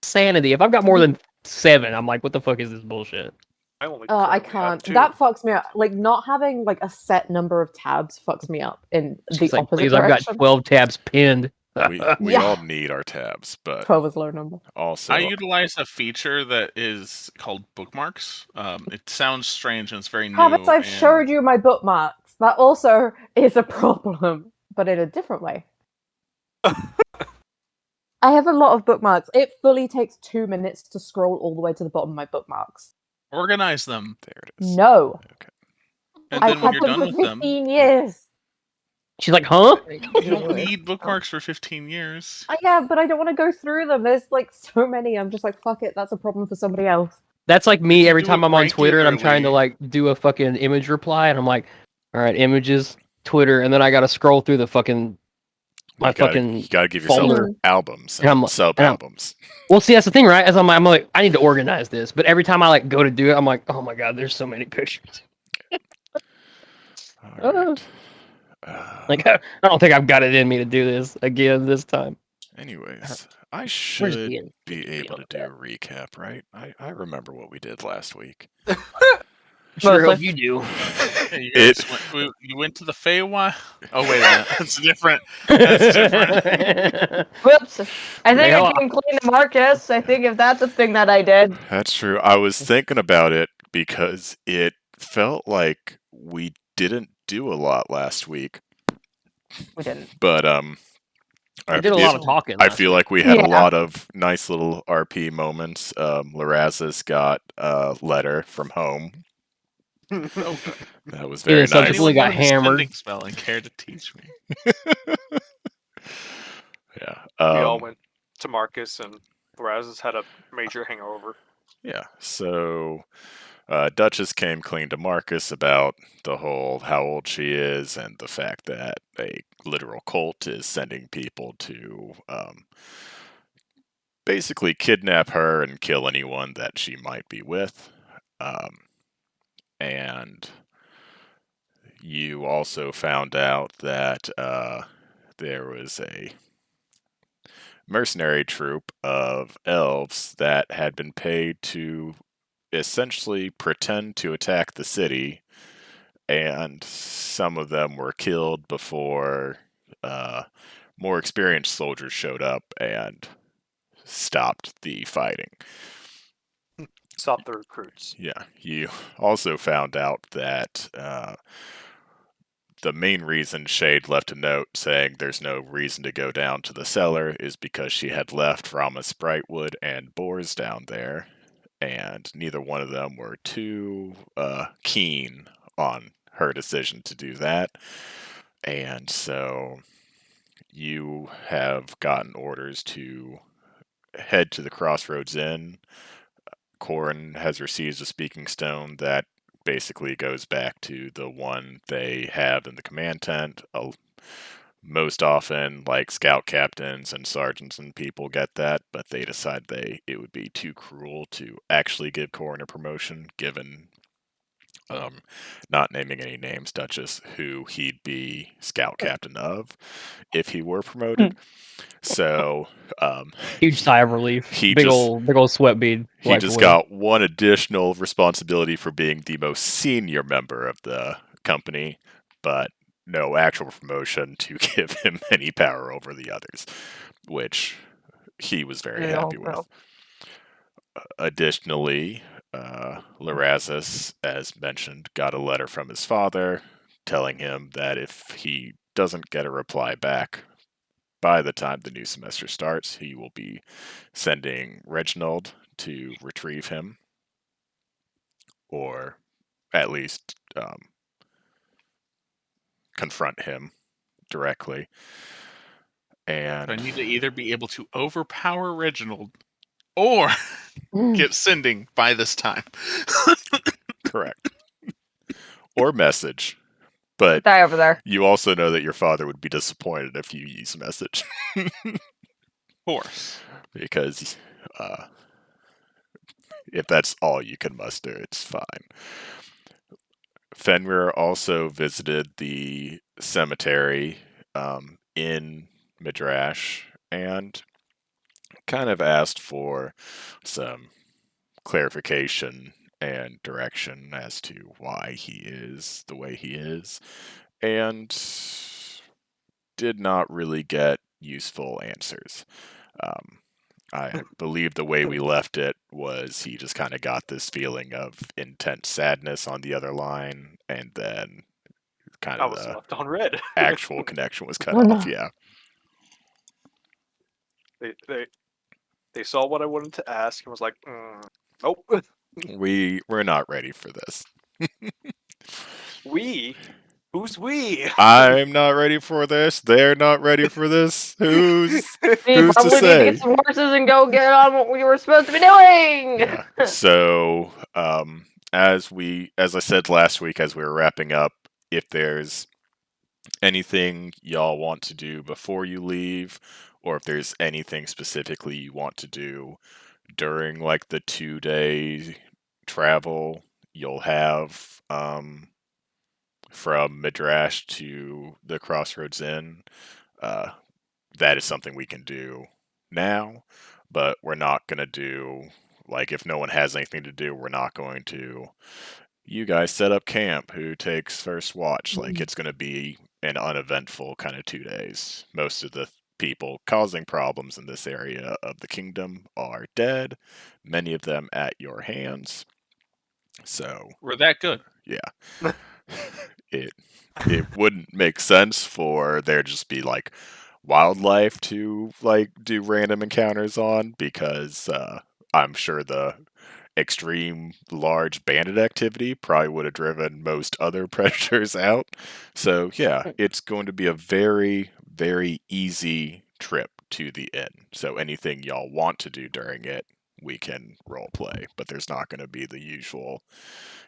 insanity. If I've got more than 7, I'm like, what the fuck is this bullshit? I only I currently have can't. 2. That fucks me up. Like, not having like a set number of tabs fucks me up in the She's like, opposite please, I've got direction. 12 tabs pinned. We Yeah. all need our tabs, but 12 is low number. also I utilize a feature that is called bookmarks. It sounds strange and it's very new. Travis, I've and showed you my bookmarks. That also is a problem, but in a different way. I have a lot of bookmarks. It fully takes 2 minutes to scroll all the way to the bottom of my bookmarks. Organize them. there it is. No. Okay. And I've then when had you're them done for with them, 15 years. She's like, huh? you don't need bookmarks for 15 years. Yeah, but I don't want to go through them. There's like so many. I'm just like, fuck it. That's a problem for somebody else. That's like If me you every do time it I'm on Twitter and I'm trying to regularly- like do a fucking image reply and I'm like, all right, images, Twitter, and then I gotta scroll through the fucking You gotta give yourself folder. albums And I'm- and sub and I'm- albums. Well, see, that's the thing, right? As I'm like, I need to organize this, but every time I like go to do it, I'm like, oh my god, there's so many pictures. All right. Like, I don't think I've got it in me to do this again this time. Anyways, I Where's should the be able to do a recap, right? I remember what we did last week. Sure hope Mostly. you do. Hey, you went to the Feywild? Oh, wait a minute. That's different. That's different. Whoops. I think Hell, I came clean to Marcus. I think if that's a thing that I did. That's true. I was thinking about it because it felt like we didn't do a lot last week. We didn't. But I did a lot of talking. I last feel week. like we had Yeah. a lot of nice little RP moments. Larazis got a letter from home. Okay. That was He very was subsequently nice. Anyone got know his hammered. sending spell and care to teach me? Yeah. We all went to Marcus, and Razes had a major hangover. Yeah. So Duchess came clean to Marcus about the whole how old she is and the fact that a literal cult is sending people to basically kidnap her and kill anyone that she might be with. And you also found out that there was a mercenary troop of elves that had been paid to essentially pretend to attack the city, and some of them were killed before more experienced soldiers showed up and stopped the fighting. Stop the recruits. Yeah, you also found out that the main reason Shade left a note saying there's no reason to go down to the cellar is because she had left Rama Spritewood and Boars down there, and neither one of them were too keen on her decision to do that. And so you have gotten orders to head to the Crossroads Inn. Corin has received a speaking stone that basically goes back to the one they have in the command tent. Most often, like scout captains and sergeants and people get that, but they decide it would be too cruel to actually give Corin a promotion, given not naming any names, Duchess, who he'd be scout captain of if he were promoted. So Huge sigh of relief. He Big just- old sweat bead. he wiped just away. got one additional responsibility for being the most senior member of the company, but no actual promotion to give him any power over the others, which he was very happy with. Additionally, Larazis, as mentioned, got a letter from his father telling him that if he doesn't get a reply back by the time the new semester starts, he will be sending Reginald to retrieve him, or at least confront him directly. And I need to either be able to overpower Reginald or get sending by this time. correct. Or message. But Die over there. you also know that your father would be disappointed if you use message. Of course. Because if that's all you can muster, it's fine. Fenrir also visited the cemetery in Midrash and kind of asked for some clarification and direction as to why he is the way he is, and did not really get useful answers. I believe the way we left it was he just kind of got this feeling of intense sadness on the other line, and then kind I of was the left on red. actual connection was cut Oh, no. off. Yeah. They saw what I wanted to ask and was like, nope. We're not ready for this. We? Who's we? I'm not ready for this. They're not ready for this. Who's We Who's to probably need to say? get some horses and go get on what we were supposed to be doing. Yeah. So, as I said last week, as we were wrapping up, if there's anything y'all want to do before you leave, or if there's anything specifically you want to do during like the 2-day travel you'll have from Midrash to the Crossroads Inn, uh, that is something we can do now, but we're not going to do, like, if no one has anything to do, we're not going to, you guys set up camp, who takes first watch. Like, it's going to be an uneventful kind of 2 days. Most of the people causing problems in this area of the kingdom are dead, many of them at your hands. So, We're that good. yeah. it wouldn't make sense for there just be like wildlife to like do random encounters on, because I'm sure the extreme large bandit activity probably would have driven most other predators out. So yeah, it's going to be a very, very easy trip to the inn. So anything y'all want to do during it, we can role play, but there's not going to be the usual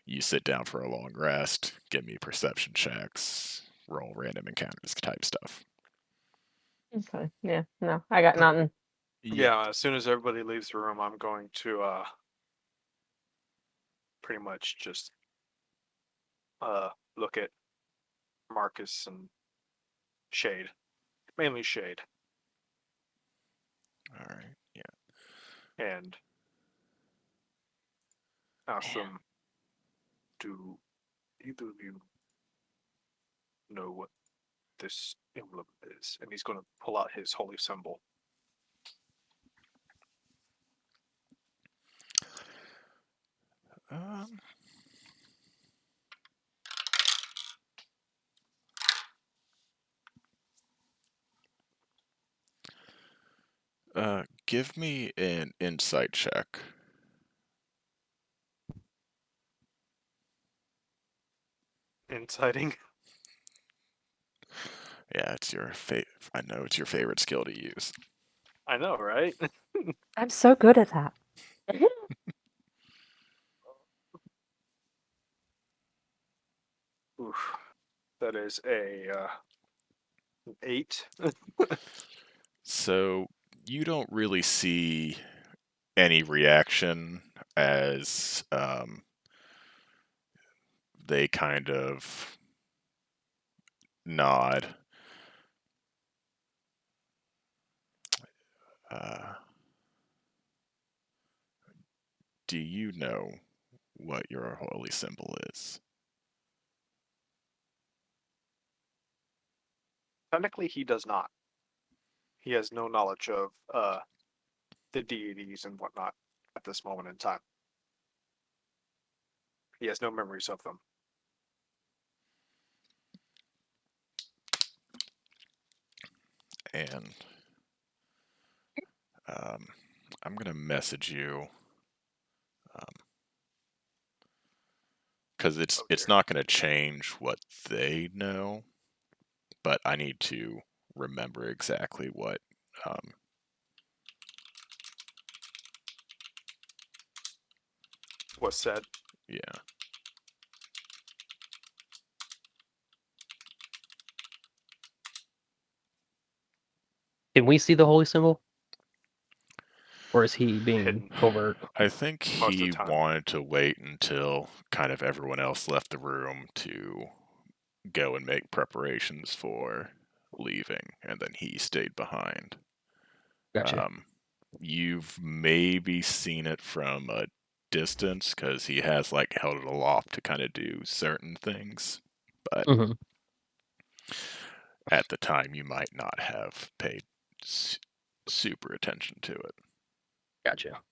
you sit down for a long rest, give me perception checks, roll random encounters type stuff. Okay. Yeah. No, I got nothing. Yeah, as soon as everybody leaves the room, I'm going to pretty much just look at Marcus and Shade. Mainly Shade. All right. Yeah. And ask them, do either of you know what this emblem is? And he's going to pull out his holy symbol. Um, give me an insight check. Inciting. Yeah, it's your I know it's your favorite skill to use. I know, right? I'm so good at that. Oof. That is an 8. So you don't really see any reaction as they kind of nod. Do you know what your holy symbol is? Technically, he does not. He has no knowledge of the deities and whatnot at this moment in time. He has no memories of them. And I'm gonna message you because it's not gonna change what they know, but I need to remember exactly what. What's said? Yeah. Can we see the holy symbol? Or is he being Hidden. covert? I think Most of the he time. wanted to wait until kind of everyone else left the room to go and make preparations for leaving, and then he stayed behind. Gotcha. You've maybe seen it from a distance because he has like held it aloft to kind of do certain things, but Mhm. at the time you might not have paid super attention to it. Gotcha.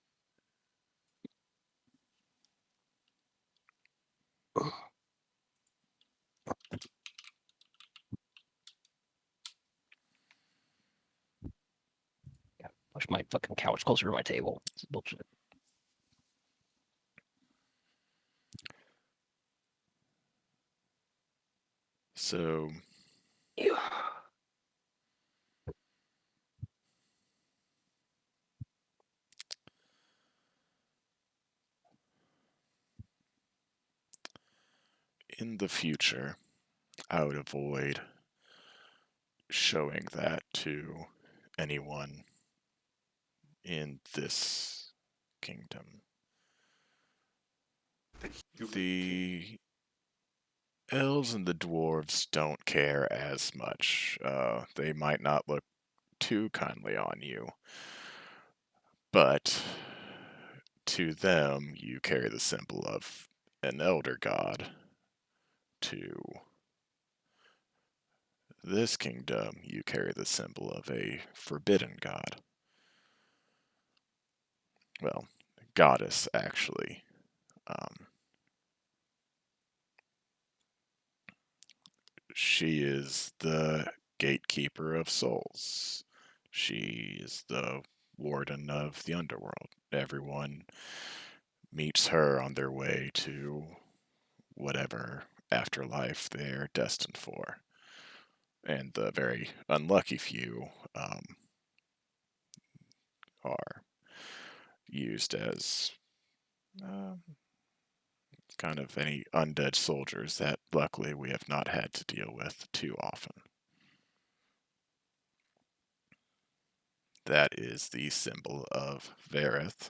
Gotta push my fucking couch closer to my table. It's bullshit. So Ew. in the future, I would avoid showing that to anyone in this kingdom. Human king. The elves and the dwarves don't care as much. They might not look too kindly on you, but to them, you carry the symbol of an elder god. To this kingdom, you carry the symbol of a forbidden god. Well, goddess, actually. Um, she is the gatekeeper of souls. She is the warden of the underworld. Everyone meets her on their way to whatever afterlife they're destined for. And the very unlucky few are used as kind of any undead soldiers that luckily we have not had to deal with too often. That is the symbol of Verith,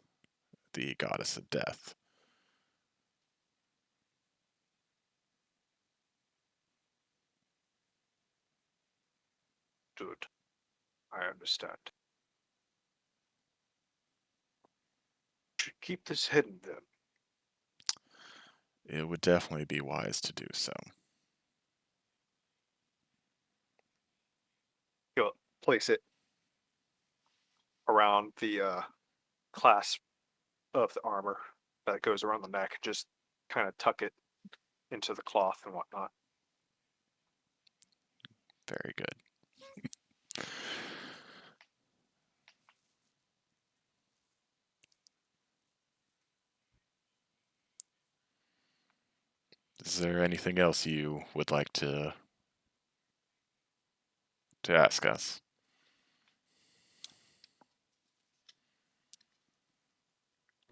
the goddess of death. Good. I understand. Should keep this hidden then. It would definitely be wise to do so. He'll place it around the clasp of the armor that goes around the neck. Just kind of tuck it into the cloth and whatnot. Very good. Is there anything else you would like to ask us?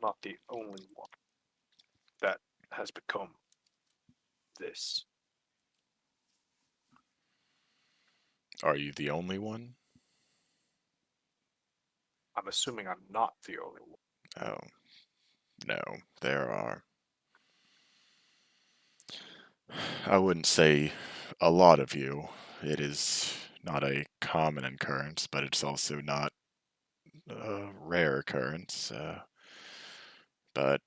Not the only one that has become this. Are you the only one? I'm assuming I'm not the only one. Oh, no, there are. I wouldn't say a lot of you. It is not a common occurrence, but it's also not a rare occurrence. But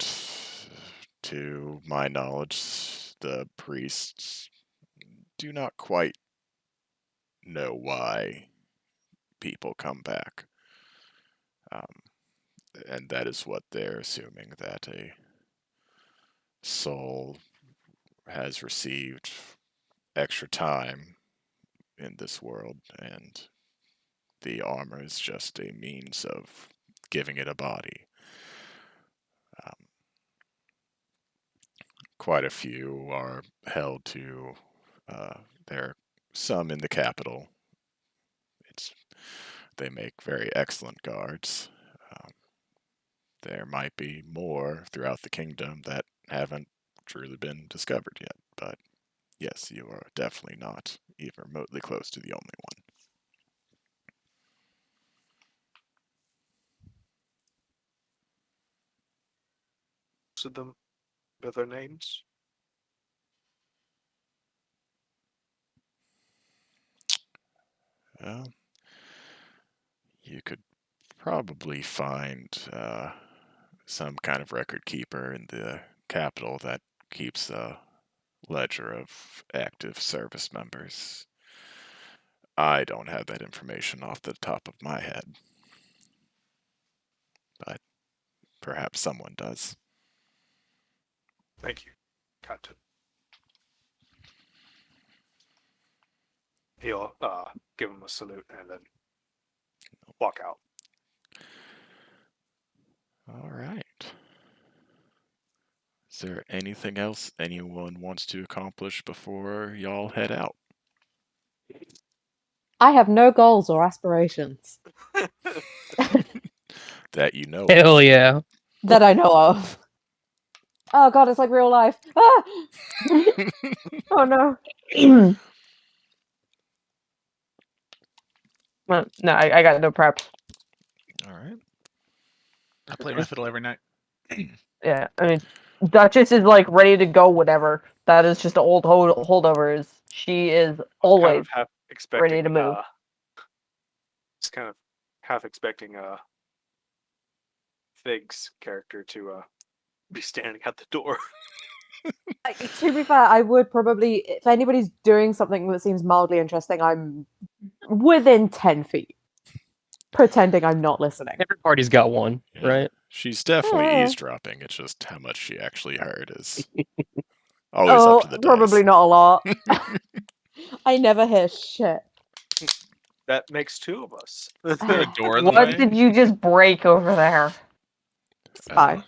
to my knowledge, the priests do not quite know why people come back. And that is what they're assuming, that a soul has received extra time in this world, and the armor is just a means of giving it a body. Um, Quite a few are held to, there are some in the capital. It's They make very excellent guards. Um, there might be more throughout the kingdom that haven't truly been discovered yet, but yes, you are definitely not even remotely close to the only one. Most of them with their names. Well, you could probably find some kind of record keeper in the capital that keeps a ledger of active service members. I don't have that information off the top of my head, but perhaps someone does. Thank you, Captain. He'll give him a salute and then walk out. All right. Is there anything else anyone wants to accomplish before y'all head out? I have no goals or aspirations That you know of. Hell yeah. that I know of. Oh god, it's like real life. Ah! Oh no. Well, no, I got no prep. All right. I play my fiddle every night. Yeah, I mean, Duchess is like ready to go. Whatever. That is just an old holdovers. She is always half expecting, ready to move. Just kind of half expecting Fig's character to be standing at the door. To be fair, I would probably, if anybody's doing something that seems mildly interesting, I'm within 10 feet, pretending I'm not listening. Every party's got one, Yeah. right? She's definitely Yeah. eavesdropping. It's just how much she actually heard is always up to the dice. Probably not a lot. I never hear shit. That makes two of us. A door in the What way. did you just break over there? Spy.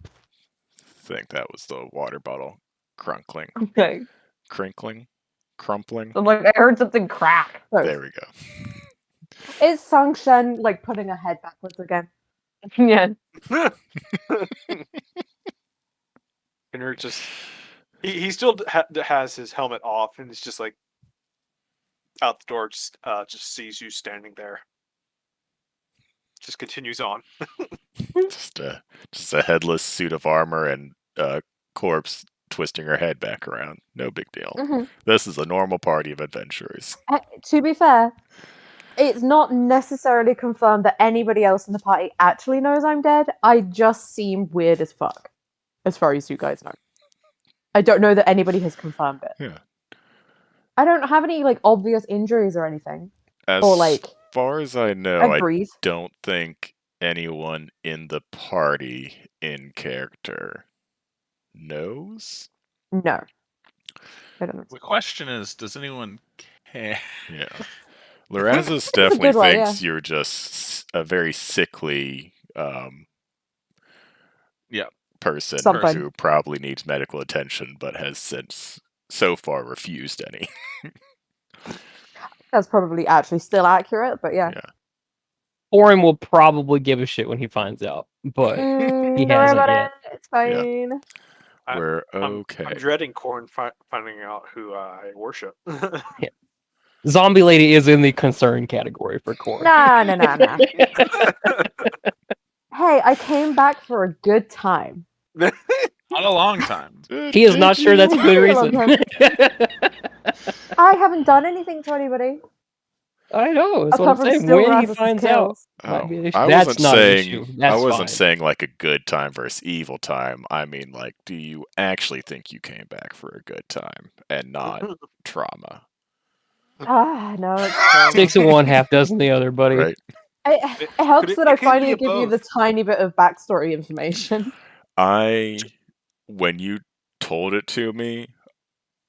I think that was the water bottle crunkling. Okay. Crinkling? Crumpling? I'm like, I heard something crack. There we go. Is Sung-Shen like putting her head backwards again? Yeah. Henry just he still has his helmet off and it's just like out the door. Just sees you standing there. Just continues on. just a headless suit of armor and a corpse twisting her head back around. No big deal. Mm-hmm. This is a normal party of adventurers. To be fair, it's not necessarily confirmed that anybody else in the party actually knows I'm dead. I just seem weird as fuck, as far as you guys know. I don't know that anybody has confirmed it. Yeah. I don't have any like obvious injuries or anything. As Or like, far as I know, I I breathe. don't think anyone in the party in character knows. No. I don't know. The question is, does anyone care? Yeah. Lorazis a definitely good one, thinks you're just a very sickly person Something. who probably needs medical attention but has since so far refused any. That's probably actually still accurate, but yeah. Orin will probably give a shit when he finds out, but he Don't worry hasn't about yet. it. It's fine. We're okay. I'm dreading Corn finding out who I worship. Zombie Lady is in the concern category for Corn. Nah. Hey, I came back for a good time. Not a long time. He is not sure that's a good reason. I haven't done anything to anybody. I know. That's Apart what from I'm saying. still When he Razus's finds out, kills. might be an issue. I That's wasn't not an saying issue. That's I wasn't fine. saying like a good time versus evil time. I mean, like, do you actually think you came back for a good time and not trauma? No, it's fine. 6 of one, half dozen the other, buddy. Right? It helps that I it could finally be give you the both. tiny bit of backstory information. When you told it to me,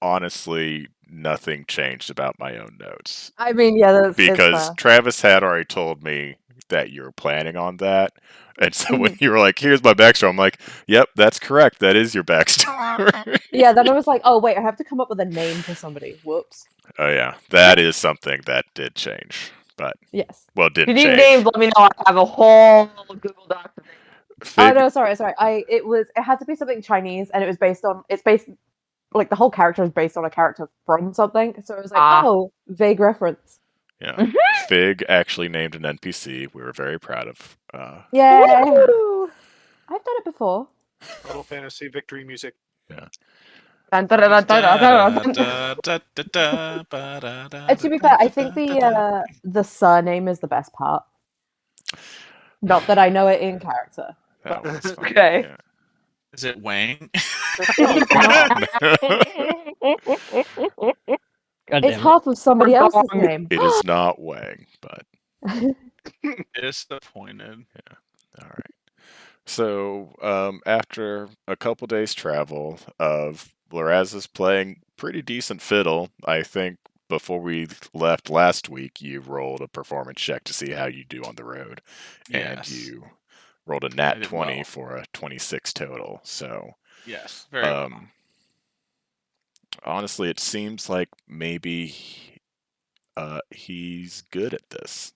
honestly, nothing changed about my own notes. I mean, yeah, that's Because fair. Travis had already told me that you were planning on that. And so when you were like, here's my backstory, I'm like, yep, that's correct. That is your backstory. Yeah, then I was like, oh, wait, I have to come up with a name for somebody. Whoops. Oh, yeah. That is something that did change. But, Yes. well, If you didn't need change. names, let me know. I have a whole Google Doc. Fig, Oh, no, sorry. It had to be something Chinese, and it's based, like, the whole character is based on a character from something. So it was like, oh, vague reference. yeah. Fig actually named an NPC. We were very proud of. Yeah. I've done it before. Little fantasy victory music. Yeah. And to be fair, I think the surname is the best part. Not that I know it in character. That one's fine. Okay. Yeah. Is it Wang? It's not. God It's damn it. half of somebody We're else's wrong. name. It is not Wang, but Disappointed. all right. So, after a couple days' travel of Loraz's playing pretty decent fiddle, I think before we left last week, you rolled a performance check to see how you do on the road, and Yes. you rolled a I nat did 20 well. for a 26 total. So, Yes, very well. honestly, it seems like maybe he's good at this.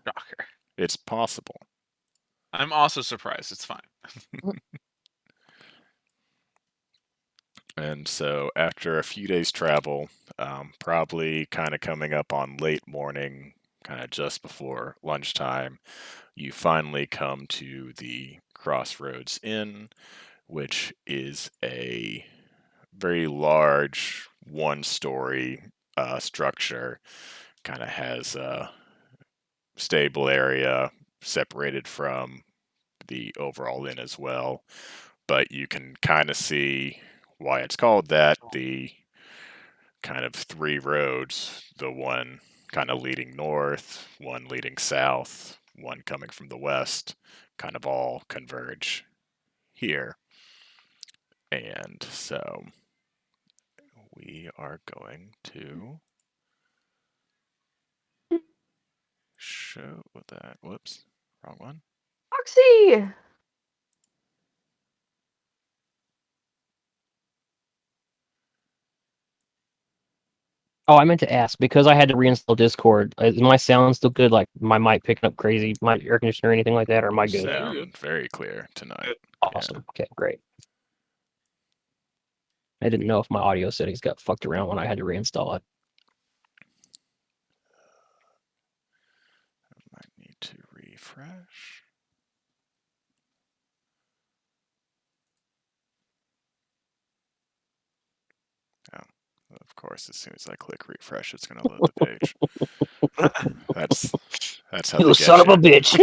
Shocker. It's possible. I'm also surprised. It's fine. And so, after a few days' travel, probably kind of coming up on late morning, kind of just before lunchtime, you finally come to the Crossroads Inn, which is a very large one-story structure. Kind of has a stable area separated from the overall inn as well. But you can kind of see why it's called that. The kind of three roads, the one kind of leading north, one leading south, one coming from the west, kind of all converge here. And so we are going to show that. Whoops, wrong one. Foxy! Oh, I meant to ask, because I had to reinstall Discord, is my sound still good? Like, my mic picking up crazy, my air conditioner or anything like that, or am I good? Sound very clear tonight. Awesome. Okay, great. I didn't know if my audio settings got fucked around when I had to reinstall it. Might need to refresh. Oh, of course, as soon as I click refresh, it's going to load the page. That's how You they son get of a bitch!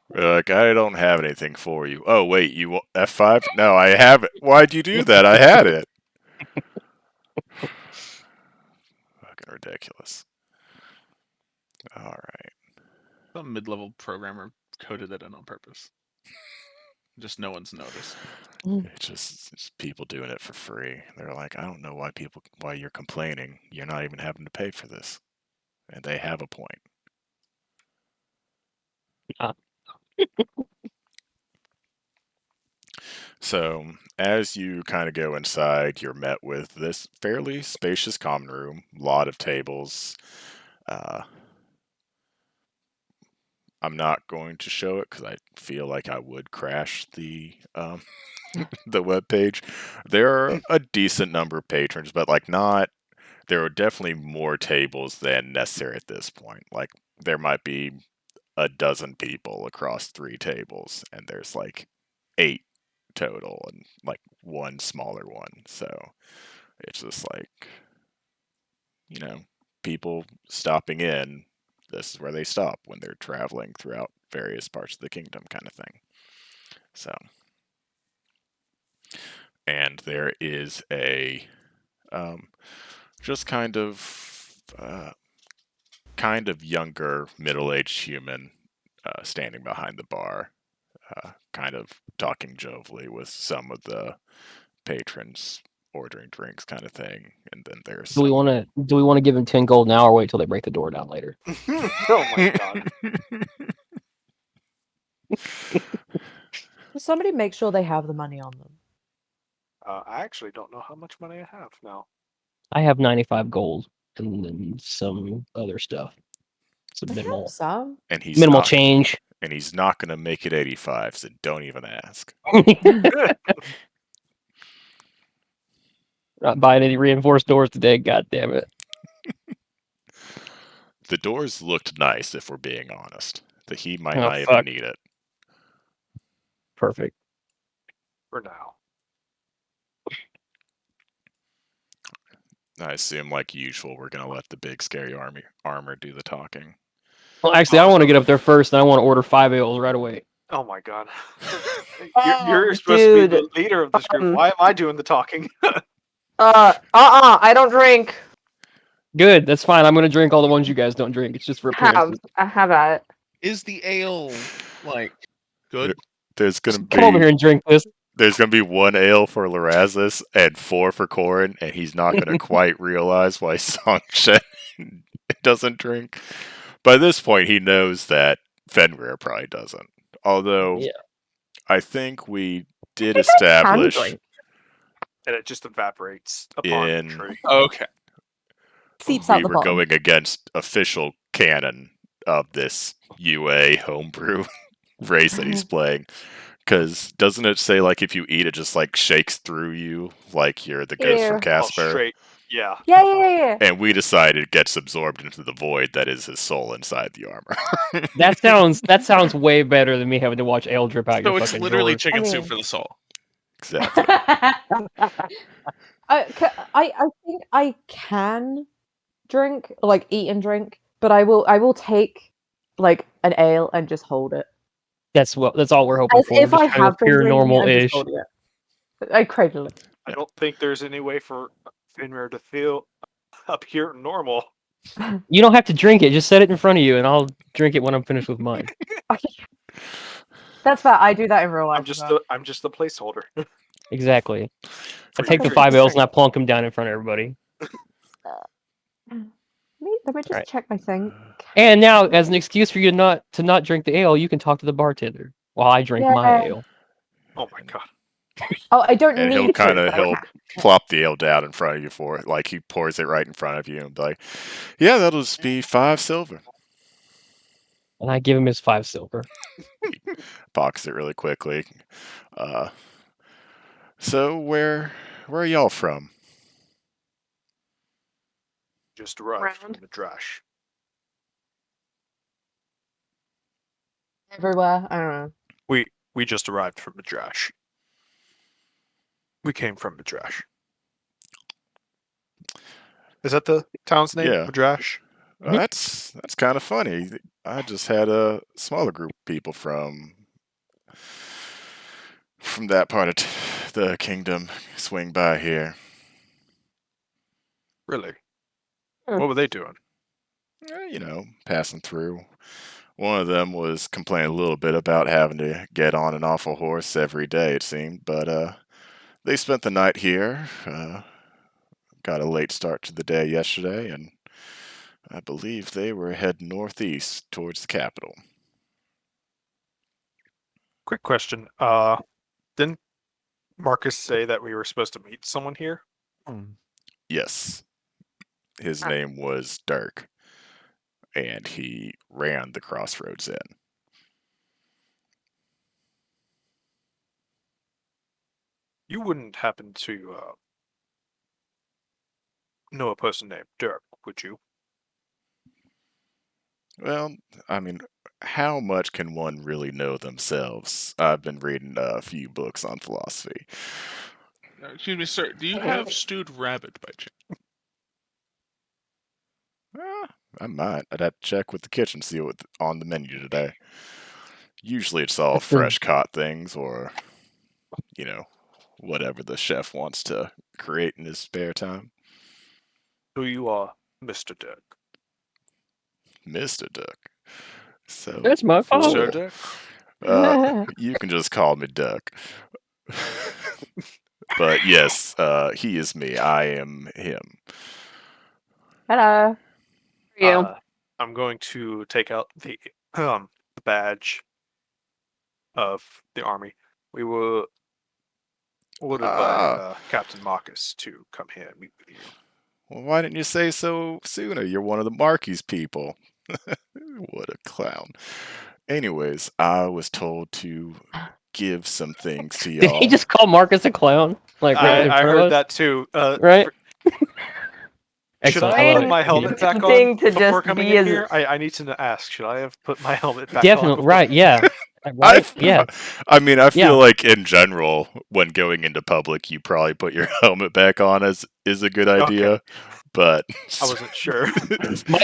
We're like, I don't have anything for you. Oh wait, you F5? No, I have it. Why'd you do that? I had it. Fucking ridiculous. All right. Some mid-level programmer coded that in on purpose. Just no one's noticed. It's just people doing it for free. They're like, I don't know why you're complaining. You're not even having to pay for this, and they have a point. So, as you kind of go inside, you're met with this fairly spacious common room, a lot of tables. I'm not going to show it because I feel like I would crash the the web page. There are a decent number of patrons, but like not. There are definitely more tables than necessary at this point. Like there might be a dozen people across 3 tables, and there's like 8 total, and like one smaller one. So it's just like, people stopping in. This is where they stop when they're traveling throughout various parts of the kingdom, kind of thing. So, and there is a just kind of younger middle-aged human standing behind the bar, kind of talking jovially with some of the patrons, ordering drinks, kind of thing. And then there's Do we want to give him 10 gold now, or wait till they break the door down later? Oh my god. Will somebody make sure they have the money on them? I actually don't know how much money I have now. I have 95 gold and then some other stuff. Some I have minimal some. and he's minimal not, change. and he's not going to make it 85, so don't even ask. Not buying any reinforced doors today. God damn it! The doors looked nice, if we're being honest. That he might Oh, not even fuck. need it. Perfect. For now. I assume, like usual, we're gonna let the big scary armor do the talking. Well, actually, I want to get up there first, and I want to order 5 ales right away. Oh my god. Oh, You're supposed to be dude. the leader of this group. Why am I doing the talking? I don't drink. Good, that's fine. I'm gonna drink all the ones you guys don't drink. It's just for appearances. I have at it. Is the ale like good? There's gonna Just come over here be and drink this. there's gonna be 1 ale for Larazis and 4 for Corin, and he's not gonna quite realize why Songshen doesn't drink. By this point, he knows that Fenrir probably doesn't. Although Yeah. I think we did Can establish drink. And it just evaporates upon in entry. Okay. Seeps out we the were bottom. going against official canon of this UA homebrew race that he's playing. Because doesn't it say, like, if you eat it just, like, shakes through you, like you're the ghost from Yeah. Oh, Casper? straight. Yeah. Yeah. And we decided it gets absorbed into the void that is his soul inside the armor. That sounds way better than me having to watch ale drip out So your it's fucking literally drawers. chicken I soup mean- for the soul. Exactly. I think I can drink, like eat and drink, but I will take like an ale and just hold it. That's all we're hoping As for. We're if just I trying to have been appear drinking it, I'm just normal-ish. holding it. I cradle it. I don't think there's any way for Fenrir to feel up here normal. You don't have to drink it. Just set it in front of you, and I'll drink it when I'm finished with mine. That's fair. I do that in real life. I'm just the placeholder. Exactly. I For take the your 5 treats. ales and I plunk them down in front of everybody. Let me just Right. check my thing. And now, as an excuse for you to not drink the ale, you can talk to the bartender while I drink my Yay. ale. Oh my god. Oh, I don't And need he'll to. kind of but I he'll can. plop the ale down in front of you for it, like he pours it right in front of you and be like, "Yeah, that'll just be 5 silver." And I give him his 5 silver. Pockets it really quickly. So where are y'all from? Just arrived from Round. Midrash. Everywhere. I don't know. We just arrived from Midrash. We came from Midrash. Is that the town's name? Yeah. Midrash? That's kind of funny. I just had a smaller group of people from that part of the kingdom swing by here. Really? Hmm. What were they doing? Passing through. One of them was complaining a little bit about having to get on and off a horse every day, it seemed, but they spent the night here. Got a late start to the day yesterday, and I believe they were heading northeast towards the capital. Quick question. Didn't Marcus say that we were supposed to meet someone here? Yes. His name was Dirk, and he ran the Crossroads Inn. You wouldn't happen to know a person named Dirk, would you? Well, I mean, how much can one really know themselves? I've been reading a few books on philosophy. Excuse me, sir. Do you have stewed rabbit by chance? I might. I'd have to check with the kitchen, see what's on the menu today. Usually it's all That's the- fresh caught things or, whatever the chef wants to create in his spare time. So you are Mr. Dirk. Mr. Duck. So That's my Sir father. Dirk? you can just call me Duck. But yes, he is me. I am him. Hello. How are you? I'm going to take out the badge of the army. We were ordered by Captain Marcus to come here and meet with you. Well, why didn't you say so sooner? You're one of the Marquis people. What a clown. Anyways, I was told to give some things to Did y'all. he just call Marcus a clown? Like right in I front of heard us? that too. Right? Should Excellent. I I love put it. my helmet back on Thing to before just coming be in as- here? I need to ask. Should I have put my helmet back on? Definitely before- right. Yeah. Right? Yeah. I mean, I feel Yeah. like in general, when going into public, you probably put your helmet back on is a good idea. But I wasn't sure.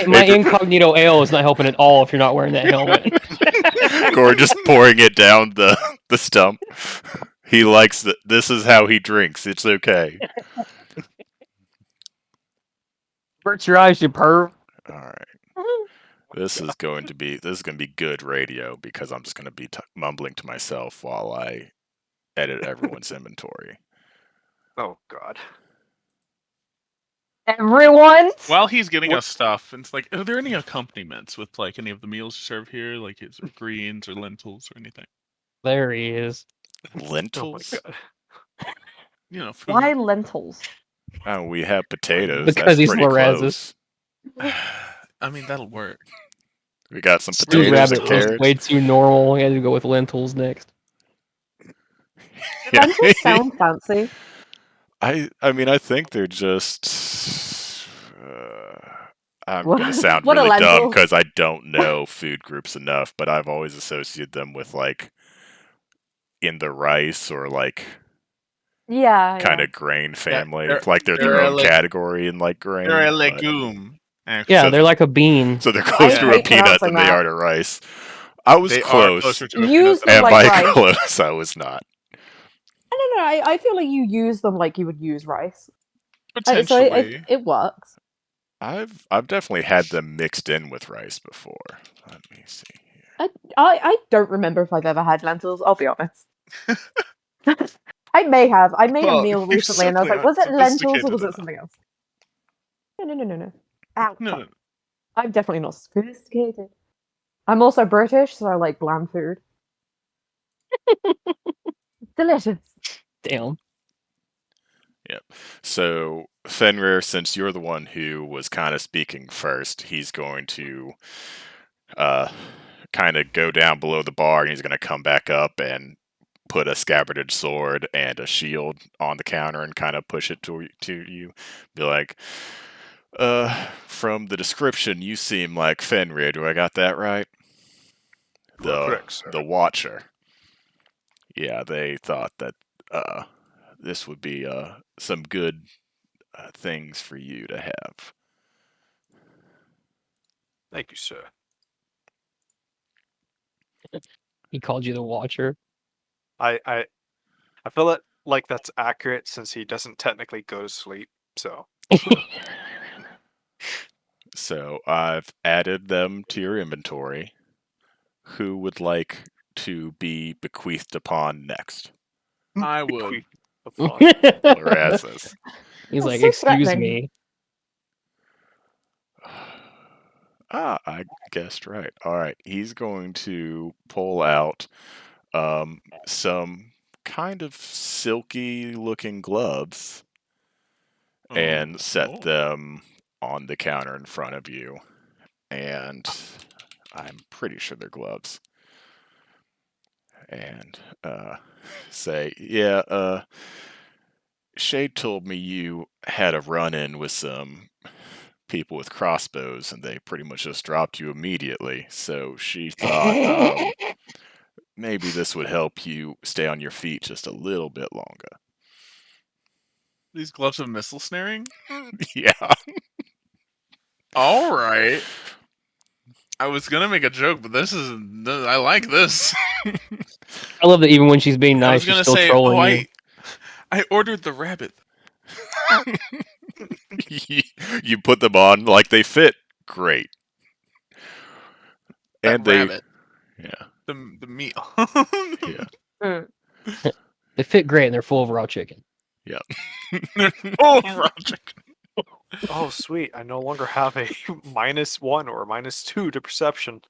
My incognito ale is not helping at all if you're not wearing that helmet. Gore just pouring it down the stump. He likes that. This is how he drinks. It's okay. Burnt your eyes, you perv. All right. This is going to be good radio because I'm just going to be mumbling to myself while I edit everyone's inventory. Oh God. Everyone. While he's getting What- us stuff, it's like, are there any accompaniments with like any of the meals you serve here? Like, is there greens or lentils or anything? There he is. Oh my Lentils? God. You know, food. Why lentils? Oh, we have potatoes. Because That's he's pretty Lorazes. close. I mean, that'll work. We got some Stewed Blue potatoes Rabbit and was carrots. way too normal. He had to go with lentils next. Yeah. Lentils sound fancy. I mean, I think they're just. I'm What- gonna sound what are really dumb lentils? because I don't know food groups enough, but I've always associated them with like in the rice or like Yeah, kind yeah. of grain Yeah, family. they're- Like they're they're their a own leg- category in like grain. They're a but- legume. Actually. Yeah, So- they're like a bean. So they're closer to a hate peanut pronouncing than they that. are to rice. I was They are close, closer to a Use peanut than and like by rice. close, I was not. I feel like you use them like you would use rice. So potentially. it works. I've definitely had them mixed in with rice before. Let me see here. I don't remember if I've ever had lentils, I'll be honest. I may have. I made a Well, meal you recently and I was simply like, was it aren't lentils or sophisticated was it enough. something else? No. Ow, No, fuck. no, no. I'm definitely not sophisticated. I'm also British, so I like bland food. Delicious. Damn. So Fenrir, since you're the one who was kind of speaking first, he's going to kind of go down below the bar and he's going to come back up and put a scabbarded sword and a shield on the counter and kind of push it to you. Be like, from the description, you seem like Fenrir. Do I got that right? You are correct, sir. The Watcher. Yeah, they thought that this would be some good things for you to have. Thank you, sir. He called you the Watcher. I feel like that's accurate since he doesn't technically go to sleep. So So I've added them to your inventory. Who would like to be bequeathed upon next? I would. bequeath upon. Lorazes. He's That's like, so excuse threatening. me. I guessed right. All right, he's going to pull out some kind of silky looking gloves and set Oh. them on the counter in front of you. And I'm pretty sure they're gloves. And say, yeah, Shade told me you had a run-in with some people with crossbows and they pretty much just dropped you immediately. So she thought maybe this would help you stay on your feet just a little bit longer. These gloves of missile snaring? Yeah. All right. I was gonna make a joke, but I like this. I love that even when she's being I nice, was she's gonna still say, trolling oh, you. I ordered the rabbit. You put them on like they fit great. That And they rabbit. yeah. The meat. Yeah. They fit great and they're full of raw chicken. Oh, Roger. Oh, sweet! I no longer have a -1 or -2 to perception,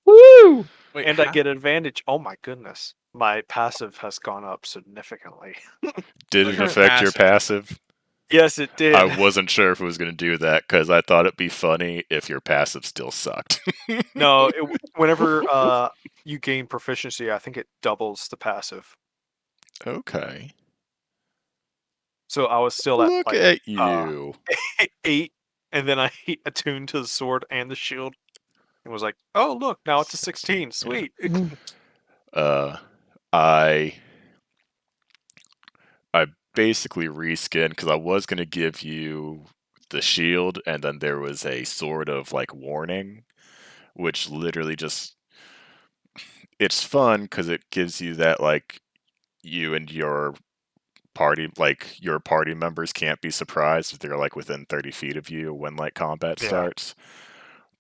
Woo! Wait, and I get advantage. Oh my goodness, my passive has gone up significantly. Did it Your affect your passive? Yes, it did. I wasn't sure if it was going to do that because I thought it'd be funny if your passive still sucked. No, whenever you gain proficiency, I think it doubles the passive. Okay. So I was still at Look like at you. 8, and then I attuned to the sword and the shield, and was like, "Oh, look, now it's a 16. Sweet." Uh, I I basically reskinned because I was gonna give you the shield, and then there was a sort of like warning, which literally just it's fun because it gives you that like you and your party members can't be surprised if they're like within 30 feet of you when like combat Yeah. starts.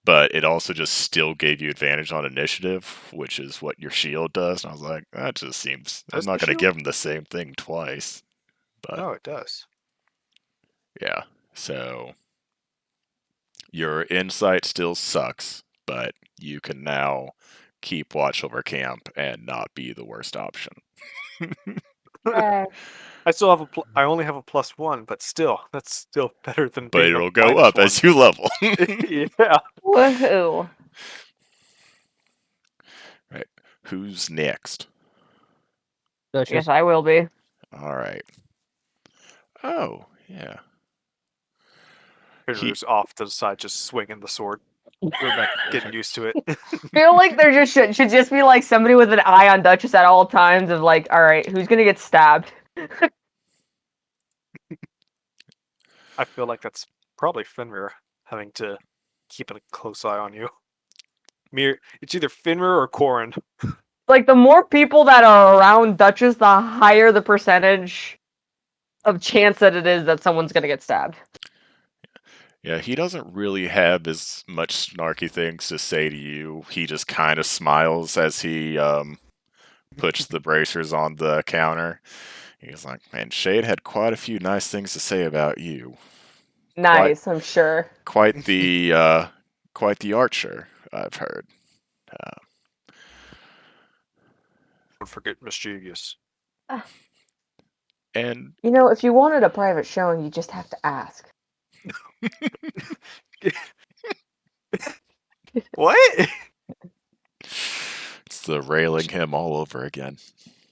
But it also just still gave you advantage on initiative, which is what your shield does. And I was like, that just seems. I'm Does not the going to shield? give them the same thing twice. But No, it does. yeah, so your insight still sucks, but you can now keep watch over camp and not be the worst option. Right. I still have I only have a +1, but still, that's still better than But being it'll a go up -1. as you level. Yeah. Woohoo! Right. Who's next? I Duchess. guess I will be. All right. Oh, yeah. Fenrir's off to the side, just swinging the sword. Rebecca getting used to it. Feel like there just should just be like somebody with an eye on Duchess at all times of like, all right, who's gonna get stabbed? I feel like that's probably Fenrir having to keep a close eye on you. It's either Fenrir or Corin. Like the more people that are around Duchess, the higher the percentage of chance that it is that someone's gonna get stabbed. Yeah, he doesn't really have as much snarky things to say to you. He just kind of smiles as he puts the bracers on the counter. He's like, man, Shade had quite a few nice things to say about you. Nice, I'm sure. Quite the archer, I've heard. Don't forget mischievous. And You know, if you wanted a private showing, you just have to ask. What? it's the railing him all over again.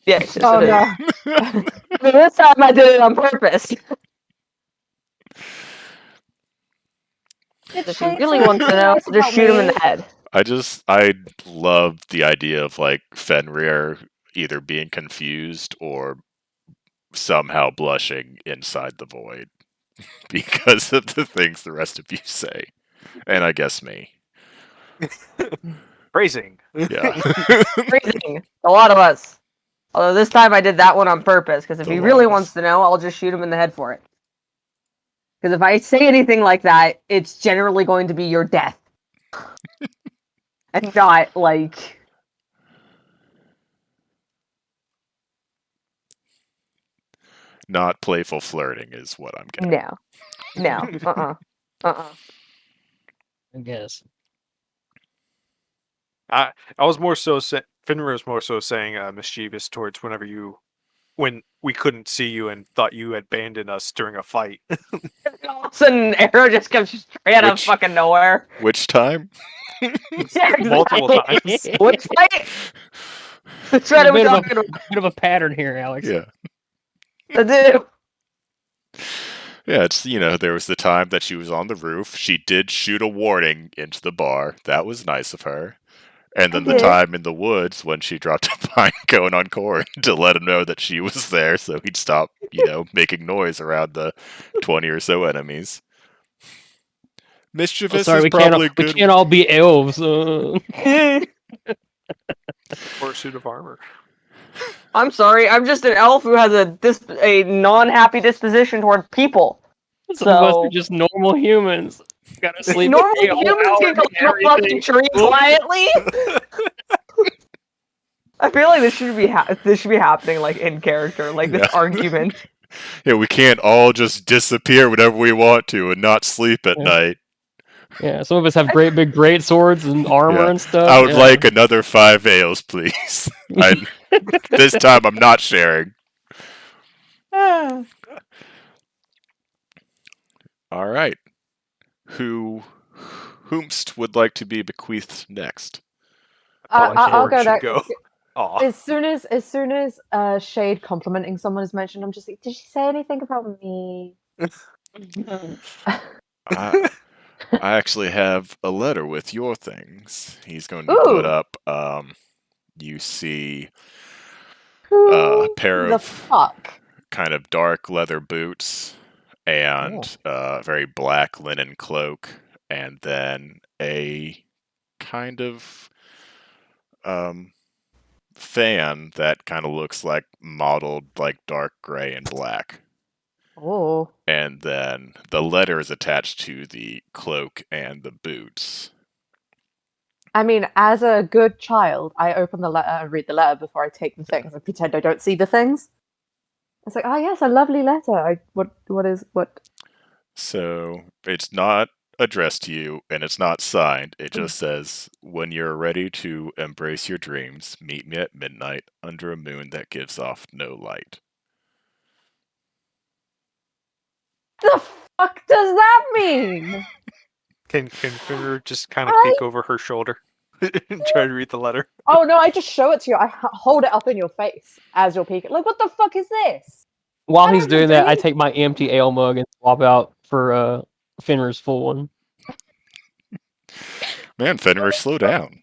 Yes. Oh it is. no. But this time I did it on purpose. If he really wants to know, just shoot him in the head. I love the idea of like Fenrir either being confused or somehow blushing inside the void because of the things the rest of you say. And I guess me. Phrasing. Yeah. Phrasing. A lot of us. Although this time I did that one on purpose, because if The he really longest. wants to know, I'll just shoot him in the head for it. Because if I say anything like that, it's generally going to be your death. And not like Not playful flirting is what I'm getting. no. I guess. I was more so Fenrir was more so saying mischievous towards when we couldn't see you and thought you had abandoned us during a fight. All of a sudden, an arrow just comes straight out of Which- fucking nowhere. Which time? Yeah, Multiple exactly. times. Which fight? Which There's fight a are we bit of talking about? bit of a pattern here, Alex. Yeah. The dude. Yeah, it's, there was the time that she was on the roof. She did shoot a warning into the bar. That was nice of her. And then the did. time in the woods when she dropped a pine cone on Corin to let him know that she was there so he'd stop, making noise around the 20 or so enemies. Mischievous Oh, sorry, is we probably can't we good. can't all be elves. Or a suit of armor. I'm sorry, I'm just an elf who has a non-happy disposition toward people. Some of us So- are just normal humans. Gotta sleep. Normal 8 whole humans hours can go and up a fucking everything. tree quietly. I feel like this should be happening like in character, like this Yeah. argument. Yeah, we can't all just disappear whenever we want to and not sleep at Yeah. night. Yeah, some of us have great swords and armor Yeah. and stuff. I would yeah. like another 5 ales, please. This time I'm not sharing. All right. Whomst would like to be bequeathed next? Probably I'll Corin go should there. go. Aw. As soon as Shade complimenting someone is mentioned, I'm just like, did she say anything about me? I actually have a letter with your things. He's going to put Ooh. up you see Who a pair the of fuck? kind of dark leather boots and a very black linen cloak, and then a kind of fan that kind of looks like mottled like dark gray and black. Oh. And then the letter is attached to the cloak and the boots. I mean, as a good child, I open the letter and read the letter before I take the things. I pretend I don't see the things. It's like, oh yes, a lovely letter. What? So it's not addressed to you and it's not signed. It just says, "When you're ready to embrace your dreams, meet me at midnight under a moon that gives off no light." The fuck does that mean? Can Finner just kind of I- peek over her shoulder and try to read the letter? Oh no, I just show it to you. I hold it up in your face as you're peeking. Like, what the fuck is this? While I he's don't know, doing that, I dude. take my empty ale mug and swap out for Fenrir's full one. Man, Fenrir, slow down.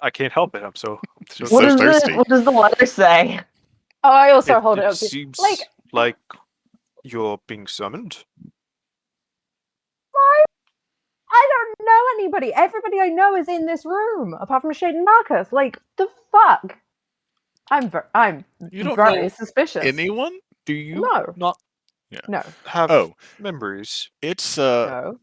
I can't help it. I'm so You're What so does thirsty. what does the letter say? Oh, I also hold it it up. seems Like, like you're being summoned. I don't know anybody. Everybody I know is in this room, apart from Shade and Marcus. Like, the fuck? I'm You don't very know suspicious. anyone? Do you No. not No. have Oh, memories? it's No.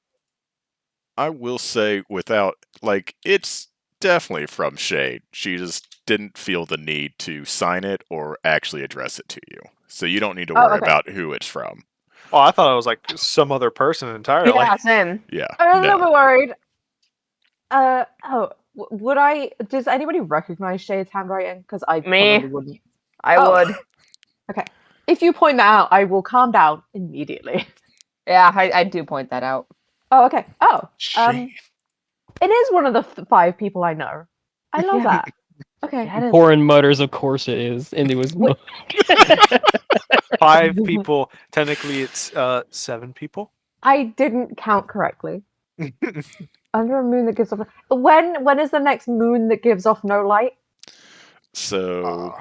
I will say without like it's definitely from Shade. She just didn't feel the need to sign it or actually address it to you. So you don't need to Oh, worry okay. about who it's from. Oh, I thought it was like some other person entirely. Yeah, same. Yeah. I was a little No. bit worried. Would I? Does anybody recognize Shade's handwriting? Because I Me. probably wouldn't. I Oh. would. Okay. If you point that out, I will calm down immediately. Yeah, I do point that out. Oh, okay. Oh, Shade. it is one of the 5 people I know. I love Yeah. that. Okay. That is- Corin mutters, "Of course it is," into his mug. 5 people. Technically, it's 7 people. I didn't count correctly. Under a moon that gives off. When is the next moon that gives off no light? So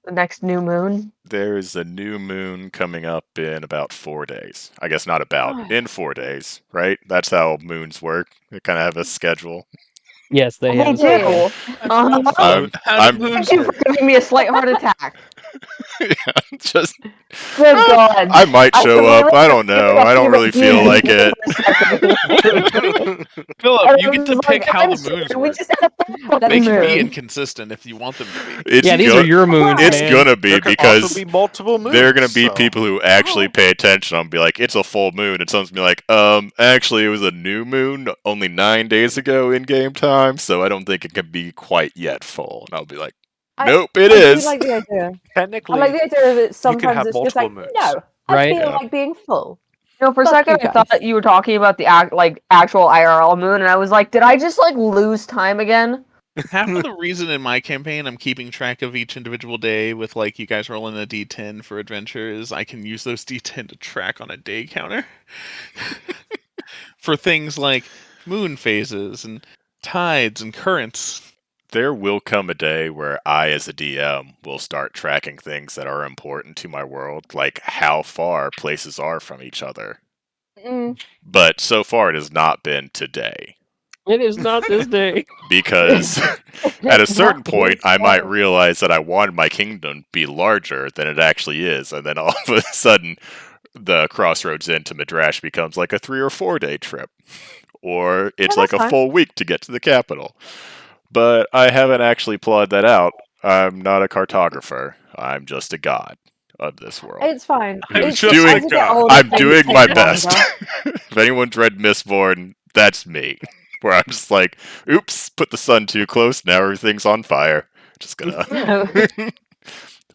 The next new moon. there's a new moon coming up in about 4 days. I guess not about, in 4 days, right? That's how moons work. They kind of have a schedule. Yes, they They have. do. Uh-huh. How do I'm- moons Thank you work? for giving me a slight heart attack. Yeah, just Good God. I might I show can up. I really don't know. feel I don't really feel like it. Philip, you get to Everyone's pick like, how "I'm the sorry, moons we work. just had a full They can be moon." inconsistent if you want them to be. It's Yeah, these go- are your moons, It's man. gonna be There could because also be multiple moons. there are gonna be so- people who actually pay attention and be like, "It's a full moon," and someone's gonna be like, actually, it was a new moon only 9 days ago in game time, so I don't think it can be quite yet full." And I'll be like, "Nope, it I is." do like the idea. I Technically, like the idea of it. you can Sometimes have it's just like, multiple moons. no, I Right? feel Yeah. like being full. No, for a Fuck second you I thought guys. you were talking about the actual IRL moon, and I was like, did I just like lose time again? Half of the reason in my campaign I'm keeping track of each individual day with like you guys rolling a D10 for adventure is I can use those D10 to track on a day counter for things like moon phases and tides and currents. There will come a day where I, as a DM, will start tracking things that are important to my world, like how far places are from each other. Mm. But so far, it has not been today. It is not this day. Because at a certain Not point, this I might way. realize that I wanted my kingdom to be larger than it actually is, and then all of a sudden, the crossroads into Madrash becomes like a 3 or 4 day trip, or it's Yeah, like that's a fine. full week to get to the capital. But I haven't actually plotted that out. I'm not a cartographer. I'm just a god of this world. It's fine. I'm It's just as like you get God. older, I'm things doing take my best. longer. If anyone's read Mistborn, that's me. Where I'm just like, oops, put the sun too close, now everything's on fire. Just gonna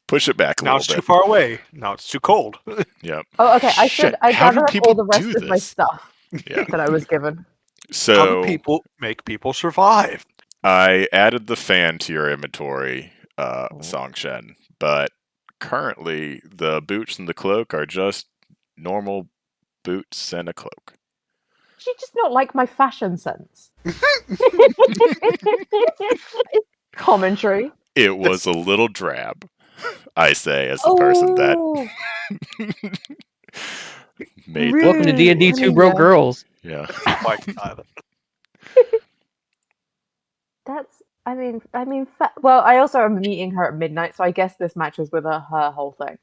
push it back a Now little it's too bit. far away. Now it's too cold. Yep. Oh, okay. I Shit, should. I how do gather up people all the rest do of my this? stuff Yeah. that I was given. How do So people make people survive? I added the fan to your inventory, Songshen, but currently the boots and the cloak are just normal boots and a cloak. she just not like my fashion sense? Commentary. It was a little drab, I say, as the person that Oh, made rude. Welcome to D&D I 2 mean, Broke yeah. Girls. Yeah. Oh my god. That's. Well, I also am meeting her at midnight, so I guess this matches with her whole thing.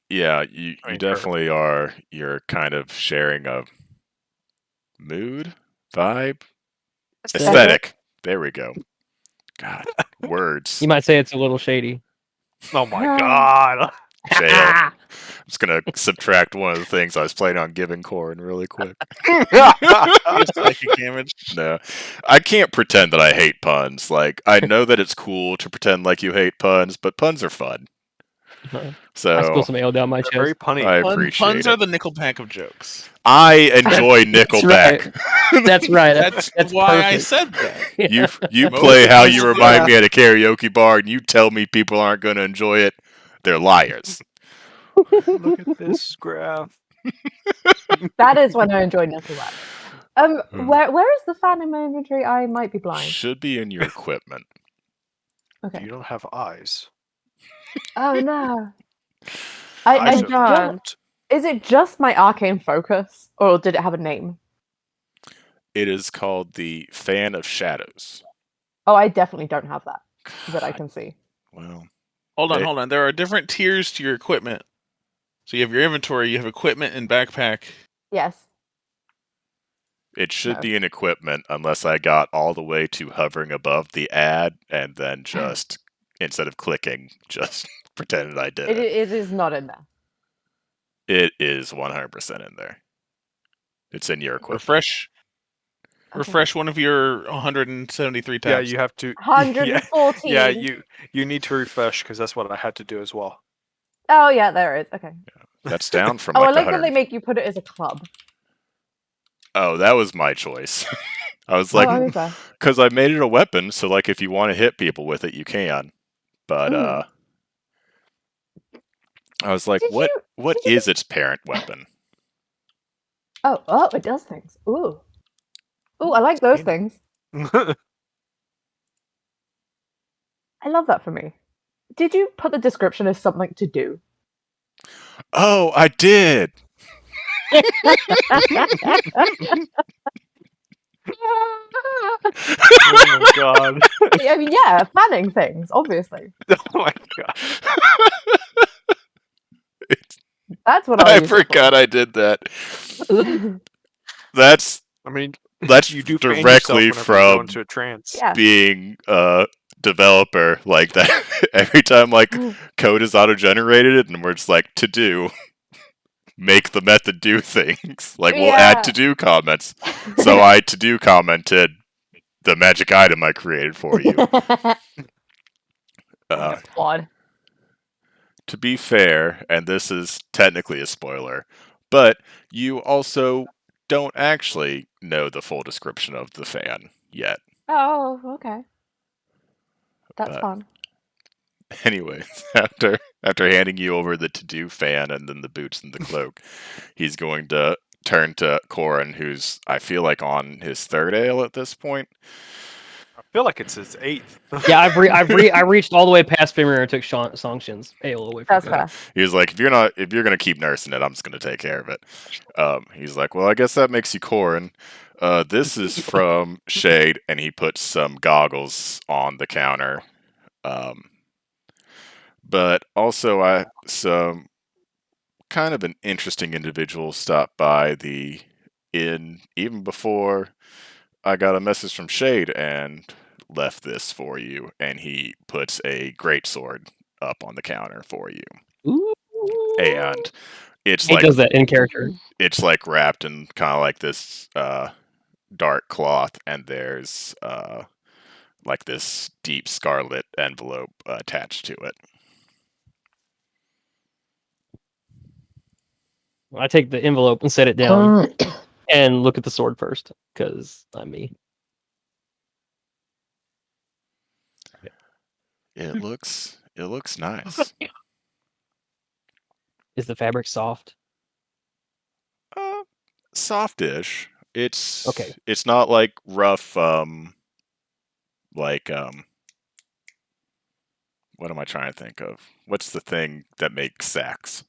Yeah, I you mean, definitely are. You're kind of sharing a mood, vibe, aesthetic. There we go. God, words. You might say it's a little shady. Oh my god. Fail. I'm just gonna subtract one of the things I was planning on giving Corin really quick. Just psychic damage. No, I can't pretend that I hate puns. Like, I know that it's cool to pretend like you hate puns, but puns are fun. I So spill some ale down my They're very chest. punny. I appreciate Puns it. are the Nickelback of jokes. I enjoy That's Nickelback. That's right. That's why I perfect. said that. Yeah. You Most play how puns you are remind good. me at a karaoke bar, and you tell me people aren't going to enjoy it. They're liars. Look at this graph. That is when I enjoy Nickelback. Hmm. Where is the fan in my inventory? I might be blind. Should be in your equipment. Okay. You don't have eyes. Oh no. Eyes I are John. important. Is it just my arcane focus, or did it have a name? It is called the Fan of Shadows. Oh, I definitely don't have that I can see. Well, Hold They- on. There are different tiers to your equipment. So you have your inventory, you have equipment and backpack. Yes. it should No. be in equipment unless I got all the way to hovering above the ad and then just, instead of clicking, just pretended I did it. It is not in there. It is 100% in there. It's in your equipment. Refresh one of your 173 Yeah, tabs. you have to. 114. Yeah, you need to refresh because that's what I had to do as well. Oh yeah, there it is. Okay. That's down from Oh, like I the like that 100. they make you put it as a club. Oh, that was my choice. I was Oh, like, okay. because I made it a weapon, so like if you want to hit people with it, you can. But Mm. I was like, Did what you is its parent weapon? Oh, it does things. Ooh, I like those things. I love that for me. Did you put the description as something to do? Oh, I did. Oh my god. I mean, yeah, planning things, obviously. Oh my god. That's what I'll I use it forgot I did that. for. That's I mean, that's you do fan yourself directly whenever you go from into a trance. Yeah. being a developer like that. Every time like code is auto-generated and we're just like to do, make the method do things. Like we'll add Yeah. to do comments. So I to do commented the magic item I created for you. Odd. To be fair, and this is technically a spoiler, but you also don't actually know the full description of the fan yet. Oh, okay. That's But- fun. Anyways, after handing you over the to-do fan and then the boots and the cloak, he's going to turn to Corin, who's I feel like on his third ale at this point. I feel like it's his 8th. Yeah, I reached all the way past Fimir and took Songshin's ale away from That's him. fair. He was like, if you're gonna keep nursing it, I'm just gonna take care of it. He's like, well, I guess that makes you Corin. This is from Shade, and he puts some goggles on the counter. But also, some kind of an interesting individual stopped by the inn even before I got a message from Shade and left this for you. And he puts a greatsword up on the counter for you. Ooh. And it's He like does that in character. it's like wrapped in kind of like this dark cloth, and there's like this deep scarlet envelope attached to it. I take the envelope and set it down and look at the sword first, because I'm me. It looks nice. Is the fabric soft? Softish. It's Okay. It's not like rough. Like what am I trying to think of? What's the thing that makes sacks?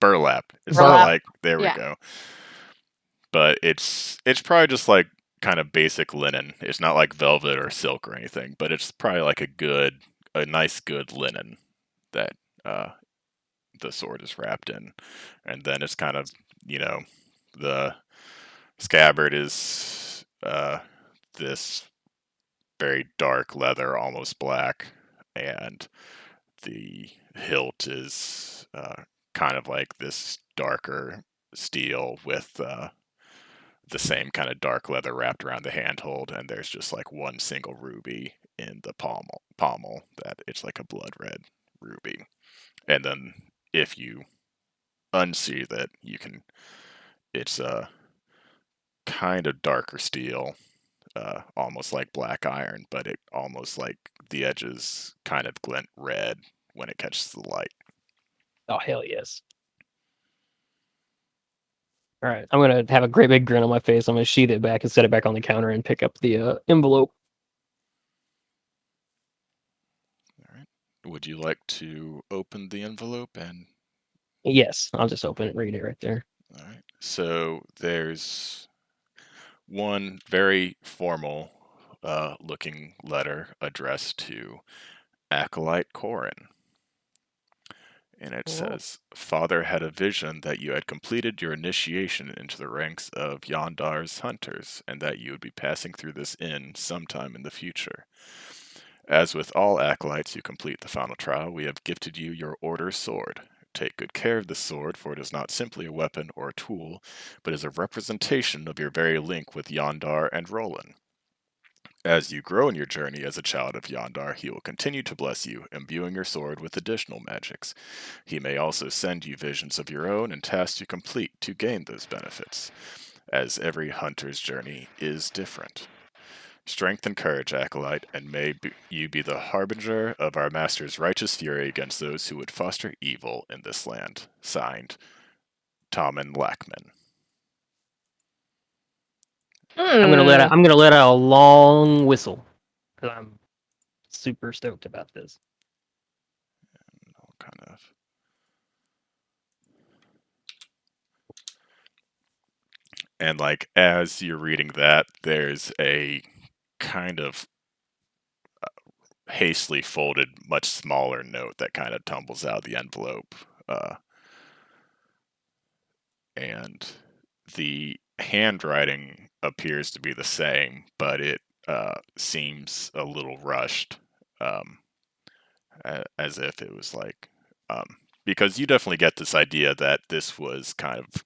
Burlap. It's not Burlap. like there we Yeah. go. But it's probably just like kind of basic linen. It's not like velvet or silk or anything, but it's probably like a nice good linen that the sword is wrapped in, and then it's kind of the scabbard is this very dark leather, almost black, and the hilt is kind of like this darker steel with the same kind of dark leather wrapped around the handhold, and there's just like one single ruby in the pommel that it's like a blood red ruby. And then if you unsheath it, it's a kind of darker steel, almost like black iron, but it almost like the edges kind of glint red when it catches the light. Oh hell yes. All right, I'm gonna have a great big grin on my face. I'm gonna sheath it back and set it back on the counter and pick up the envelope. All right. Would you like to open the envelope and Yes, I'll just open it, read it right there. all right. So there's one very formal looking letter addressed to Acolyte Corin. And it says, Father had a vision that you had completed your initiation into the ranks of Yondar's hunters, and that you would be passing through this inn sometime in the future. As with all acolytes who complete the final trial, we have gifted you your Order sword. Take good care of this sword, for it is not simply a weapon or a tool, but is a representation of your very link with Yondar and Roland. As you grow in your journey as a child of Yondar, he will continue to bless you, imbuing your sword with additional magics. He may also send you visions of your own and tasks to complete to gain those benefits, as every hunter's journey is different. Strength and courage, Acolyte, and you be the harbinger of our Master's righteous fury against those who would foster evil in this land. Signed, Tommen Lackman. I'm gonna let Hmm. out, I'm gonna let out a long whistle because I'm super stoked about this. I'll kind of. And like as you're reading that, there's a kind of hastily folded, much smaller note that kind of tumbles out of the envelope. And the handwriting appears to be the same, but it seems a little rushed, um, as if it was like. Because you definitely get this idea that this was kind of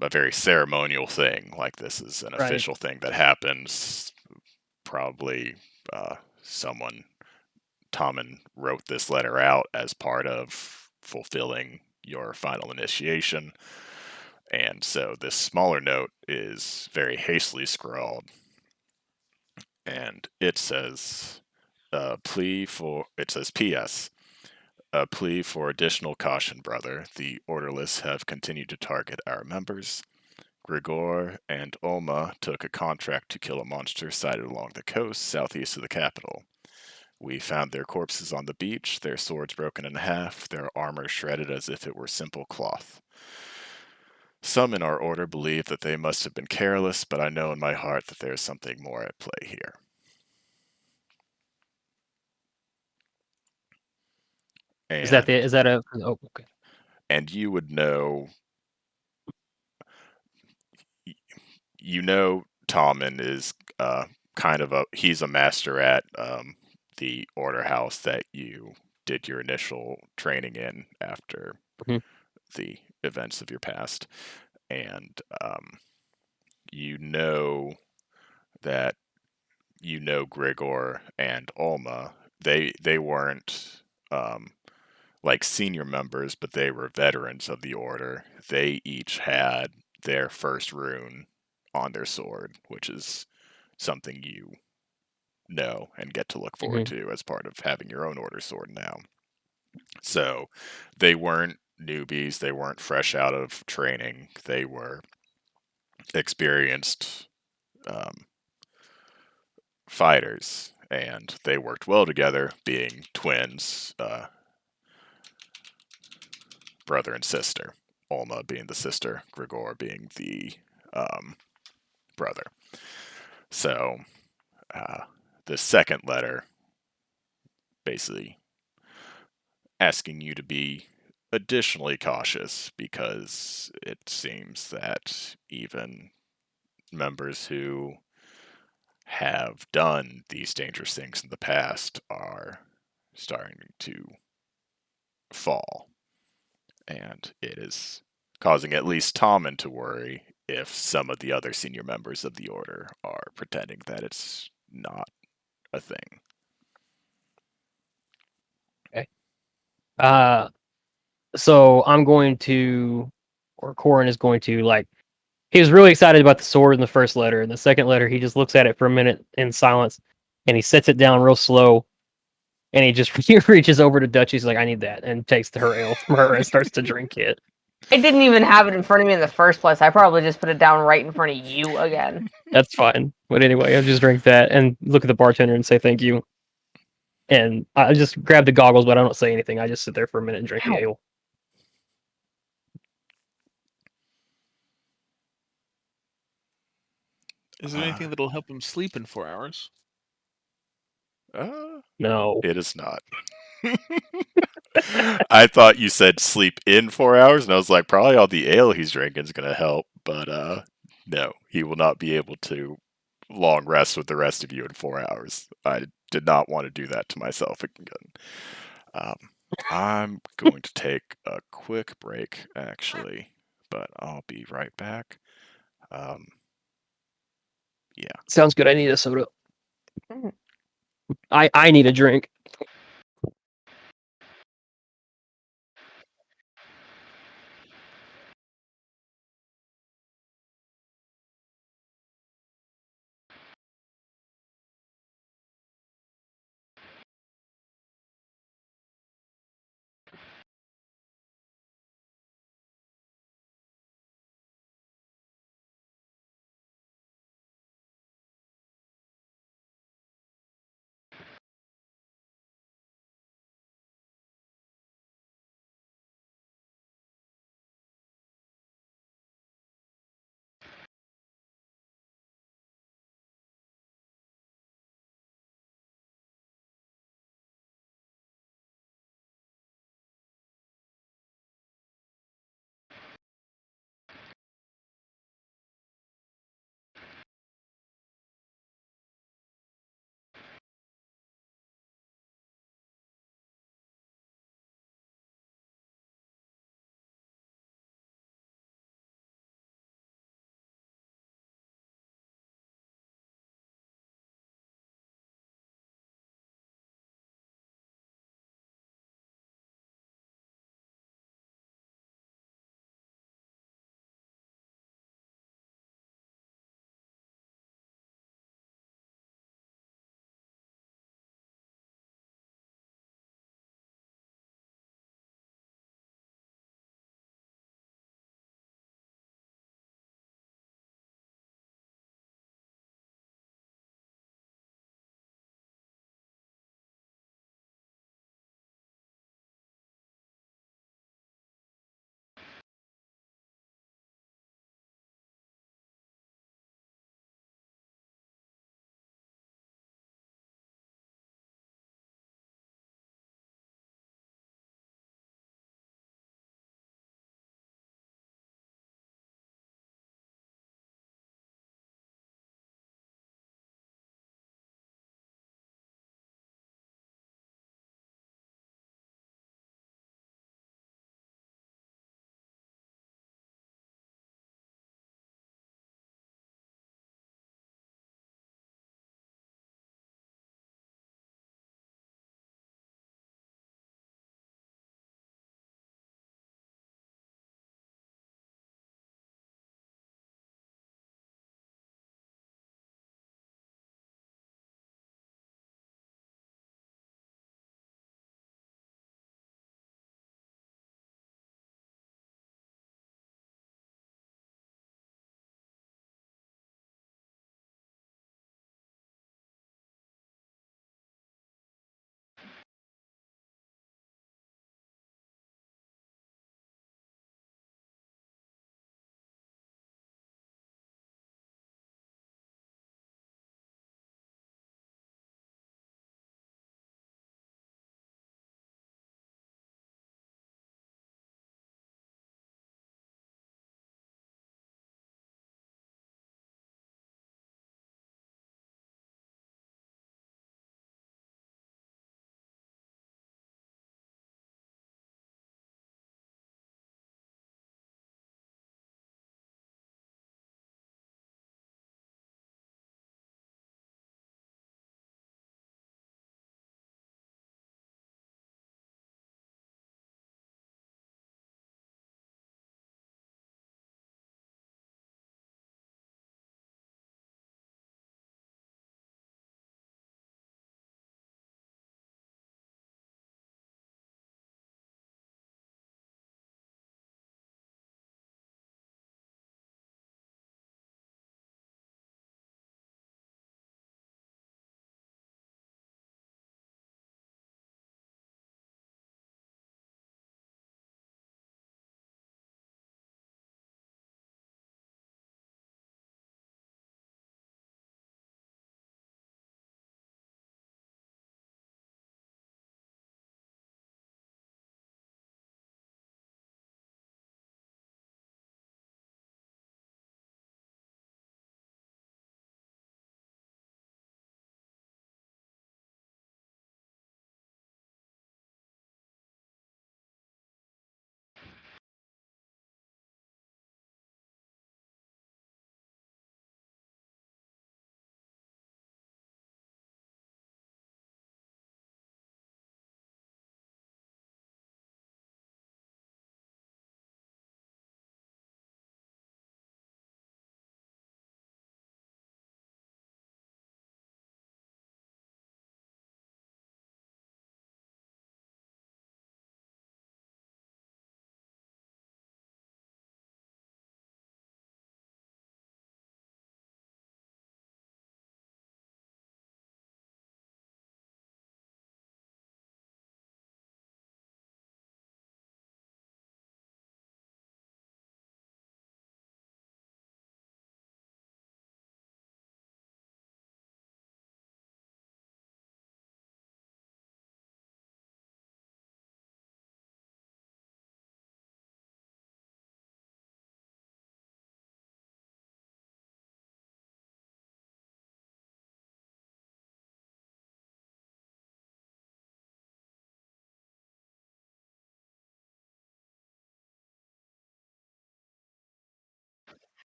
a very ceremonial thing. Like this is an Right. official thing that happens. Probably someone, Tommen, wrote this letter out as part of fulfilling your final initiation. And so this smaller note is very hastily scrawled. And it says, it says, P.S. A plea for additional caution, brother. The Orderless have continued to target our members. Grigor and Olma took a contract to kill a monster sighted along the coast southeast of the capital. We found their corpses on the beach, their swords broken in half, their armor shredded as if it were simple cloth. Some in our order believe that they must have been careless, but I know in my heart that there is something more at play here. Is that And a? Oh, okay. and you would know, Tommen is kind of he's a master at the order house that you did your initial training in after Mhm. the events of your past, and you know that Grigor and Olma. They weren't like senior members, but they were veterans of the order. They each had their first rune on their sword, which is something you know and get to look forward Mhm. to as part of having your own order sword now. So they weren't newbies, they weren't fresh out of training. They were experienced fighters, and they worked well together, being twins, brother and sister. Olma being the sister, Grigor being the brother. So, the second letter basically asking you to be additionally cautious because it seems that even members who have done these dangerous things in the past are starting to fall. And it is causing at least Tommen to worry if some of the other senior members of the Order are pretending that it's not a thing. So I'm going to, or Corin is going to, like, he was really excited about the sword in the first letter. In the second letter, he just looks at it for a minute in silence, and he sets it down real slow, and he just he reaches over to Dutch. He's like, "I need that," and takes her ale from her and starts to drink it. I didn't even have it in front of me in the first place. I probably just put it down right in front of you again. That's fine. But anyway, I'll just drink that and look at the bartender and say thank you. And I just grab the goggles, but I don't say anything. I just sit there for a minute and drink the Ow. ale. Is there anything that'll help him sleep in 4 hours? No. It is not. I thought you said sleep in 4 hours, and I was like, probably all the ale he's drinking is going to help, but no, he will not be able to long rest with the rest of you in 4 hours. I did not want to do that to myself again. I'm going to take a quick break, actually, but I'll be right back. Yeah. Sounds good. I need a soda. Mhm. I need a drink.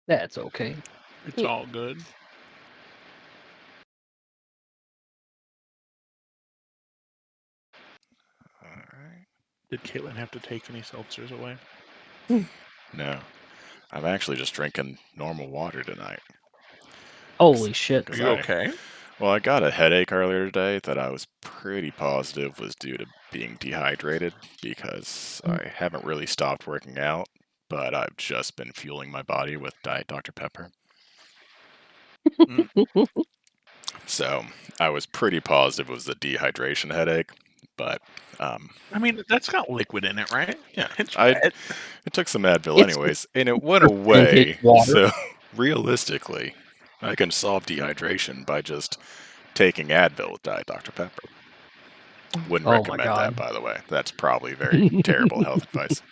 That's okay. It's all good. All right. Did Caitlin have to take any seltzers away? No, I'm actually just drinking normal water tonight. Holy shit. Are you okay? Well, I got a headache earlier today that I was pretty positive was due to being dehydrated because I haven't really stopped working out, but I've just been fueling my body with Diet Dr. Pepper. So I was pretty positive it was a dehydration headache, but I mean, that's got liquid in it, right? yeah, It's I red. took some Advil It's anyways, and it went vintage away. water. So realistically, I can solve dehydration by just taking Advil with Diet Dr. Pepper. Wouldn't Oh my recommend God. that, by the way. That's probably very terrible health advice.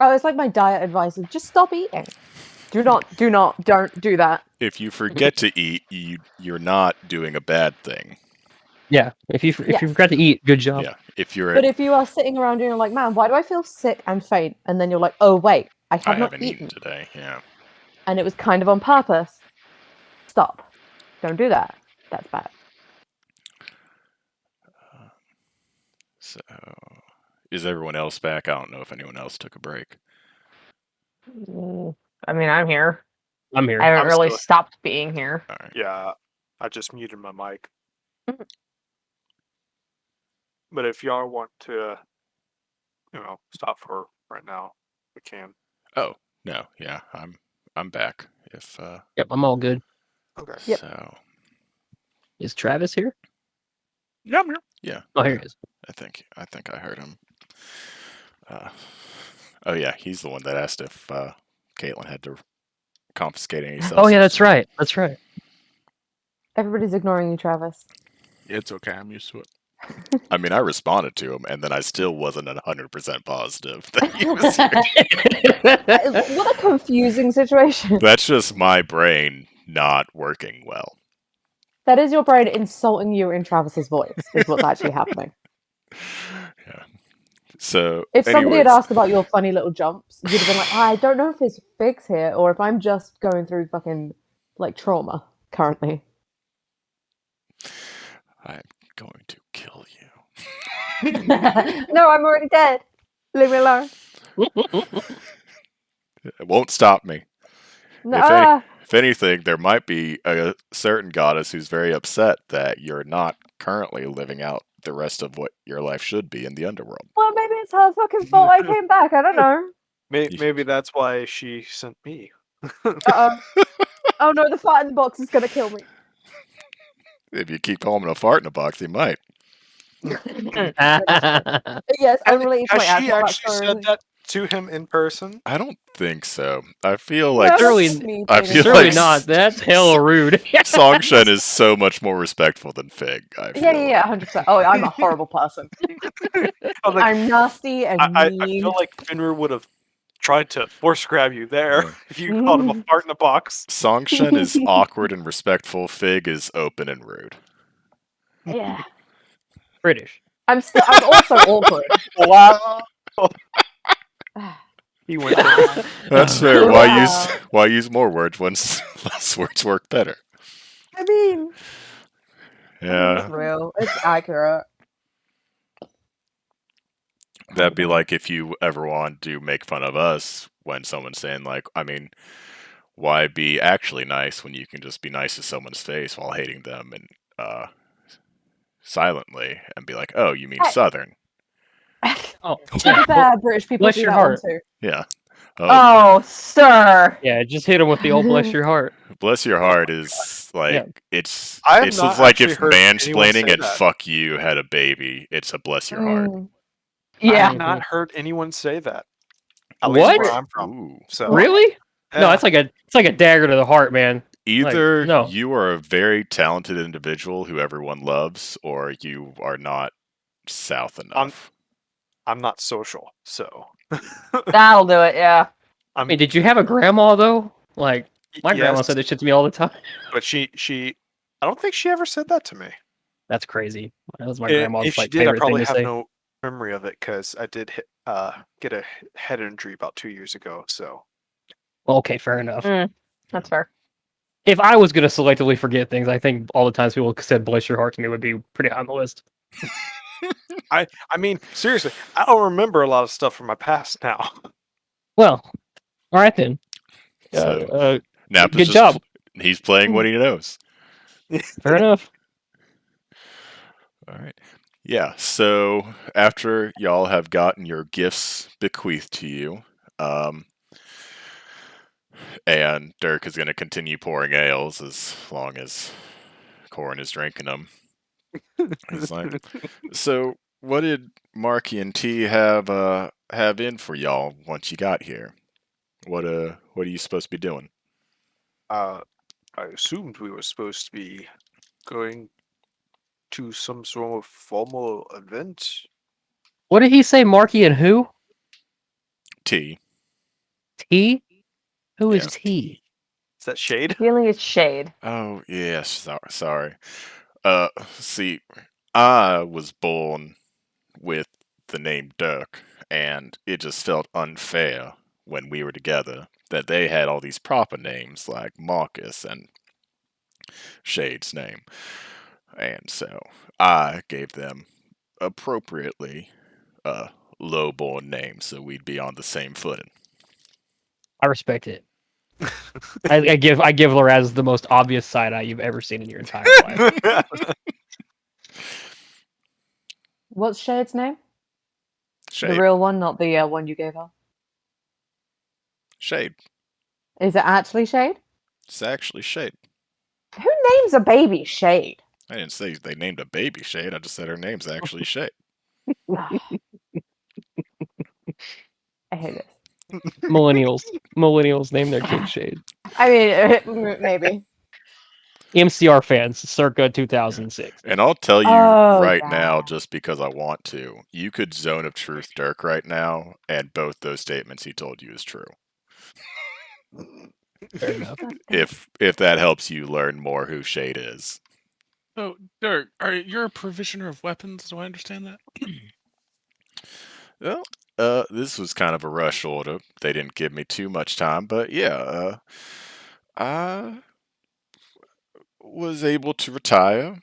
Oh, it's like my diet advice is just stop eating. Don't do that. If you forget to eat, you're not doing a bad thing. Yeah. If you Yes. forgot to eat, good job. Yeah. If you're But if you are sitting around and you're like, man, why do I feel sick and faint? And then you're like, oh wait, I I have not haven't eaten, eaten today, yeah. and it was kind of on purpose. Stop. Don't do that. That's bad. So is everyone else back? I don't know if anyone else took a break. I mean, I'm here. I'm here. I haven't I'm really still- stopped being here. All right. Yeah, I just muted my mic. Mhm. But if y'all want to, stop for right now, we can. Oh, no, yeah, I'm back. If Yep, I'm all good. Okay. Yep. so Is Travis here? Yeah, I'm here. yeah. Oh, here yeah, he is. I think I heard him. Oh yeah, he's the one that asked if Caitlin had to confiscate any Oh yeah, seltzers. that's right. That's right. Everybody's ignoring you, Travis. It's okay. I'm used to it. I mean, I responded to him, and then I still wasn't 100% positive that he was here. What a confusing situation. That's just my brain not working well. That is your brain insulting you in Travis's voice, is what's actually happening. Yeah. So, If somebody had anyways, asked about your funny little jumps, you'd have been like, I don't know if it's Fig's here or if I'm just going through fucking like trauma currently. I'm going to kill you. No, I'm already dead. Leave me alone. It won't stop me. No, If anything, there might be a certain goddess who's very upset that you're not currently living out the rest of what your life should be in the underworld. well, maybe it's her fucking fault I came back. I don't know. Maybe that's why she sent me. Uh-oh. Oh no, the fart in the box is gonna kill me. If you keep calling him a fart in a box, he might. Yes, I'm related to Has my she actual actually said backstory. that to him in person? I don't think so. I feel No, like that's Surely- just me I being feel Surely like not. That's hella rude. Songshen is so much more respectful than Fig. I feel Yeah, 100%. Oh, I'm a horrible person. I was like, I'm nasty and I mean. feel like Finra would have tried to force grab you there Yeah. if you called him a fart in a box. Songshen is awkward and respectful. Fig is open and rude. Yeah. British. I'm also awkward. Wow. He went there. That's fair. Wow. Why use more words when less words work better? I mean, it's Yeah, real. It's accurate. that'd be like if you ever want to make fun of us when someone's saying like, I mean, why be actually nice when you can just be nice to someone's face while hating them and silently and be like, oh, you mean Hey. Southern? Oh, To be fair, British people bless do your that heart. one too. Yeah. Oh, sir. yeah, just hit him with the old bless your heart. Bless your Oh heart my is like Yeah. it's I have not like if actually heard anyone mansplaining say and that. fuck you had a baby. It's a bless your heart. Mm. I Yeah. have not heard anyone say that. At What? least where I'm from. Ooh. So Really? No, yeah. it's like a dagger to the heart, man. Either no. you are a very talented individual who everyone loves, or you are not South enough. I'm not social, so That'll do it, yeah. I mean, did you have a grandma though? Like my grandma yes, said this shit to me all the time. but she I don't think she ever said that to me. That's crazy. That was my And grandma's if she like did, I favorite thing probably to have say. no memory of it because I did get a head injury about 2 years ago. So Well, okay, fair enough. That's fair. If I was going to selectively forget things, I think all the times people said "bless your heart" to me would be pretty high on the list. I mean, seriously, I don't remember a lot of stuff from my past now. Well, all right then. So Nap is Good just job. he's playing what he knows. Fair enough. All right. Yeah. So after y'all have gotten your gifts bequeathed to you, and Dirk is going to continue pouring ales as long as Corin is drinking them. He's like, so what did Marky and T have in for y'all once you got here? What are you supposed to be doing? I assumed we were supposed to be going to some sort of formal event. What did he say? Marky and who? T. T? Who is Yeah. T? Is that shade? Feeling it's shade. Oh yes. Sorry. See, I was born with the name Dirk, and it just felt unfair when we were together that they had all these proper names like Marcus and Shade's name. And so I gave them appropriately low-born names so we'd be on the same footing. I respect it. I give Loraz the most obvious side eye you've ever seen in your entire life. What's Shade's name? Shade. The real one, not the one you gave her. Shade. Is it actually Shade? It's actually Shade. Who names a baby Shade? I didn't say they named a baby Shade. I just said her name's actually Shade. I hate this. Millennials name their kids Shade. I mean, maybe. MCR fans, circa 2006. And I'll tell you Oh, right yeah. now, just because I want to, you could Zone of Truth Dirk right now, and both those statements he told you is true. Fair enough. If that helps you learn more who Shade is. So, Dirk, you're a provisioner of weapons? Do I understand that? Well, this was kind of a rush order. They didn't give me too much time, but yeah, I was able to retire,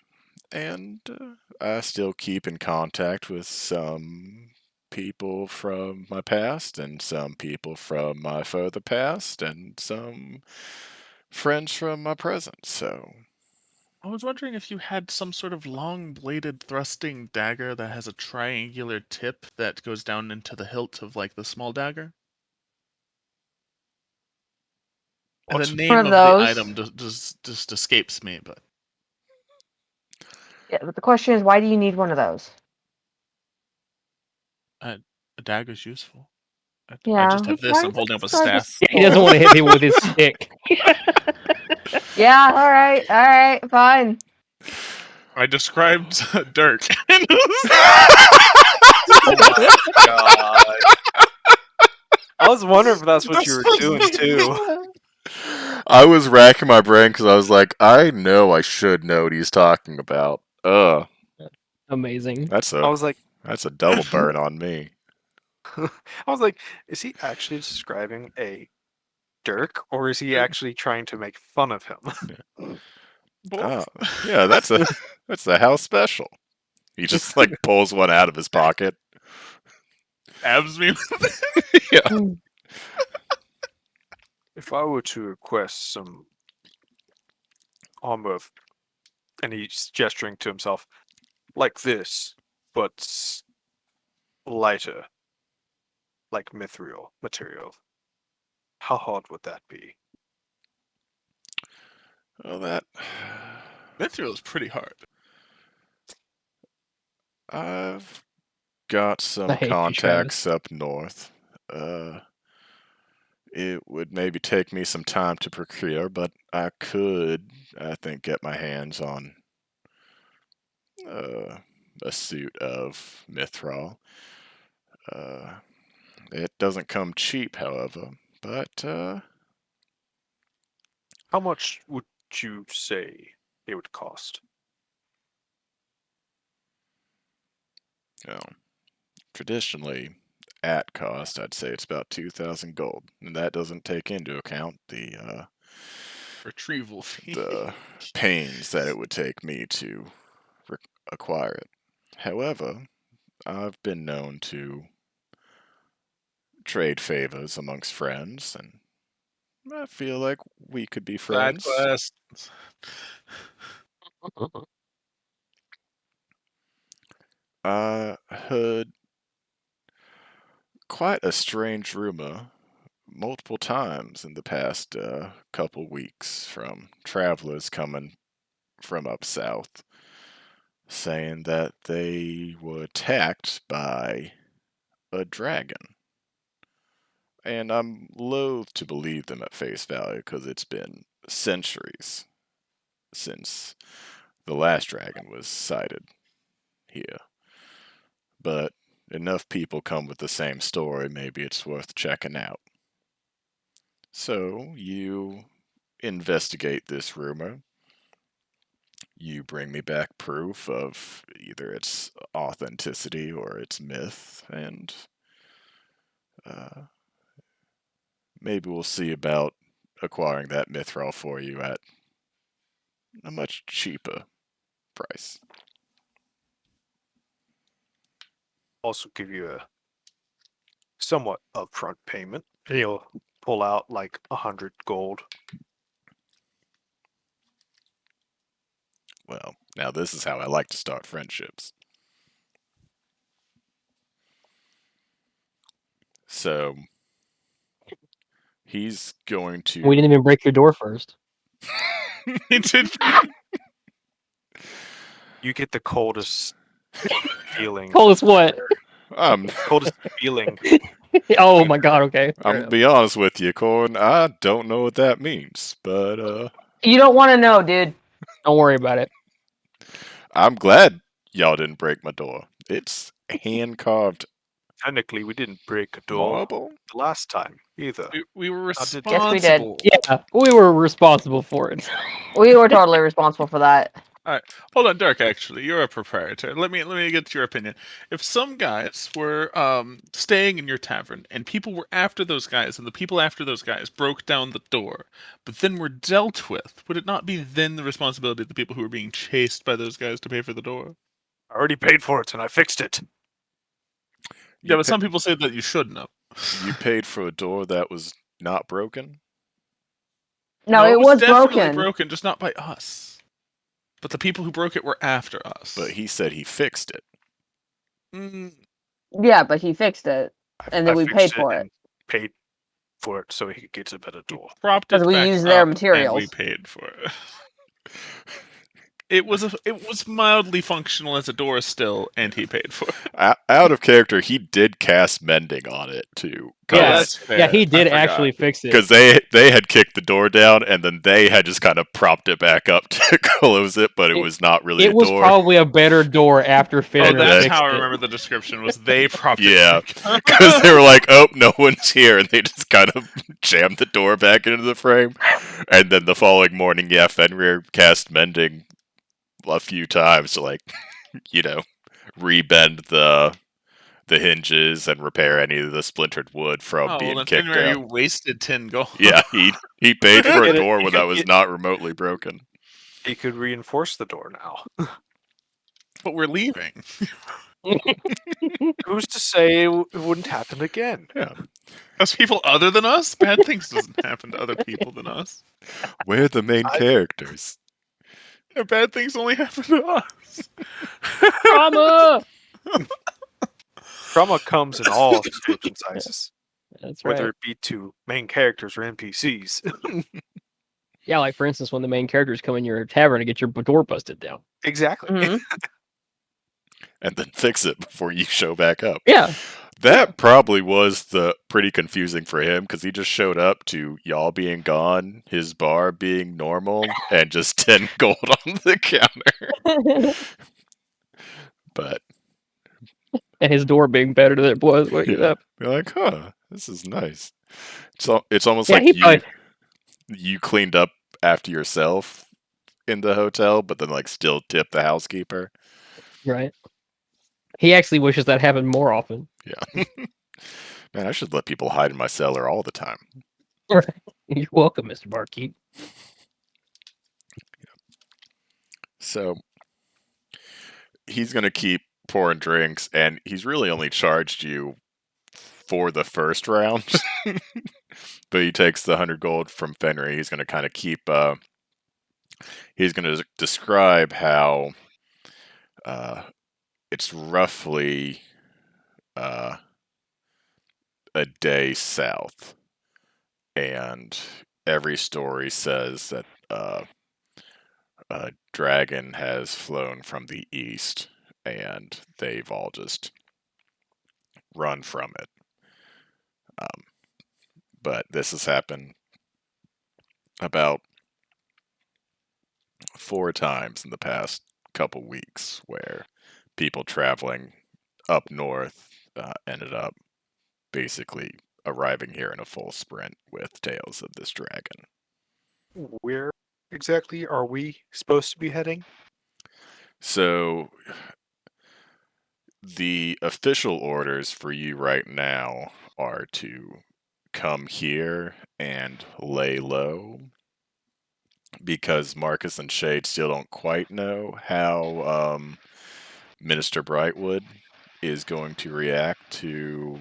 and I still keep in contact with some people from my past, and some people from my further past, and some friends from my present. So, I was wondering if you had some sort of long-bladed thrusting dagger that has a triangular tip that goes down into the hilt of, like, the small dagger. And the What? name One of of the those. item just escapes me, but Yeah, but the question is, why do you need one of those? a dagger's useful. I Yeah, just have he's this. trying I'm to holding up a describe a staff. Yeah, he doesn't want to hit people with his stick. Yeah, all right, fine. I described Dirk. Oh my god! I was wondering if that's what you were doing too. I was racking my brain because I was like, I know I should know what he's talking about. Amazing. That's I a was like, double burn on me. I was like, is he actually describing a Dirk, or is he actually trying to make fun of him? Oh, yeah, that's a house special. He just like pulls one out of his pocket. Abs me. Yeah. If I were to request some armor, and he's gesturing to himself, like this, but lighter, like mithril material, how hard would that be? Well, that Mithril is pretty hard. I've got I some hate you, contacts up north. It would maybe take me some time to procure, but I could, I think, get my hands on a suit of mithril. It doesn't come cheap, however, but How much would you say it would cost? you know, traditionally, at cost, I'd say it's about 2,000 gold, and that doesn't take into account Retrieval fee. the pains that it would take me to acquire it. However, I've been known to trade favors amongst friends, and I feel like we could be Side friends. quest. I heard quite a strange rumor multiple times in the past couple weeks from travelers coming from up south saying that they were attacked by a dragon. And I'm loath to believe them at face value because it's been centuries since the last dragon was sighted here. But enough people come with the same story, maybe it's worth checking out. So you investigate this rumor. You bring me back proof of either its authenticity or its myth, and uh, maybe we'll see about acquiring that mithril for you at a much cheaper price. Also give you a somewhat upfront payment. He'll pull out like 100 gold. Well, now this is how I like to start friendships. So he's going to. We didn't even break your door first. It did. You get the coldest feeling. Told us what? Coldest feeling. Oh my god, okay. I'm gonna be honest with you, Corn. I don't know what that means, but You don't want to know, dude. Don't worry about it. I'm glad y'all didn't break my door. It's hand carved Technically, we didn't break a door marble. the last time either. We were I did- Yes, we did. responsible. Yeah, we were responsible for it. We were totally responsible for that. Hold on, Dirk. Actually, you're a proprietor. Let me get your opinion. If some guys were staying in your tavern and people were after those guys, and the people after those guys broke down the door, but then were dealt with, would it not be then the responsibility of the people who were being chased by those guys to pay for the door? I already paid for it and I fixed it. Yeah, but some people say that you should know. You paid for a door that was not broken? No, it was definitely broken. just not by us. But the people who broke it were after us. But he said he fixed it. Mm, Yeah, but he fixed it, and then we fixed paid for it. and Paid for it so he could get a better he door. propped it 'Cause we back used their up, and we materials. paid for it. It was mildly functional as a door still, and he paid for it. Out of character, he did cast mending on it too. Yeah, that's fair. yeah, he I did forgot. actually fix it. Because they had kicked the door down and then they had just kind of propped it back up to close it, but it was not really a It was door. probably a better door after Oh, Fenrir that's fixed how I it. remember the description. Was they propped Yeah. it back up. Because they were like, oh, no one's here, and they just kind of jammed the door back into the frame. And then the following morning, yeah, Fenrir cast mending a few times to, like, rebend the hinges and repair any of the splintered wood from being then kicked Fenrir, out. you wasted 10 gold. Yeah, he paid for a Get it- door you when could that was get- not remotely broken. He could reinforce the door now. But we're leaving. Who's to say it wouldn't happen again? Yeah. As people other than us, bad things doesn't happen to other people than us. We're the main characters. Yeah, bad things only happen to us. Trauma! Trauma comes in all shapes and sizes, That's right. whether it be to main characters or NPCs. Yeah, like for instance, when the main characters come in your tavern to get your door busted down. Exactly. Mhm. And then fix it before you show back up. Yeah. That probably was the pretty confusing for him because he just showed up to y'all being gone, his bar being normal, and just 10 gold on the counter. But And his door being better than it was. What yeah, you're like, huh, this is nice. So it's almost Yeah, like he probably, you cleaned up after yourself in the hotel, but then like still tip the housekeeper. right. He actually wishes that happened more often. Yeah. Man, I should let people hide in my cellar all the time. You're welcome, Mr. Barkeep. So he's gonna keep pouring drinks, and he's really only charged you for the first round. But he takes the 100 gold from Fenrir. He's gonna kind of keep. He's gonna describe how it's roughly uh, a day south, and every story says that a dragon has flown from the east, and they've all just run from it. But this has happened about 4 times in the past couple weeks, where people traveling up north ended up basically arriving here in a full sprint with tales of this dragon. Where exactly are we supposed to be heading? So the official orders for you right now are to come here and lay low, because Marcus and Shade still don't quite know how Minister Brightwood is going to react to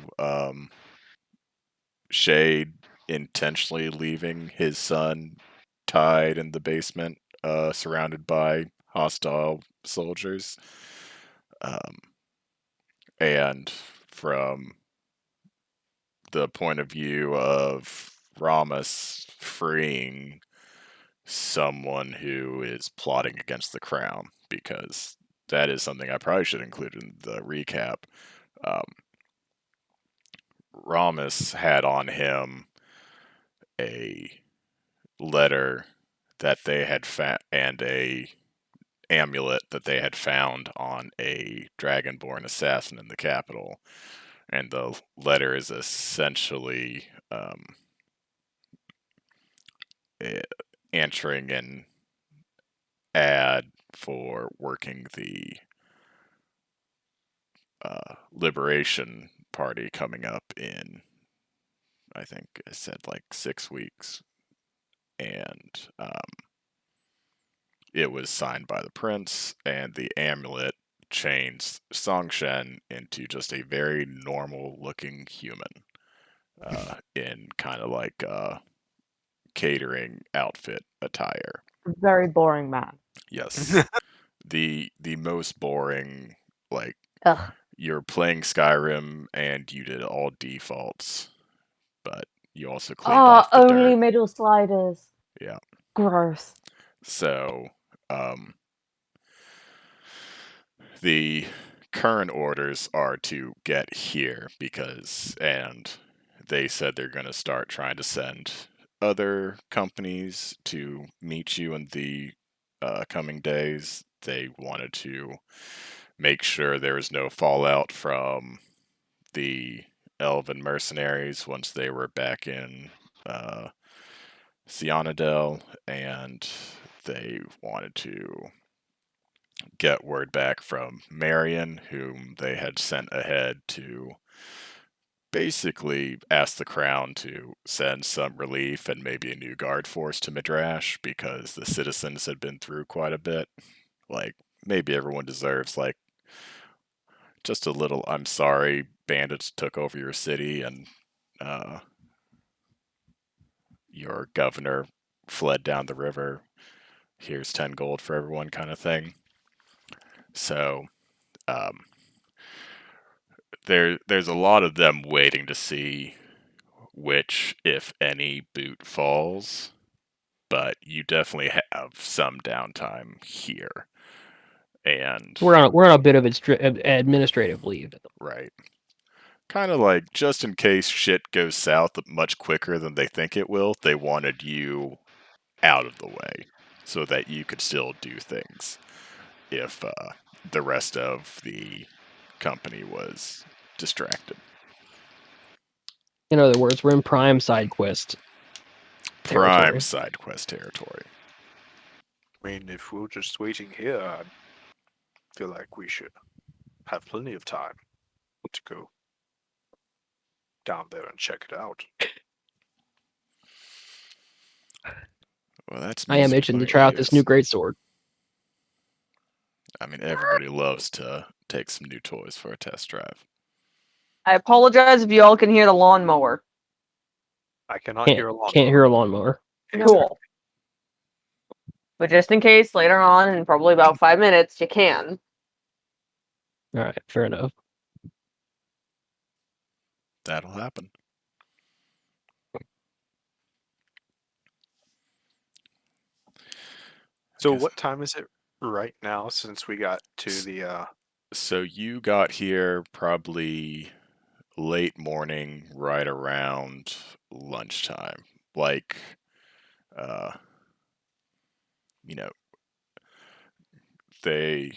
Shade intentionally leaving his son tied in the basement, surrounded by hostile soldiers. Um, and from the point of view of Ramus freeing someone who is plotting against the crown, because that is something I probably should include in the recap. Um, Ramus had on him a letter that they had found and a amulet that they had found on a dragonborn assassin in the capital, and the letter is essentially answering an ad for working the Liberation Party coming up in, I think I said, like 6 weeks, and it was signed by the prince, and the amulet changed Songshen into just a very normal looking human in kind of like catering outfit attire. Very boring man. Yes. the most boring, like, Ugh. you're playing Skyrim and you did all defaults, but you also cleaned Oh, off the only dirt. middle sliders. Yeah. Gross. So, the current orders are to get here because, and they said they're going to start trying to send other companies to meet you in the coming days. They wanted to make sure there was no fallout from the elven mercenaries once they were back in Cyanidel, and they wanted to get word back from Marion, whom they had sent ahead to basically ask the crown to send some relief and maybe a new guard force to Midrash, because the citizens had been through quite a bit. Like, maybe everyone deserves, like, just a little I'm sorry, bandits took over your city and your governor fled down the river. Here's 10 gold for everyone, kind of thing. So, um, there's a lot of them waiting to see which, if any, boot falls, but you definitely have some downtime here. And We're on a bit of administrative leave. right, kind of like, just in case shit goes south much quicker than they think it will, they wanted you out of the way so that you could still do things if the rest of the company was distracted. In other words, we're in prime side quest Prime territory. side quest territory. I mean, if we're just waiting here, I feel like we should have plenty of time to go. down there and check it out. Well, that's I am music itching to my try out this new ears. greatsword. I mean, everybody loves to take some new toys for a test drive. I apologize if you all can hear the lawnmower. I cannot Can't, hear a lawnmower. can't hear a lawnmower. Cool. But just in case, later on, in probably about 5 minutes, you can. All right, fair enough. That'll happen. So guess- what time is it right now? Since we got to the So you got here probably late morning, right around lunchtime. Like, uh, you know, they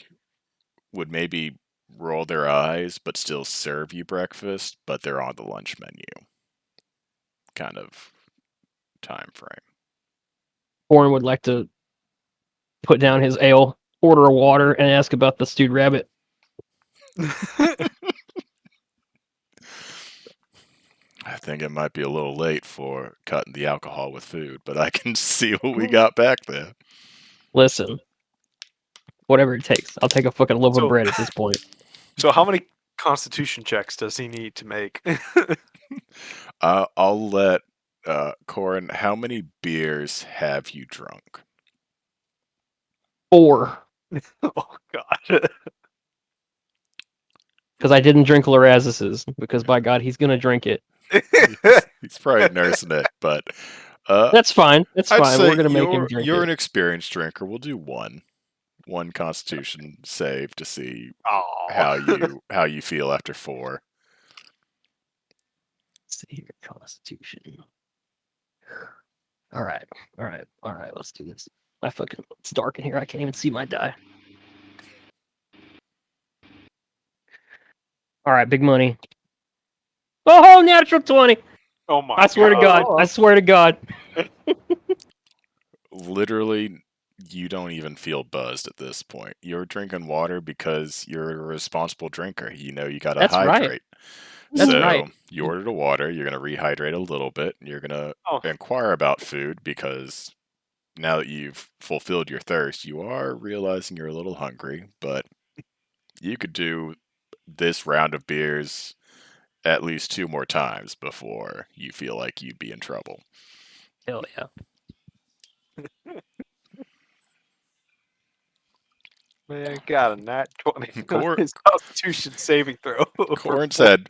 would maybe roll their eyes but still serve you breakfast, but they're on the lunch menu kind of time frame. Warren would like to put down his ale, order a water, and ask about the stewed rabbit. I think it might be a little late for cutting the alcohol with food, but I can see what we got back there. Listen, whatever it takes. I'll take a fucking loaf of So- bread at this point. So how many constitution checks does he need to make? I'll let Corin. How many beers have you drunk? 4, Oh God. because I didn't drink Lorazis's, because by God, he's gonna drink it. He's probably nursing it, but That's fine. That's I'd fine. say We're gonna make him drink you're it. an experienced drinker. We'll do one Constitution save to see Oh. how you feel after 4. Let's see here, Constitution. All right. Let's do this. It's dark in here. I can't even see my die. All right, big money. Oh, natural 20. Oh my! I swear to God. I swear to God. Literally, you don't even feel buzzed at this point. You're drinking water because you're a responsible drinker. You know you got to That's right. hydrate. That's So right. you ordered a water. You're going to rehydrate a little bit. And you're going to Oh. inquire about food because now that you've fulfilled your thirst, you are realizing you're a little hungry. But you could do this round of beers at least 2 more times before you feel like you'd be in trouble. Hell yeah. Man, got a nat 20. Cor- His Constitution saving throw. Corin said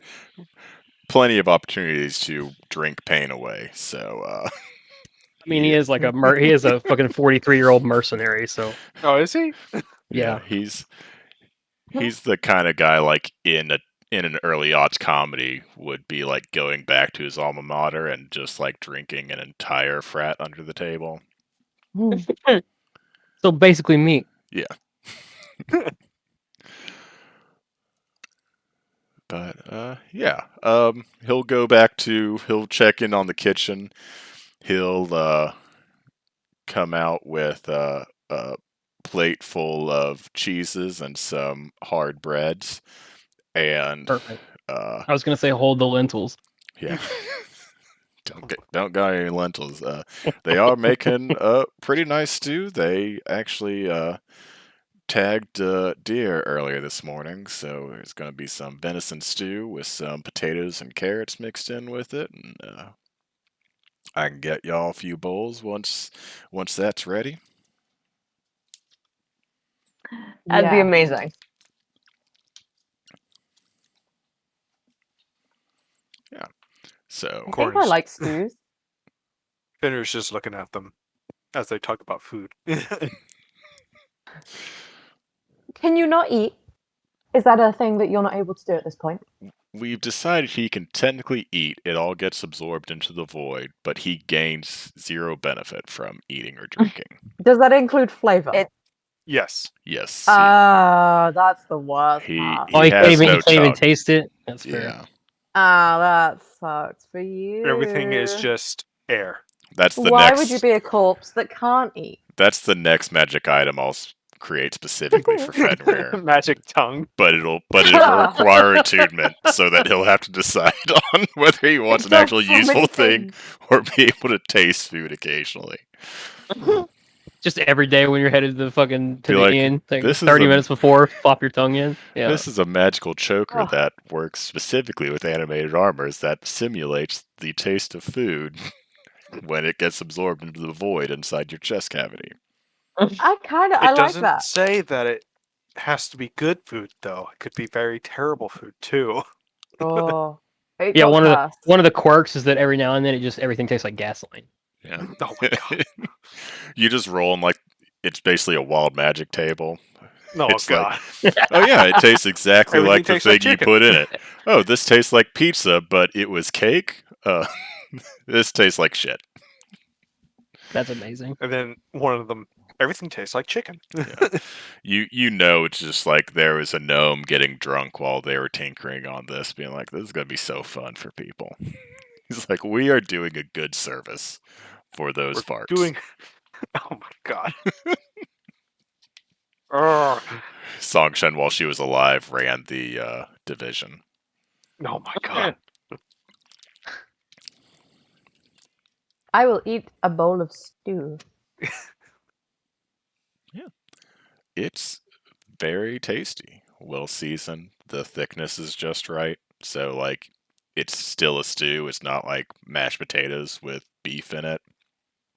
plenty of opportunities to drink pain away. So, I mean, he is like he is a fucking 43-year-old mercenary. So Oh, is he? yeah. he's the kind of guy like in an early aughts comedy would be like going back to his alma mater and just like drinking an entire frat under the table. So basically, me. Yeah. But yeah, he'll go back to he'll check in on the kitchen. He'll come out with a plate full of cheeses and some hard breads, and Perfect. I was gonna say hold the lentils. yeah. Don't got any lentils. They are making a pretty nice stew. They actually tagged deer earlier this morning, so there's going to be some venison stew with some potatoes and carrots mixed in with it, and I can get y'all a few bowls once that's ready. That'd be Yeah. amazing. So I think I like stews. Finner's just looking at them as they talk about food. Can you not eat? Is that a thing that you're not able to do at this point? we've decided he can technically eat. It all gets absorbed into the void, but he gains 0 benefit from eating or drinking. Does that include flavor? Yes. Yes. That's the worst He part. Oh, he can't has even, no he can't even tongue. taste it. That's fair. Yeah. That sucks for you. Everything is just air. That's the Why next would you be a corpse that can't eat? That's the next magic item I'll create specifically for Fenrir. Magic tongue. But it'll require attunement so that he'll have to decide on whether he wants It an actual does so useful many thing things. or be able to taste food occasionally. Just every day when you're headed to the fucking Be the like, inn, like this is 30 a- minutes before, flop your tongue in. Yeah. This is a magical choker Ugh. that works specifically with animated armors that simulates the taste of food when it gets absorbed into the void inside your chest cavity. I It like doesn't that. say that it has to be good food, though. It could be very terrible food too. Oh, it Yeah, got cursed. one of the quirks is that every now and then everything tastes like gasoline. Yeah. Oh my god. You just roll and like it's basically a wild magic table. No, It's like- god. Oh yeah, it tastes exactly Everything like the tastes like thing you chicken. put in it. Oh, this tastes like pizza, but it was cake. This tastes like shit. That's amazing. And then one of them, everything tastes like chicken. You know it's just like there was a gnome getting drunk while they were tinkering on this, being like, "This is gonna be so fun for people." He's like, "We are doing a good service for those We're farts." doing. Oh my god. Ugh. Songshen, while she was alive, ran the division. Oh my god. I will eat a bowl of stew. It's very tasty, well seasoned. The thickness is just right, so like it's still a stew. It's not like mashed potatoes with beef in it.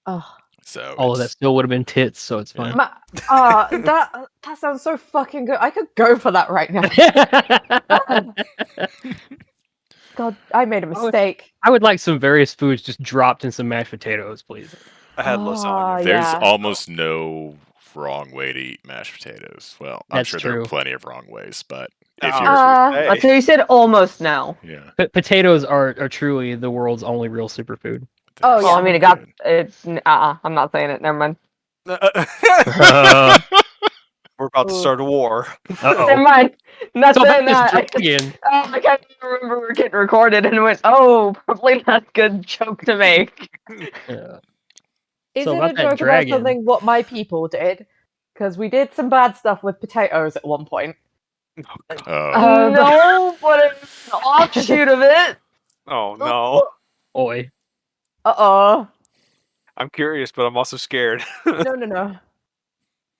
Oh, So All of that it's, still would have been tits, so it's Yeah. fine. that sounds so fucking good. I could go for that right now. God, I made a mistake. I would like some various foods just dropped in some mashed potatoes, please. I had Oh, lasagna. there's yeah. almost no wrong way to eat mashed potatoes. Well, I'm That's sure there are true. plenty of wrong ways, but if Ah. you're Hey. That's what you said almost now. yeah, Potatoes are truly the world's only real superfood. Oh, Well, I yeah. mean, it got it's. I'm not saying it. Never mind. Uh We're about to start a war. Never oh. mind. Not So saying back that. to again. Oh, I can't even remember we were getting recorded, and it went, "Oh, probably not a good joke to make." Yeah. Is So it about a that joke dragon. about something what my people did? Because we did some bad stuff with potatoes at one point. No, but it's an offshoot of it. Oh no. Oi. Uh-oh. I'm curious, but I'm also scared. No.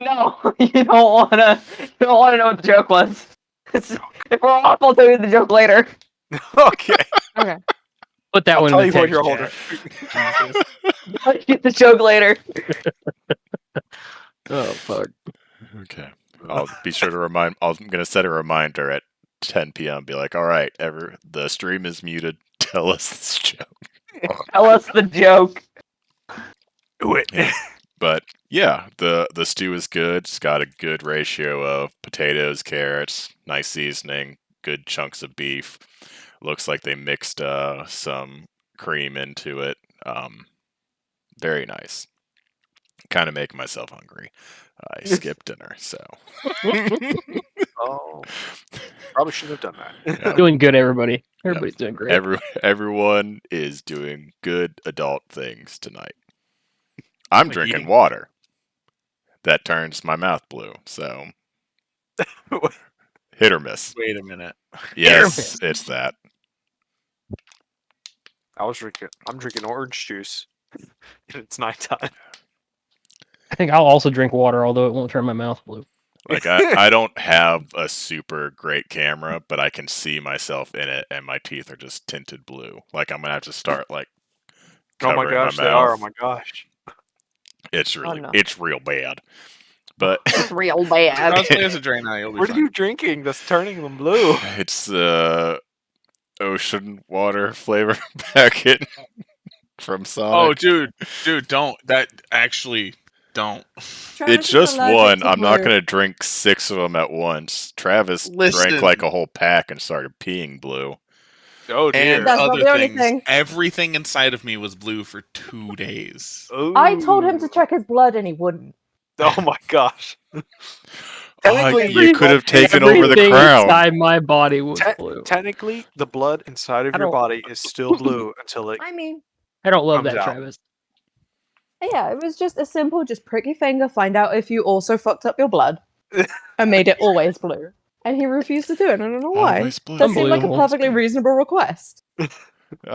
No, you don't wanna. You don't wanna know what the joke was. If we're off, I'll tell you the joke later. Okay. Okay. Put that I'll one tell in you the what text you're holding. chat. Jesus. I'll get the joke later. Oh fuck. Okay. I'll be sure to remind. I'm going to set a reminder at 10 p.m. Be like, all right, the stream is muted. Tell us this joke. Tell us the joke. Do it. Yeah. But yeah, the stew is good. It's got a good ratio of potatoes, carrots, nice seasoning, good chunks of beef. Looks like they mixed some cream into it. Very nice. Kind of making myself hungry. I skipped dinner, so. Oh. Probably shouldn't have done that. Yeah. Doing good, everybody. Everybody's doing great. Everyone is doing good adult things tonight. I'm Like drinking eating. water. That turns my mouth blue, so hit or miss. Wait a minute. Yes, it's that. I'm drinking orange juice. And it's nighttime. I think I'll also drink water, although it won't turn my mouth blue. Like I don't have a super great camera, but I can see myself in it, and my teeth are just tinted blue. Like I'm gonna have to start like Oh covering my gosh, my they mouth. are. Oh my gosh. It's really, no. it's real bad. But It's real bad. Honestly, as a drain eye, you'll be What are fine. you drinking that's turning them blue? it's ocean water flavor packet from Sonic. Oh, dude, don't. That actually don't. Travis It's is just allergic one. to I'm not blue. going to drink 6 of them at once. Travis Listen. drank like a whole pack and started peeing blue. Oh dear. And That's not other the only things. thing. Everything inside of me was blue for 2 days. I told him to Ooh. check his blood and he wouldn't. Oh my gosh. You could have taken over the Everything crown. inside my body was blue. Technically, the blood inside of I your don't- body is still blue until it. I mean, I don't love comes that, out. Travis. Yeah, it was just a simple, just prick your finger, find out if you also fucked up your blood, and made it always blue. And he refused to do it. I don't know why. Always blue. That seemed like a Unbelievable. perfectly reasonable request. I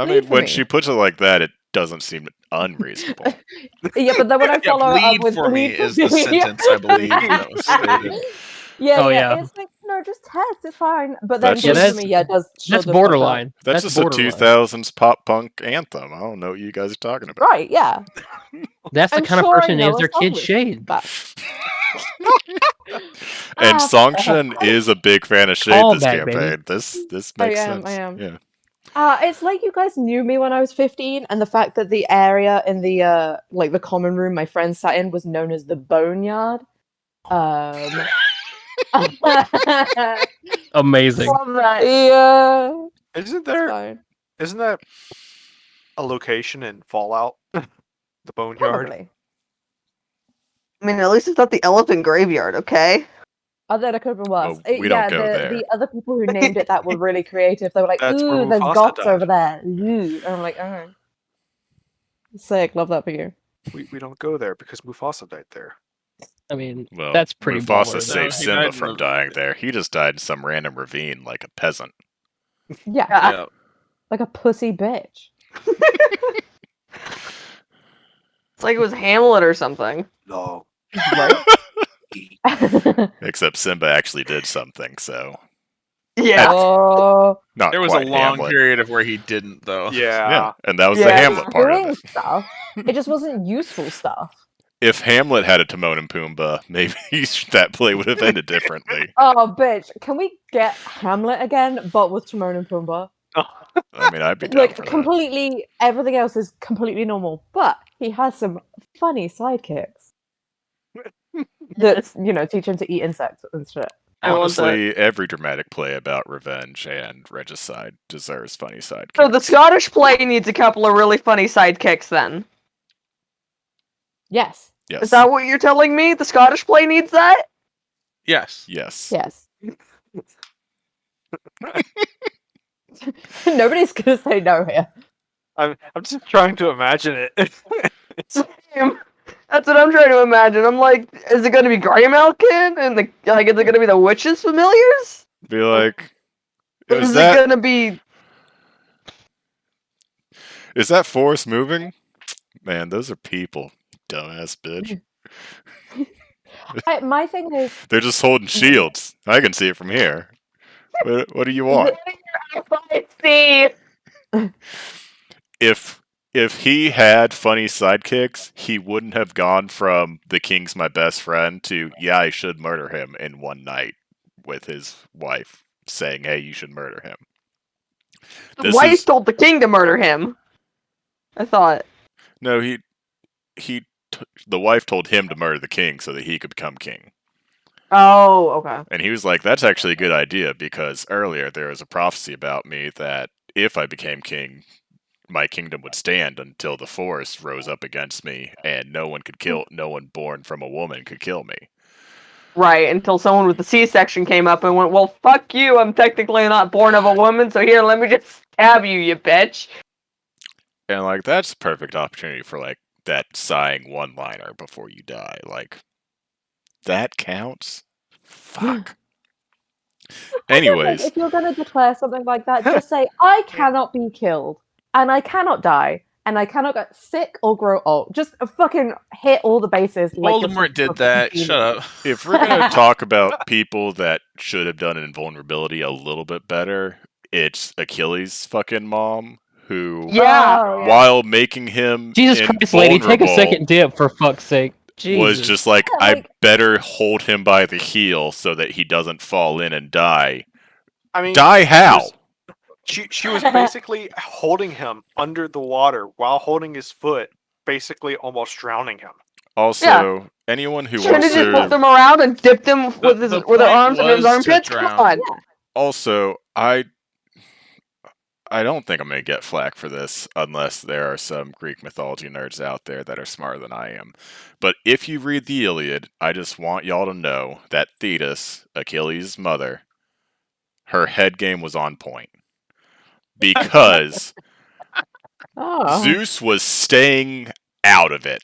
Bleed mean, for when me. she puts it like that, it doesn't seem unreasonable. Yeah, but then when I Yeah, follow it up bleed with for me bleed for is the me, sentence I believe that was stated. Yeah, Oh, yeah, yeah. It's like, no, just test, it's fine. But then That's bleed just- for me, yeah, does sure That's the fuck up. borderline. That's That's just a borderline. 2000s pop punk anthem. I don't know what you guys are talking about. Right, yeah. That's the I'm kind of sure I person know names a their song kid that's Shade. that. And Ah, Songshin is a big fan of Shade this Callback, baby. campaign. This I makes am, sense. I am. Yeah. It's like you guys knew me when I was 15, and the fact that the area in the like the common room my friends sat in was known as the Boneyard. Amazing. Love that. Yeah, Isn't it's there? fine. Isn't that a location in Fallout? The Boneyard. Probably. I mean, at least it's not the elephant graveyard, okay? Oh, then it could have been worse. Well, we don't Yeah, go the there. other people who named it that were really creative. They were like, That's where "Ooh, there's Mufasa goths died. over there." Ooh. And I'm like, "Oh, sick, love that for you." We don't go there because Mufasa died there. I mean, Well, that's pretty Mufasa baller. saved No, he Simba died in from the- dying there. He just died in some random ravine like a peasant. Yeah, Yeah. like a pussy bitch. It's like it was Hamlet or something. No. Right? Except Simba actually did something, so Yeah. Oh, not There was a quite long Hamlet. period of where he didn't, though. Yeah. Yeah, and that was the Yeah. Hamlet part of doing it. stuff. It just wasn't useful stuff. If Hamlet had a Timon and Pumbaa, maybe that play would have ended differently. Oh, bitch! Can we get Hamlet again, but with Timon and Pumbaa? I mean, I'd be down Like for that. completely, everything else is completely normal, but he has some funny sidekicks that teach him to eat insects and shit. I want that. Honestly, every dramatic play about revenge and regicide deserves funny sidekicks. So the Scottish play needs a couple of really funny sidekicks then. Yes, Yes. Is that what you're telling me? The Scottish play needs that? Yes. Yes. yes. Nobody's gonna say no here. I'm just trying to imagine it. Same. That's what I'm trying to imagine. I'm like, is it gonna be Greymalkin? And is it gonna be the witches familiars? Be like, Or is is that it gonna be forest moving? Man, those are people, dumbass bitch. My thing is, They're just holding shields. I can see it from here. What do you want? see? If he had funny sidekicks, he wouldn't have gone from the king's my best friend to I should murder him in one night with his wife saying, hey, you should murder him. The wife told the king to murder him. I thought. No, the wife told him to murder the king so that he could become king. Oh, okay. And he was like, that's actually a good idea because earlier there was a prophecy about me that if I became king, my kingdom would stand until the forest rose up against me and no one born from a woman could kill me. Right, until someone with the C-section came up and went, well, fuck you, I'm technically not born of a woman, so here, let me just stab you, you bitch. And like that's a perfect opportunity for like that sighing one-liner before you die. Like that counts? Fuck. Anyways, if you're gonna declare something like that, just say, "I cannot be killed, and I cannot die, and I cannot get sick or grow old." Just fucking hit all the bases. Like you're Voldemort did fucking that. demon. Shut up. if we're going to talk about people that should have done invulnerability a little bit better, it's Achilles' fucking mom, who, Yeah. Oh, yeah. while making him Jesus Christ, lady, take a second dip for fuck's sake. was Jesus. just like, Yeah, I like- better hold him by the heel so that he doesn't fall in and die. I mean, Die how? She was basically holding him under the water while holding his foot, basically almost drowning him. Also, anyone who Shouldn't wants have just flipped to... him around and dipped him with The her point arms in his was to armpits? Come drown. on. Also, I don't think I'm going to get flack for this unless there are some Greek mythology nerds out there that are smarter than I am. But if you read the Iliad, I just want y'all to know that Thetis, Achilles' mother, her head game was on point. Because Oh. Zeus was staying out of it.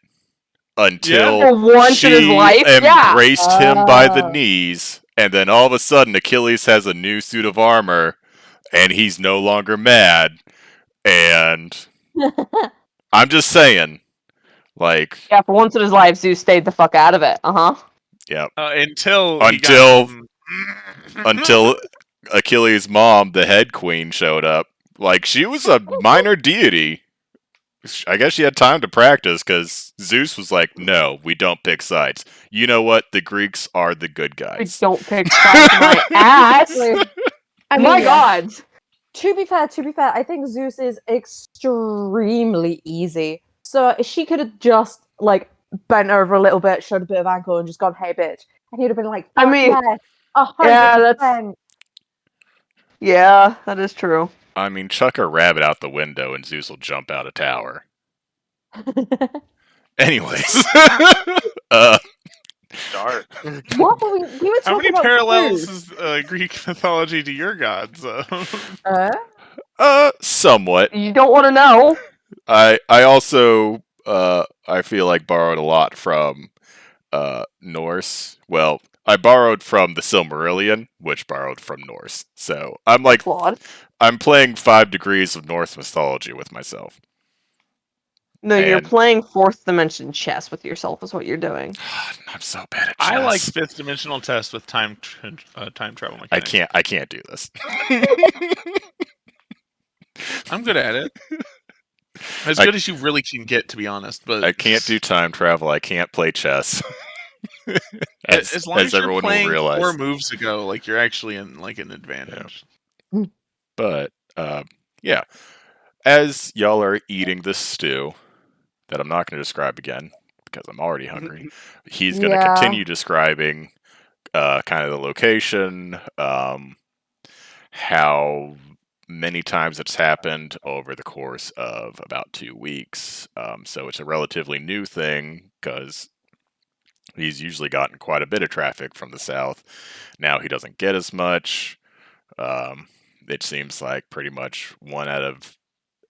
until For once in his she life, yeah. embraced him by the Oh. knees, and then all of a sudden Achilles has a new suit of armor, and he's no longer mad. And I'm just saying, like, Yeah, for once in his life, Zeus stayed the fuck out of it. yep. Until he got Until some... until Achilles' mom, the head queen, showed up. Like, she was a minor deity. I guess she had time to practice because Zeus was like, "No, we don't pick sides. You know what? The Greeks are the good I guys." don't pick sides, my ass. I mean, My yeah. God. To be fair, I think Zeus is extremely easy. So she could have just like bent over a little bit, showed a bit of ankle, and just gone, "Hey, bitch," and he'd have been like, I "Fuck mean, yes, yeah, that's 100%." yeah, that is true. I mean, chuck a rabbit out the window and Zeus will jump out a tower. Anyways, Dark. What were we were How talking many about parallels Zeus. is Greek mythology to your gods? somewhat. You don't want to know. I also I feel like borrowed a lot from Norse. Well, I borrowed from the Silmarillion, which borrowed from Norse. So I'm That's like flawed. I'm playing 5 degrees of Norse mythology with myself. No, you're And playing fourth dimension chess with yourself. Is what you're doing. I'm so bad at chess. I like fifth dimensional tests with time travel mechanics. I can't do this. I'm good at it. As I- good as you really can get, to be honest. But I can't do time travel. I can't play chess. as long as you're everyone will playing realize. 4 moves ago, like you're actually in like an advantage. But yeah, as y'all are eating this stew that I'm not going to describe again because I'm already hungry, he's going to Yeah. continue describing kind of the location, how many times it's happened over the course of about 2 weeks. So it's a relatively new thing because he's usually gotten quite a bit of traffic from the south. Now he doesn't get as much. It seems like pretty much 1 out of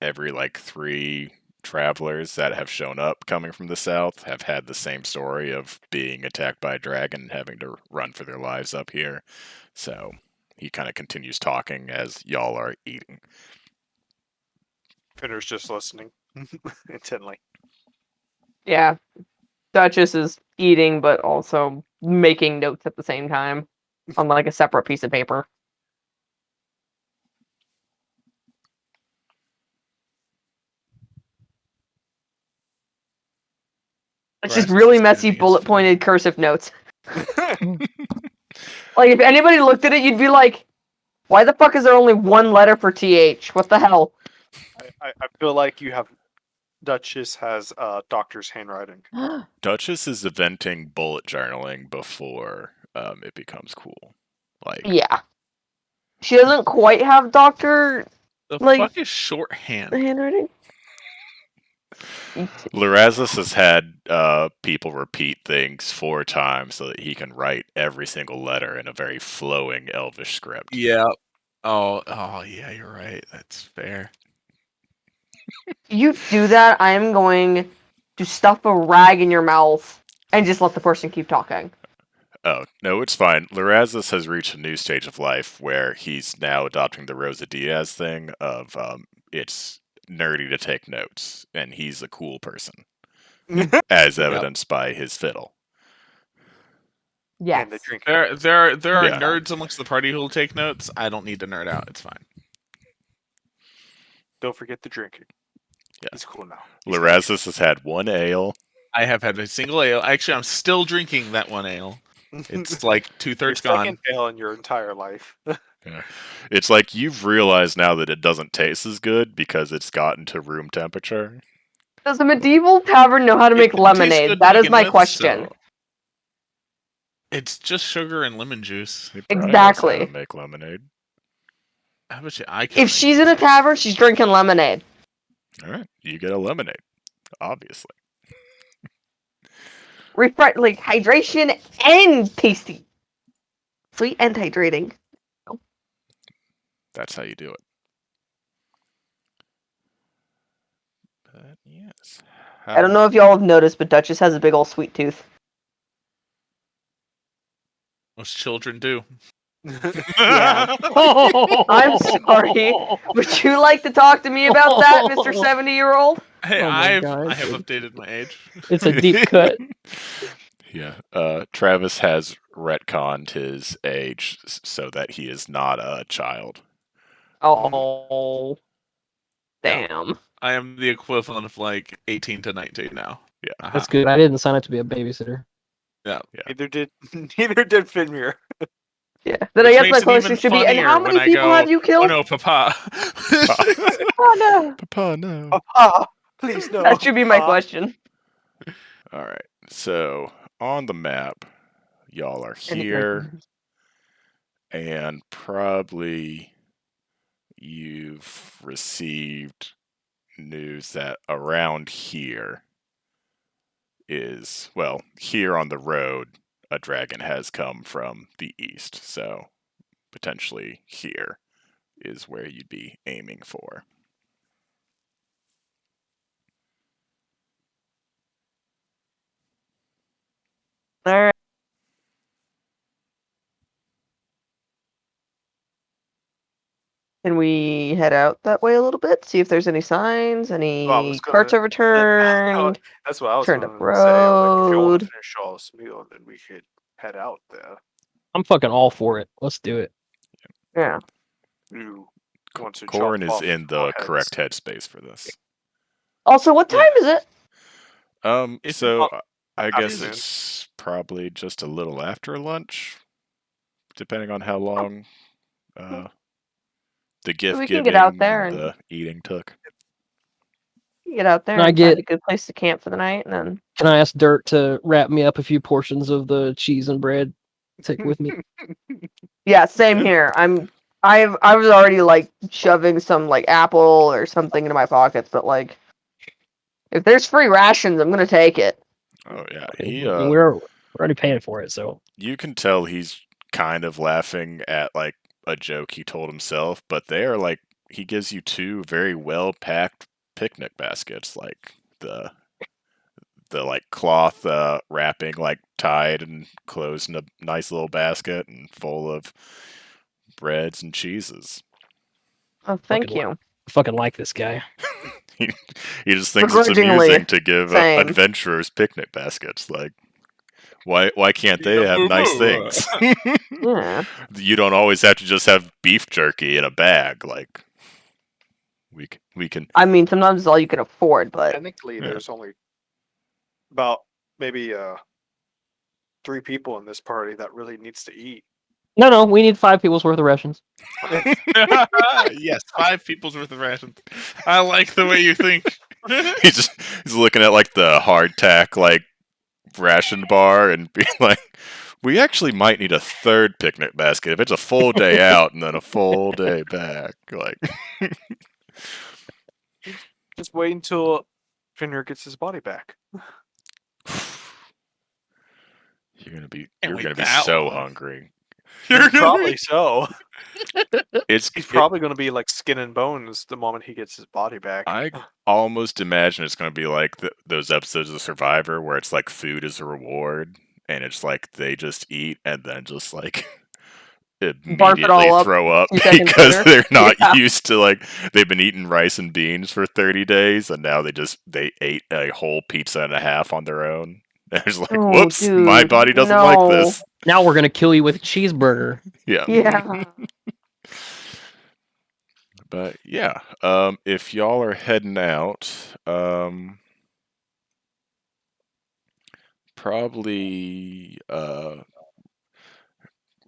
every like 3 travelers that have shown up coming from the south have had the same story of being attacked by a dragon and having to run for their lives up here. So he kind of continues talking as y'all are eating. Finner's just listening intently. Yeah, Duchess is eating, but also making notes at the same time on like a separate piece of paper. It's just Grass really is messy, turning its bullet fill. pointed cursive notes. Like if anybody looked at it, you'd be like, "Why the fuck is there only 1 letter for TH? What the hell?" I feel like you have Duchess has doctor's handwriting. Duchess is inventing bullet journaling before it becomes cool. Like, Yeah, she doesn't quite have doctor The like- fuck is shorthand? handwriting. Lorazes has had people repeat things 4 times so that he can write every single letter in a very flowing Elvish script. Yeah. Oh, yeah, you're right. That's fair. You do that, I am going to stuff a rag in your mouth and just let the person keep talking. Oh, no, it's fine. Lorazes has reached a new stage of life where he's now adopting the Rosa Diaz thing of it's nerdy to take notes, and he's a cool person, as evidenced by his fiddle. Yes. And the drink. There are Yeah. nerds amongst the party who'll take notes. I don't need to nerd out. It's fine. Don't forget the drinking. Yeah. He's cool now. He's got Lorazes has had 1 ale. I have had a single ale. Actually, I'm still drinking that 1 ale. It's like 2/3 your gone. second ale in your entire life. It's like you've realized now that it doesn't taste as good because it's gotten to room temperature. Does a medieval tavern know how to It make tastes lemonade? good to That is begin my with, question. so- It's just sugar and lemon juice. It probably knows how to Exactly. make lemonade. How about you? I can If make she's in a lemonade. tavern, she's drinking lemonade. All right, you get a lemonade, obviously. Refresh, like hydration and tasty. Sweet and hydrating. That's how you do it. But yes. I don't know if y'all have noticed, but Duchess has a big old sweet tooth. Most children do. Yeah. I'm sorry. Would you like to talk to me about that, Mr. 70-year-old? Hey, Oh my I God, have dude. updated my age. It's a deep cut. Yeah. Travis has retconned his age so that he is not a child. Oh. Yeah. Damn. I am the equivalent of like 18 to 19 now. Yeah. Aha. That's good. I didn't sign up to be a babysitter. Neither did Finmir. Yeah. Then Which I guess makes my it question even should be, and how funnier when many I people go, have you oh killed? no, Papa. Oh no. Papa, no. Papa, please no. That should be my Papa. question. All right. So on the map, y'all are here, and probably you've received news that around here is, well, here on the road, a dragon has come from the east. So potentially here is where you'd be aiming for. Alright. Can we head out that way a little bit? See if there's any signs, Well, I any was carts gonna- overturned, That's what I was turned going up to say. Like, if you want road. to finish y'all's meal, then we could head out there. I'm fucking all for it. Let's do it. Yeah. You want to Corin chop is off in the our heads. correct headspace for this. Also, what time is it? It's So not I guess afternoon. it's probably just a little after lunch, depending on how long the gift we can giving get out there and and the eating took. get out there Can I and find get- a good place to camp for the night, and then Can I ask Dirt to wrap me up a few portions of the cheese and bread? Take with me. yeah, same here. I was already like shoving some like apple or something into my pockets, but like if there's free rations, I'm gonna take it. Oh yeah, I mean, we're already paying for it, so you can tell he's kind of laughing at like a joke he told himself, but they are like he gives you two very well packed picnic baskets, like the like cloth wrapping like tied and closed in a nice little basket and full of breads and cheeses. Oh, thank Fucking you. I fucking like this guy. He just thinks it's Begrudgingly, amusing to give same. adventurers picnic baskets. Like, why can't they have nice things? Yeah. You don't always have to just have beef jerky in a bag. Like, we can. I mean, sometimes it's all you can afford, but Technically, Yeah. there's only about maybe 3 people in this party that really needs to eat. No, we need 5 people's worth of rations. Yes, 5 people's worth of rations. I like the way you think. he's looking at like the hardtack like ration bar and being like, we actually might need a third picnic basket if it's a full day out and then a full day back. Like, Just wait until Fenrir gets his body back. you're gonna be wait that so long. hungry. Probably so. It's He's probably going to be like skin and bones the moment he gets his body back. I almost imagine it's going to be like those episodes of Survivor where it's like food is a reward, and it's like they just eat and then just like Barf it all immediately up throw up 2 seconds because later. they're not Yeah. used to like they've been eating rice and beans for 30 days and now they ate a whole pizza and a half on their own. And it's like, Oh, whoops, my dude, body doesn't like no. this. Now we're gonna kill you with a cheeseburger. Yeah. Yeah. But yeah, if y'all are heading out, probably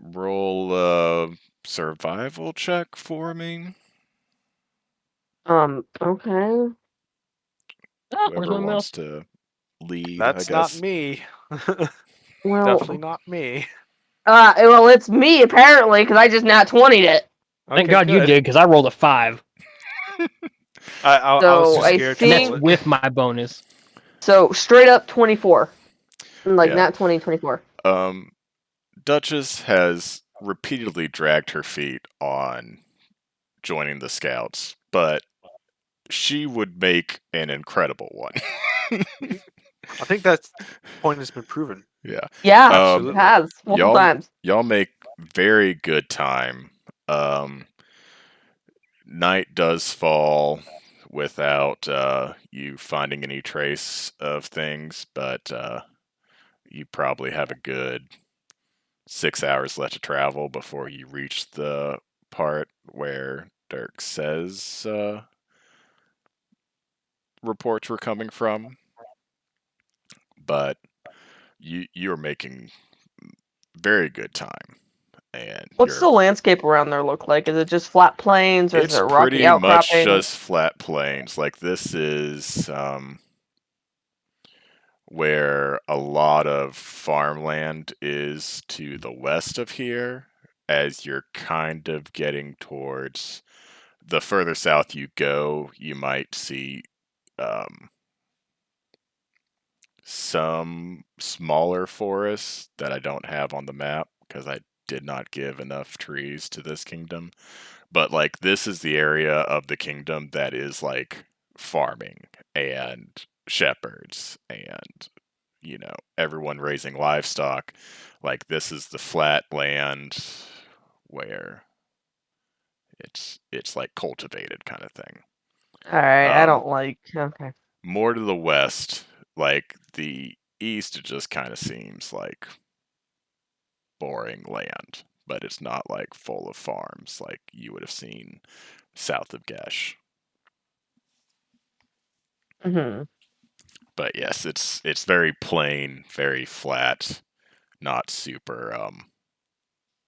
roll a survival check for me. Okay. Ah, where's Whoever my wants mouse? to lead, That's I not guess. me. Well, Definitely not me. well, it's me apparently because I just nat 20'd it. Thank Okay, God you good. did, because I rolled a 5, I was So, too I scared and to that's roll it. with my bonus. So straight up 24, like Yeah. nat 20, 24. Duchess has repeatedly dragged her feet on joining the Scouts, but she would make an incredible one. I think that point has been proven. Yeah. Yeah, it Absolutely. has multiple times. Y'all make very good time. Night does fall without you finding any trace of things, but you probably have a good 6 hours left to travel before you reach the part where Dirk says reports were coming from. But you're making very good time, and What's the landscape around there look like? Is it just flat plains, or is it's there rocky pretty much outcropping? just flat plains. Like this is where a lot of farmland is to the west of here, as you're kind of getting towards the further south you go, you might see some smaller forests that I don't have on the map because I did not give enough trees to this kingdom. But like this is the area of the kingdom that is like farming and shepherds and everyone raising livestock. Like this is the flat land where it's like cultivated kind of thing. All right, I Um, don't like. Okay. More to the west, like the east, it just kind of seems like boring land, but it's not like full of farms like you would have seen south of Gesh. Hmm. But yes, it's very plain, very flat, not super.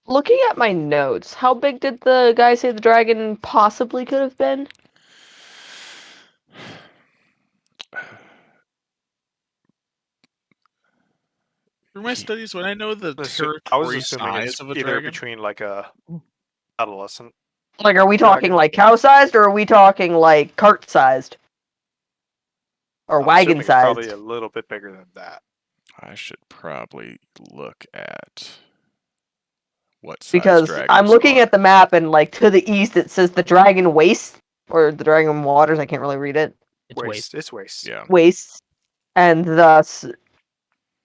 Looking at my notes, how big did the guy say the dragon possibly could have been? Through my He, studies, when I know the I was territory assuming it's size of a either dragon, between like a adolescent. Like, are we talking Dragon. like cow-sized, or are we talking like cart-sized, or I'm assuming it's wagon-sized? probably a little bit bigger than that. I should probably look at what size Because I'm dragons looking are. at the map, and like to the east, it says the dragon waste or the dragon waters. I can't really read it. It's waste. It's waste. Yeah, Wastes, and thus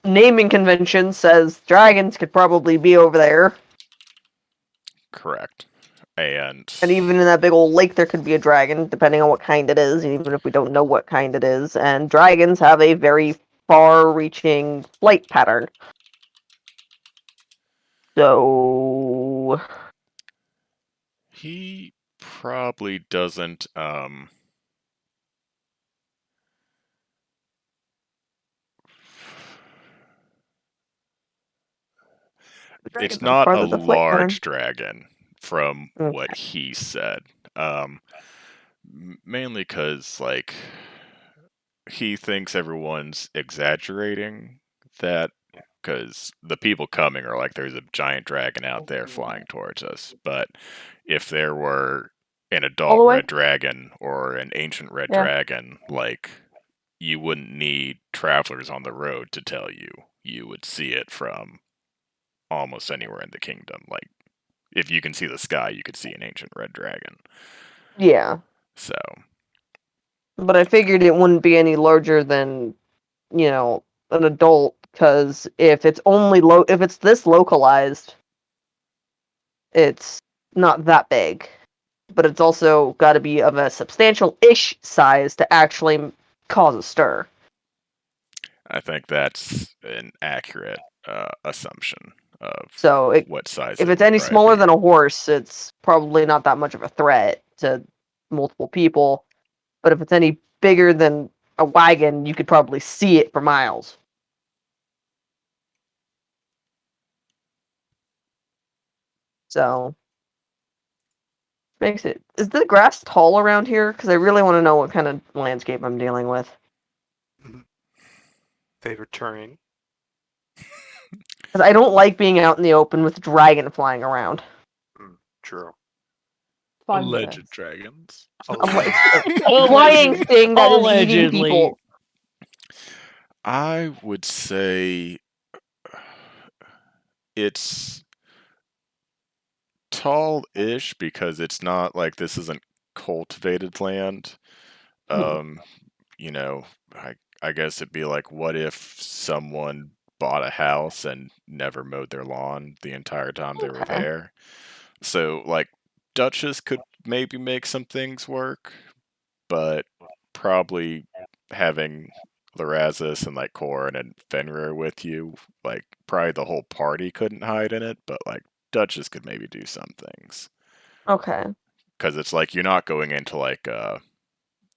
naming convention says dragons could probably be over there. correct. And And even in that big old lake, there could be a dragon, depending on what kind it is, even if we don't know what kind it is. And dragons have a very far reaching flight pattern. So. he probably doesn't. The It's dragons have not a farther the flight pattern. large dragon, from Okay. what he said. Mainly because like he thinks everyone's exaggerating that, because the people coming are like, there's a giant dragon out there flying towards us. But if there were an All adult the way? red dragon or an ancient red Yeah. dragon, like you wouldn't need travelers on the road to tell you. You would see it from almost anywhere in the kingdom. Like if you can see the sky, you could see an ancient red dragon. Yeah. So But I figured it wouldn't be any larger than, an adult, because if it's if it's this localized, it's not that big. But it's also got to be of a substantial-ish size to actually cause a stir. I think that's an accurate assumption of So what size if it it's would any probably smaller be. than a horse, it's probably not that much of a threat to multiple people. But if it's any bigger than a wagon, you could probably see it for miles. So makes it. Is the grass tall around here? Because I really want to know what kind of landscape I'm dealing with. Favorite terrain. Because I don't like being out in the open with dragon flying around. True. Fine alleged with dragons. I'm like Alleged. a flying thing that is eating Allegedly. people. I would say it's tall-ish because it's not like this isn't cultivated land. Hmm. You know, I I guess it'd be like, what if someone bought a house and never mowed their lawn the entire time they were Okay. there? So, like, Duchess could maybe make some things work, but probably having Lorazis and like Corrin and Fenrir with you, like, probably the whole party couldn't hide in it, but like Duchess could maybe do some things. Okay. Because it's like you're not going into like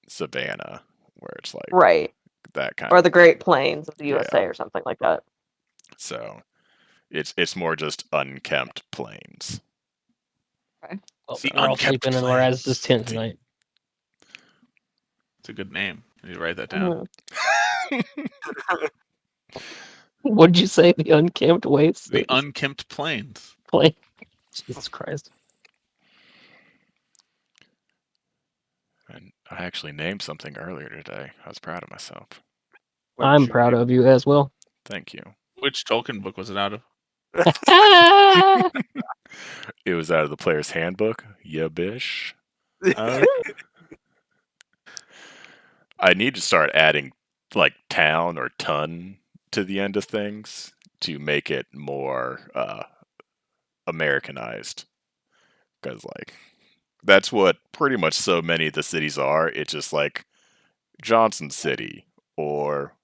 Savannah, where it's like Right. that kind Or of the Great Plains of the Yeah. USA or something like that. So it's more just unkempt plains. Well, So- we're all Unkept sleeping in Plains. Loraz's tent tonight. It's a good name. You need to write that down. Mhm. What did you say? The unkempt wastes? The Unkempt Plains. Play. Jesus Christ. And I actually named something earlier today. I was proud of myself. What I'm did you proud name of you as well. Thank you. Which Tolkien book was it out of? It was out of the player's handbook. Yeah, bish. Uh, I need to start adding like town or ton to the end of things to make it more Americanized. Because like that's what pretty much so many of the cities are. It's just like Johnson City or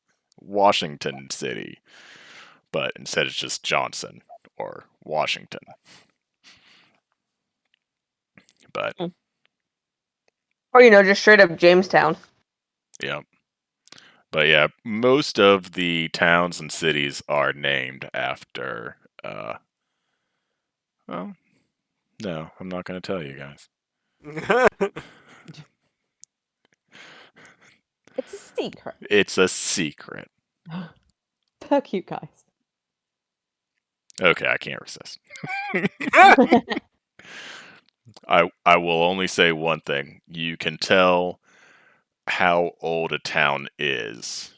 Washington City, but instead it's just Johnson or Washington. But Or just straight up Jamestown. yeah. But yeah, most of the towns and cities are named after well, no, I'm not going to tell you guys. It's a secret. It's a secret. Fuck you guys. Okay, I can't resist. I will only say one thing. You can tell how old a town is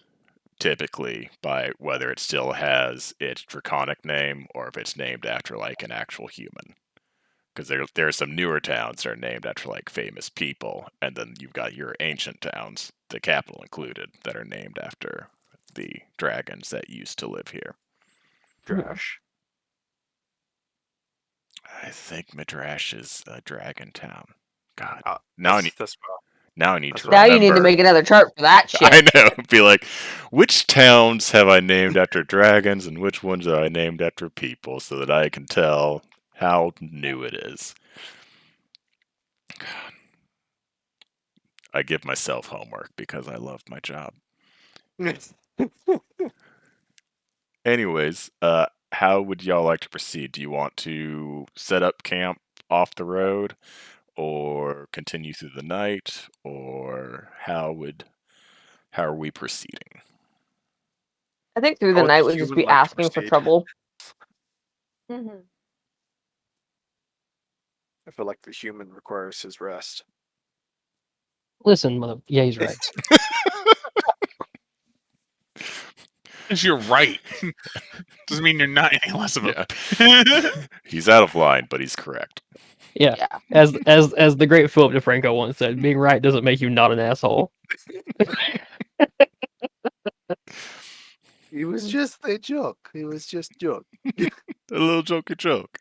typically by whether it still has its draconic name or if it's named after like an actual human. Because there are some newer towns that are named after like famous people, and then you've got your ancient towns, the capital included, that are named after the dragons that used to live here. Trash. I think Midrash is a dragon town. God, Uh, now I that's, need that's well. now I need that's to what- Now you need to remember. make another chart for that shit. I know. Be like, which towns have I named after dragons and which ones are I named after people so that I can tell how new it is. God. I give myself homework because I love my job. Anyways, how would y'all like to proceed? Do you want to set up camp off the road or continue through the night, or how are we proceeding? I think through How the would night the would just human be like to asking for proceed? trouble. Mhm. I feel like the human requires his rest. Listen, mother. Yeah, he's right. Because you're right. Doesn't mean you're not any less of a. He's out of line, but he's correct. Yeah. Yeah. As the great Philip DeFranco once said, being right doesn't make you not an asshole. It was just a joke. It was just joke. A little jokey joke.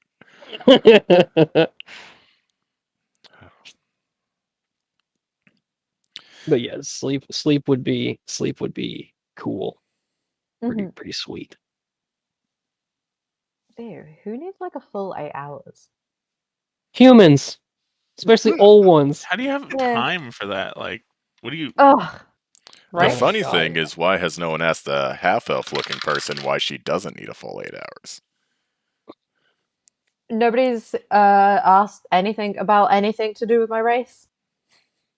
But yeah, sleep would be cool. Mhm. Pretty sweet. Ew, who needs like a full 8 hours? Humans, especially old ones. How do you have Yeah. time for that? Like, what do you? Ugh. The Right? Oh my funny God. thing is, why has no one asked the half-elf looking person why she doesn't need a full 8 hours? Nobody's asked anything about anything to do with my race.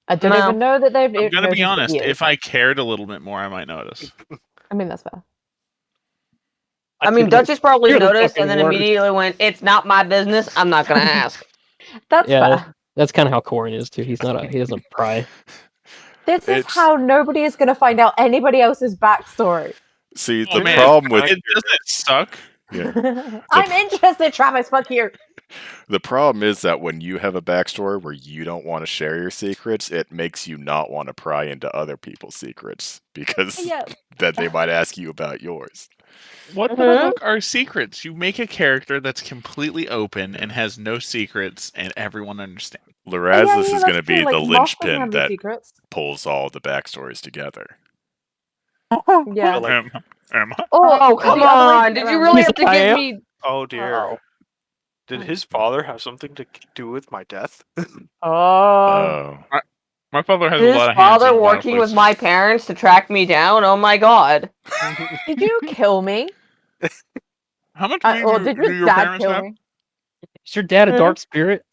I don't No. even know that they've I'm gonna be noticed it honest. yet. If I cared a little bit more, I might notice. I mean, that's fair. I mean, Duchess probably You're the noticed fucking and then worst. immediately went, "It's not my business. I'm not gonna ask." That's Yeah, fair. that's kind of how Corrin is too. He doesn't pry. This is It's- how nobody is going to find out anybody else's backstory. See, Oh the man, problem with doesn't it suck? Yeah. I'm interested, Travis. Fuck you. The problem is that when you have a backstory where you don't want to share your secrets, it makes you not want to pry into other people's secrets because Yeah. then they might ask you about yours. What the Mhm. fuck are secrets? You make a character that's completely open and has no secrets, and everyone understands. Lorazis is going to that's true. be Like, the Moth doesn't linchpin have any that secrets. pulls all the backstories together. Yeah. So, like, Am I? Or Oh, the come other way on. Did you around really He's have to like, "I give am?" me... oh dear. Oh. Did his father have something to do with my death? Oh. Oh. My father has a His lot of hands in father a lot of working with places. my parents to track me down? Oh my god. Did you kill me? How much money Or do did your your dad parents kill have? me? Is your dad a Hmm? dark spirit?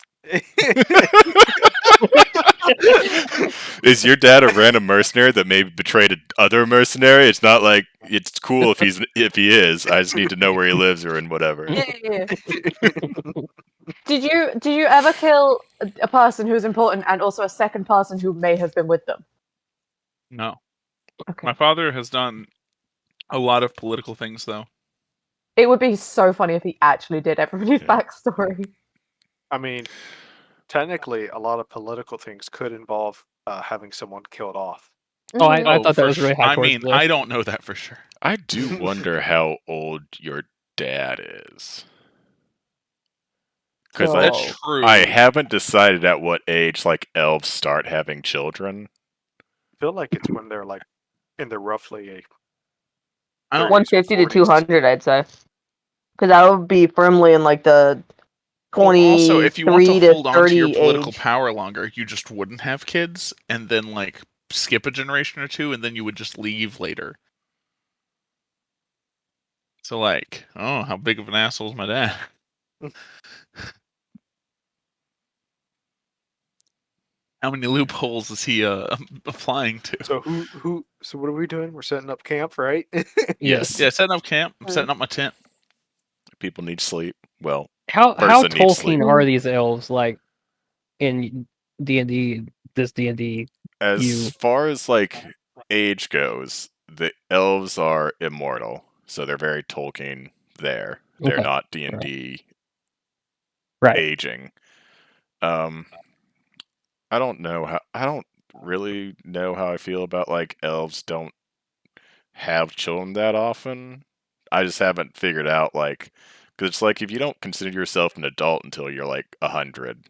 Is your dad a random mercenary that maybe betrayed other mercenary? It's not like it's cool if he is. I just need to know where he lives or in whatever. Yeah. Did you ever kill a person who's important and also a second person who may have been with them? No. Okay. My father has done a lot of political things, though. It would be so funny if he actually did everybody's Yeah. backstory. I mean, technically, a lot of political things could involve having someone killed off. Oh, I Mhm. thought that was really high I towards mean, the list. I don't know that for sure. I do wonder how old your dad is. Because So- That's true. I haven't decided at what age like elves start having children. I feel like it's when they're like in their roughly I don't- 150 to 40s. 200, I'd say. Because I would be firmly in like the Well, also, if you want to 23 to hold on to your 30 political age. power longer, you just wouldn't have kids, and then like skip a generation or two, and then you would just leave later. So like, oh, how big of an asshole is my dad? How many loopholes is he applying to? So what are we doing? We're setting up camp, right? Yes. Yeah, setting up camp. I'm setting up my tent. People need sleep. Well, How person needs sleep. Tolkien are these elves like in D&D? This D&D. As far as like age goes, the elves are immortal, so they're very Tolkien there. They're Okay. not D&D Right. aging. I don't know how. I don't really know how I feel about like elves don't have children that often. I just haven't figured out like because it's like if you don't consider yourself an adult until you're like 100,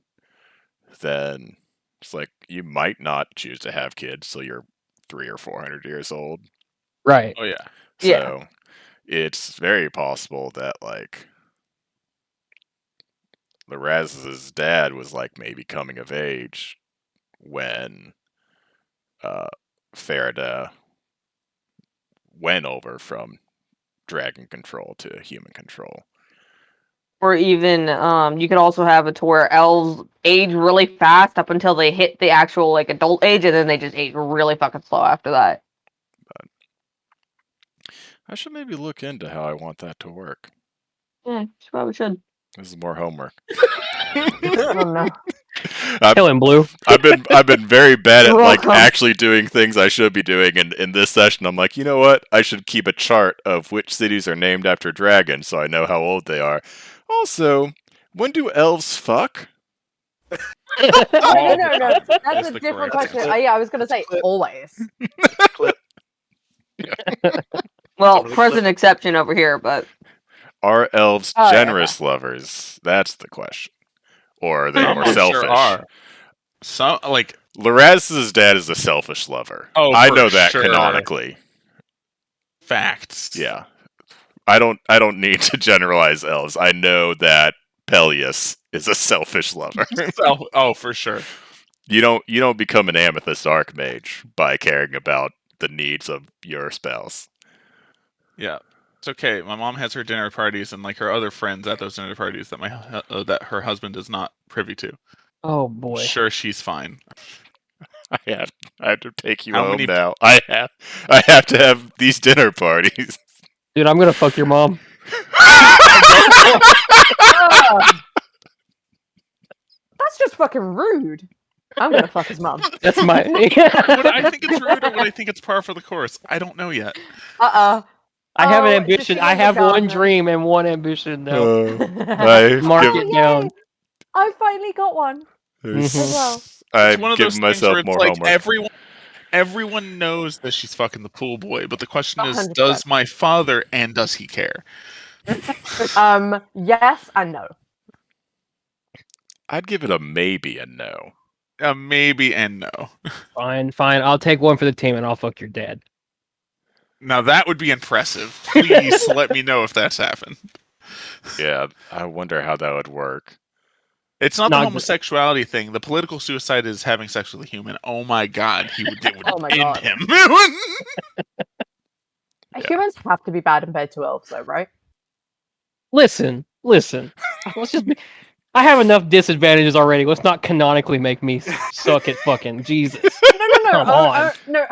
then it's like you might not choose to have kids till you're 300 or 400 years old. Right. Oh yeah. Yeah. So it's very possible that like Loraz's dad was like maybe coming of age when Farideh went over from dragon control to human control. Or even, you could also have it to where elves age really fast up until they hit the actual like adult age, and then they just age really fucking slow after that. I should maybe look into how I want that to work. Yeah, you probably should. This is more homework. Oh no. Kill him, Blue. I've been very bad at You're like welcome. actually doing things I should be doing, and in this session I'm like, you know what? I should keep a chart of which cities are named after dragons so I know how old they are. Also, when do elves fuck? No. That's That's a the different correct question. answer. Yeah, I was gonna say Clip. always. Clip. Well, Somebody present clip. exception over here, but Are elves Oh, yeah, generous lovers? That's the question. Or are they Some more of them selfish? sure are. Some like Loraz's dad is a selfish lover. Oh, I for know that sure. canonically. Facts. Yeah. I don't need to generalize elves. I know that Peleus is a selfish lover. Oh, for sure. You don't become an amethyst archmage by caring about the needs of your spouse. Yeah. It's okay. My mom has her dinner parties and like her other friends at those dinner parties that that her husband is not privy to. Oh boy. Sure, she's fine. I have to take you How home many- now. I have to have these dinner parties. Dude, I'm gonna fuck your mom. That's just fucking rude. I'm gonna fuck his mum. That's my. Would I think it's rude or would I think it's par for the course? I don't know yet. Uh-uh. I have an Oh, ambition. defeating I the have one Gardener. dream and one ambition now. I've Mark Oh, it yay! down. I finally got one. Mhm. As well. It's I've one of given those things myself where it's more like homework. everyone knows that she's fucking the pool boy, but the question is, 100%. does my father and does he care? Yes and no. I'd give it a maybe and no. Maybe and no. Fine. I'll take one for the team and I'll fuck your dad. Now that would be impressive. Please let me know if that's happened. Yeah, I wonder how that would work. It's not the Not good. homosexuality thing. The political suicide is having sex with a human. Oh my god, it would Oh my end God. him. Yeah. Humans have to be bad compared to elves, though, right? Listen. Let's just be. I have enough disadvantages already. Let's not canonically make me suck at fucking Jesus. No. Come on. No.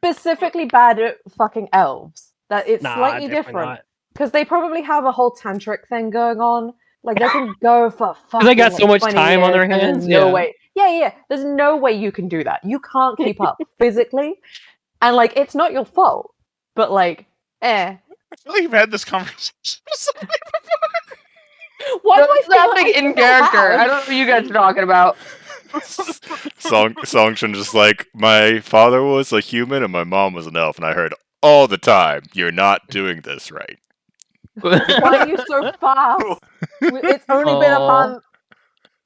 Specifically bad at fucking elves. That it's Nah, slightly definitely different not. because they probably have a whole tantric thing going on. Like they can go for fucking they got so much 20 time on their years, and hands, There's no yeah. way. Yeah. There's no way you can do that. You can't keep up physically, and like it's not your fault. But like, I feel like you've had this conversation. why do I That's feel happening like in still character. have? I don't know what you guys are talking about. Songchun just like, my father was a human and my mom was an elf, and I heard all the time, you're not doing this right. Why are you so fast? It's only been a Aw.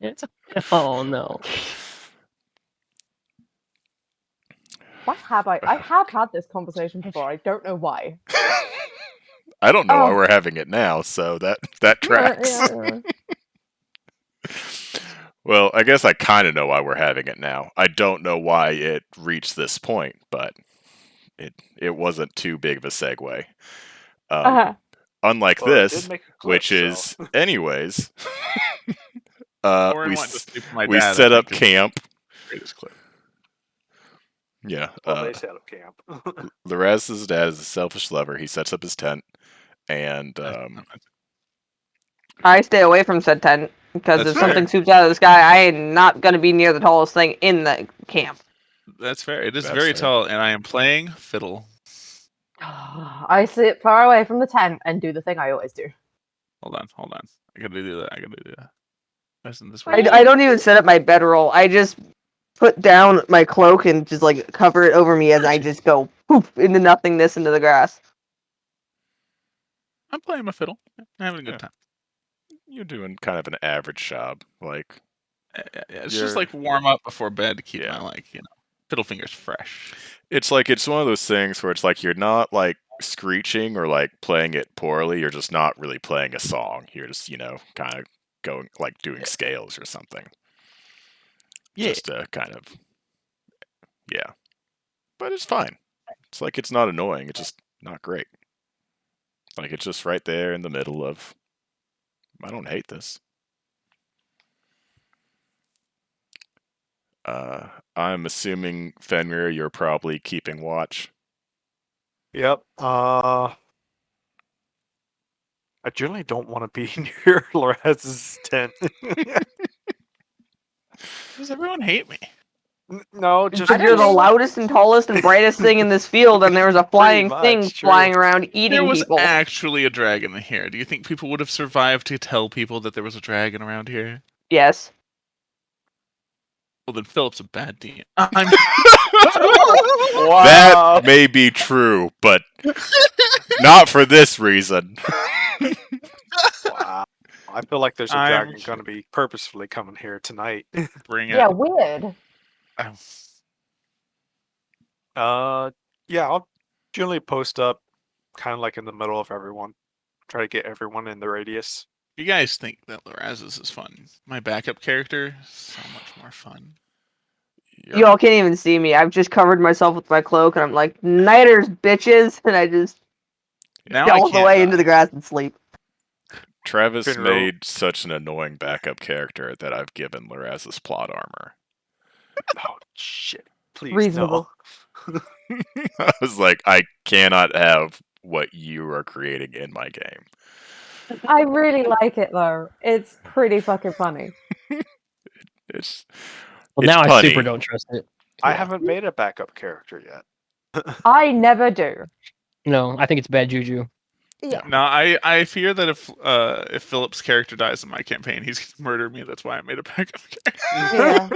month. Oh no. Why have I? I have had this conversation before. I don't know why. I don't know why Oh. we're having it now, so that tracks. Yeah. Well, I guess I kind of know why we're having it now. I don't know why it reached this point, but it wasn't too big of a segue. Unlike Well, it did this, make a clip, which so. is, anyways, Orin we wanting to sleep with my we dad, I set up think, is camp. the greatest clip. Yeah, Well, they set up camp. Loraz's dad is a selfish lover. He sets up his tent, and I stay away from said tent because That's if fair. something swoops out of the sky, I am not gonna be near the tallest thing in the camp. That's fair. It is That's very fair. tall, and I am playing fiddle. I sit far away from the tent and do the thing I always do. Hold on. I gotta do that. Isn't this Wait. I don't even set up my bedroll. I just put down my cloak and just like cover it over me as I just go poof into nothingness into the grass. I'm playing my fiddle. I'm having a good Yeah. time. You're doing kind of an average job. Like, Yeah, it's You're- just like warm up before bed to keep Yeah. my fiddle fingers fresh. it's one of those things where it's like you're not like screeching or like playing it poorly. You're just not really playing a song. You're just kind of going like doing scales or something. Yeah. Just to kind of but it's fine. It's like it's not annoying. It's just not great. Like it's just right there in the middle of. I don't hate this. I'm assuming Fenrir, you're probably keeping watch. Yep. I generally don't want to be near Loraz's tent. Does everyone hate me? No, just Because you're the know. loudest and tallest and brightest thing in this field, and there was a flying thing much, true. flying around eating There was people. actually a dragon here. Do you think people would have survived to tell people that there was a dragon around here? Yes. Well, then Philip's a bad DM. I'm Wow. That may be true, but not for this reason. Wow. I feel like there's a I'm dragon going to be purposefully coming here tonight. bring it. Yeah, weird. Yeah, I'll generally post up kind of like in the middle of everyone. Try to get everyone in the radius. You guys think that Loraz's is fun? My backup character is so much more fun. Yep. You all can't even see me. I've just covered myself with my cloak, and I'm like, "Nighters, bitches!" And I just Now get I all the can't way die. into the grass and sleep. Travis Finro. made such an annoying backup character that I've given Loraz's plot armor. Oh shit! Please Reasonable. no. I was like, I cannot have what you are creating in my game. I really like it though. It's pretty fucking funny. It's Well, It's now I super punny. don't trust it. I Yeah. haven't made a backup character yet. I never do. No, I think it's bad juju. Yeah. No, I fear that if Philip's character dies in my campaign, he's gonna murder me. That's why I made a backup character. Yeah.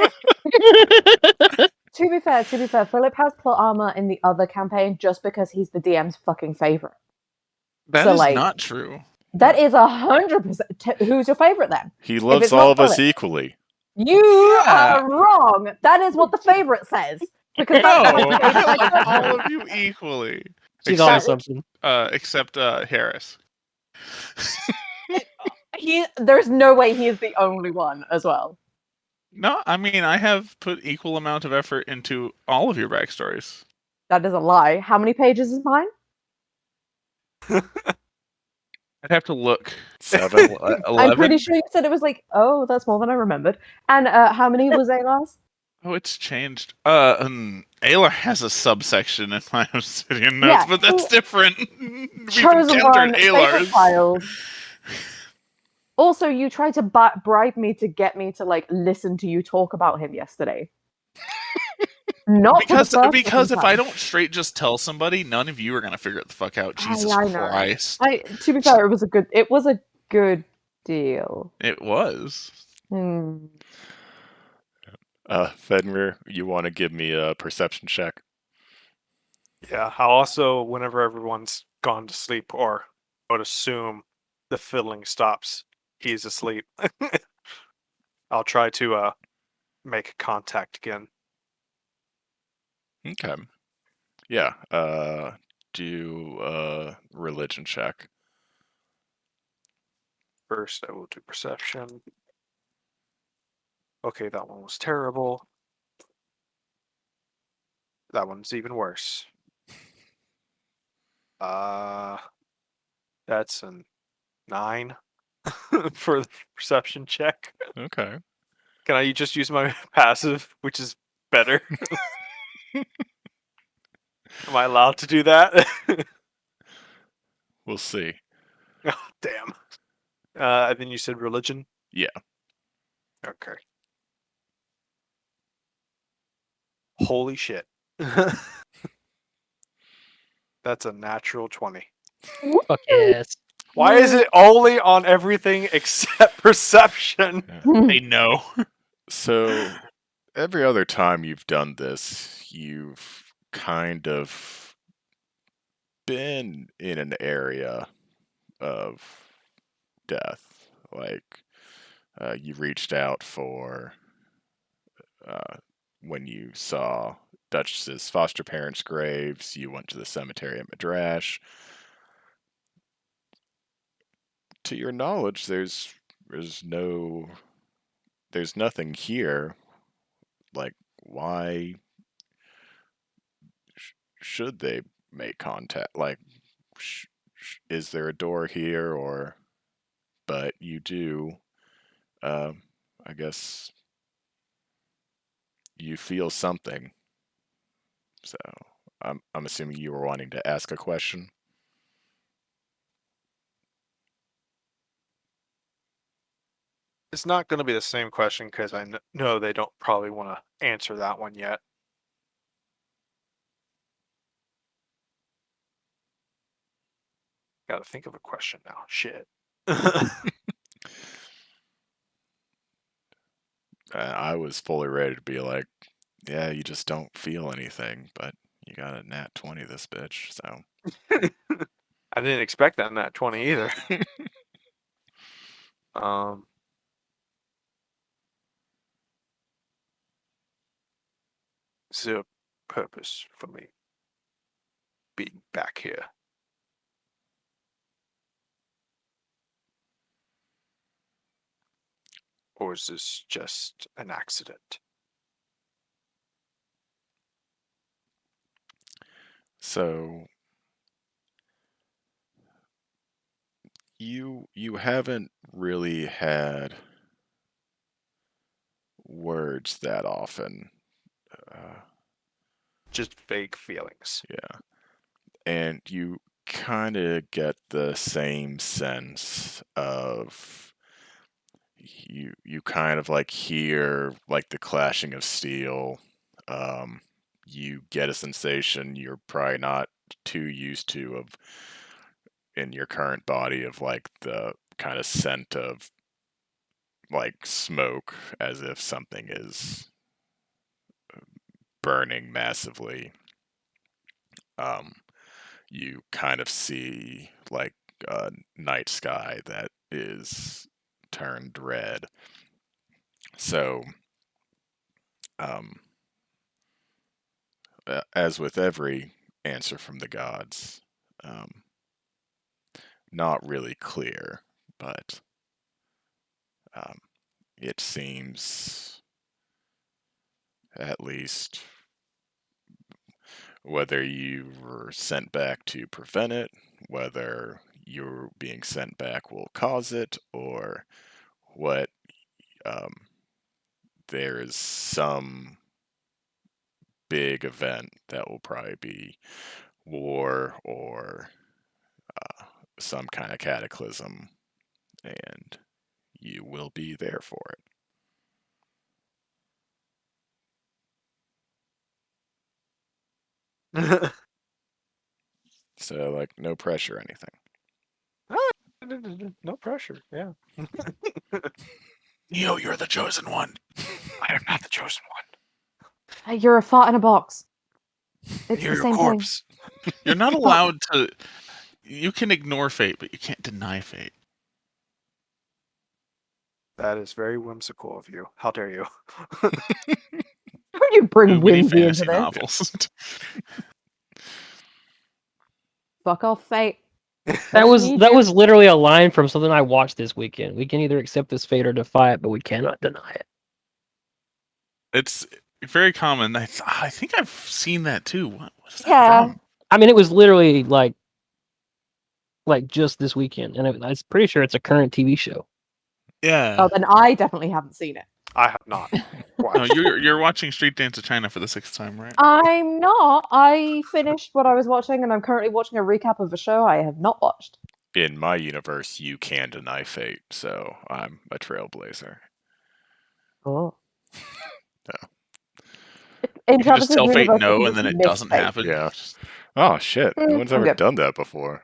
To be fair, Philip has plot armor in the other campaign just because he's the DM's fucking favorite. That So, is like, not true. that is 100%. Who's your favorite then? He loves it's all not of us Philip. equally. You Yeah. are wrong. That is what the favorite says. Because No, that's how I I love all of you equally. She's on That- assumption. Except Harris. There's no way he is the only one as well. No, I mean I have put equal amount of effort into all of your backstories. That is a lie. How many pages is mine? I'd have to look. 7. 11? I'm pretty sure you said it was like, oh, that's more than I remembered. And how many was Aylar's? Oh, it's changed. Ayla has a subsection in my Obsidian notes, Yeah, but that's he- different. We've Chosen encountered one, favorite Aylar's. child. Also, you tried to bribe me to get me to like listen to you talk about him yesterday. Not for the Because first because if fucking I time. don't straight just tell somebody, none of you are gonna figure it the fuck out. Jesus I know. Christ. To be fair, it was a good deal. It was. Hmm. Fenrir, you want to give me a perception check? Yeah, I'll also, whenever everyone's gone to sleep, or I would assume the fiddling stops, he's asleep. I'll try to make contact again. Okay. Yeah. Do a religion check. First, I will do perception. Okay, that one was terrible. That one's even worse. That's a 9 for the perception check. Okay. Can I just use my passive, which is better? Am I allowed to do that? We'll see. Oh, damn. And then you said religion? Yeah. Okay. Holy shit. That's a natural 20. Fuck yes. Why is it only on everything except perception? They know. So every other time you've done this, you've kind of been in an area of death. Like you reached out for when you saw Duchess's foster parents' graves. You went to the cemetery at Madrash. To your knowledge, there's nothing here. Like, why should they make contact? Like, is there a door here? Or, but you do. I guess you feel something. So I'm assuming you were wanting to ask a question. It's not going to be the same question because I know they don't probably want to answer that one yet. Got to think of a question now. Shit. I was fully ready to be like, yeah, you just don't feel anything, but you got a nat 20 this bitch, so. I didn't expect that in that 20 either. Is there a purpose for me being back here? Or is this just an accident? So you haven't really had words that often. Just vague feelings. Yeah. And you kind of get the same sense of you kind of like hear like the clashing of steel. You get a sensation you're probably not too used to of in your current body of like the kind of scent of like smoke, as if something is burning massively. You kind of see like a night sky that is turned red. So, as with every answer from the gods, um, not really clear, but um, it seems, at least, whether you were sent back to prevent it, whether your being sent back will cause it, or what, um, there is some big event that will probably be war or some kind of cataclysm, and you will be there for it. So, like, no pressure or anything. No pressure. Yeah. Neo, you're the chosen one. I am not the chosen one. Hey, you're a fart in a box. It's You're the a same thing. corpse. You're not allowed to. You can ignore fate, but you can't deny fate. That is very whimsical of you. How dare you? Don't you bring Too many whimsy into fantasy this? novels. Fuck off, fate. That was Need that you. was literally a line from something I watched this weekend. We can either accept this fate or defy it, but we cannot deny it. It's very common. I think I've seen that too. What is that Yeah. from? I mean, it was literally like just this weekend, and I'm pretty sure it's a current TV show. Yeah. Oh, then I definitely haven't seen it. I have not. No, you're watching Street Dance of China for the 6th time, right? I'm not. I finished what I was watching, and I'm currently watching a recap of a show I have not watched. In my universe, you can deny fate, so I'm a trailblazer. Oh. No. In You can just Travis's tell fate universe, no, it's and then it missed doesn't fate. happen. Yeah. Oh shit! No one's I'm ever good. done that before.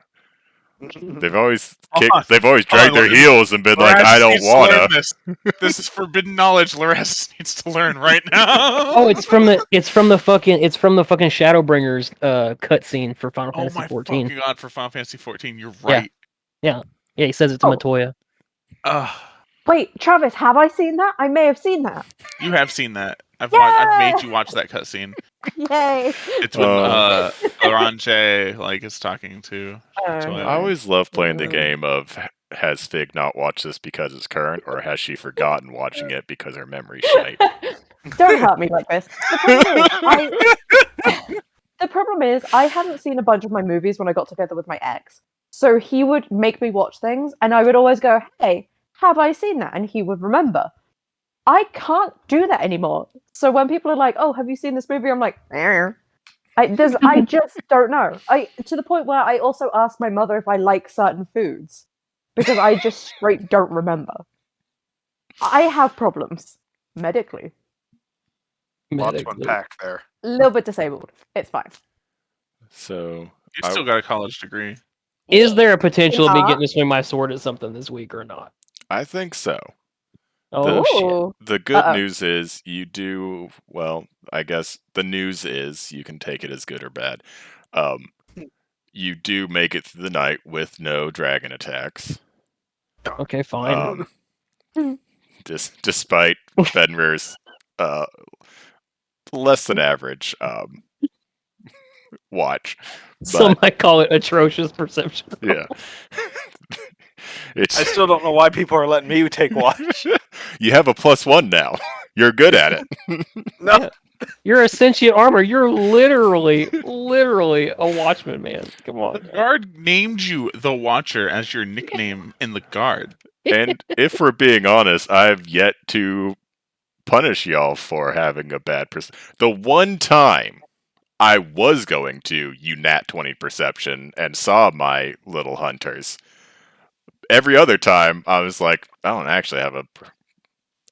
They've always Hold on. they've always Hold on, dragged their let- heels and been like, Loras "I don't needs to learn wanna." this. This is forbidden knowledge. Loras needs to learn right now. Oh, it's from the Shadowbringers cutscene for Final Oh Fantasy my 14. fucking god! For Final Fantasy 14, you're Yeah. right. Yeah, he says it to Oh. Matoya. Wait, Travis, have I seen that? I may have seen that. You have seen that. I've made you watch that cutscene. Yay! It's when Oh. Orange like is talking to Toya. I always love playing the game of, has Fig not watched this because it's current, or has she forgotten watching it because her memory's shite? Don't hurt me like this. The problem is, I hadn't seen a bunch of my movies when I got together with my ex. So he would make me watch things, and I would always go, "Hey, have I seen that?" And he would remember. I can't do that anymore. So when people are like, "Oh, have you seen this movie?" I'm like, I just don't know. To the point where I also ask my mother if I like certain foods because I just straight don't remember. I have problems medically. Lots to unpack there. A little bit disabled. It's fine. So You still got a college degree. Is there a potential of me Yeah. getting to swing my sword at something this week or not? I think so. Oh shit! Ooh. The good Uh-oh. news is you do well. I guess the news is you can take it as good or bad. You do make it through the night with no dragon attacks. Okay, fine. Despite Fenrir's less than average watch. Some might call it atrocious perception. Yeah. I still don't know why people are letting me take watch. You have a +1 now. You're good at it. No. Yeah. You're a sentient armor. You're literally a watchman, man. Come The on. guard named you the Watcher as your nickname in the guard. And if we're being honest, I've yet to punish y'all for having a bad The one time I was going to nat 20 perception and saw my little hunters, every other time I was like, I don't actually have a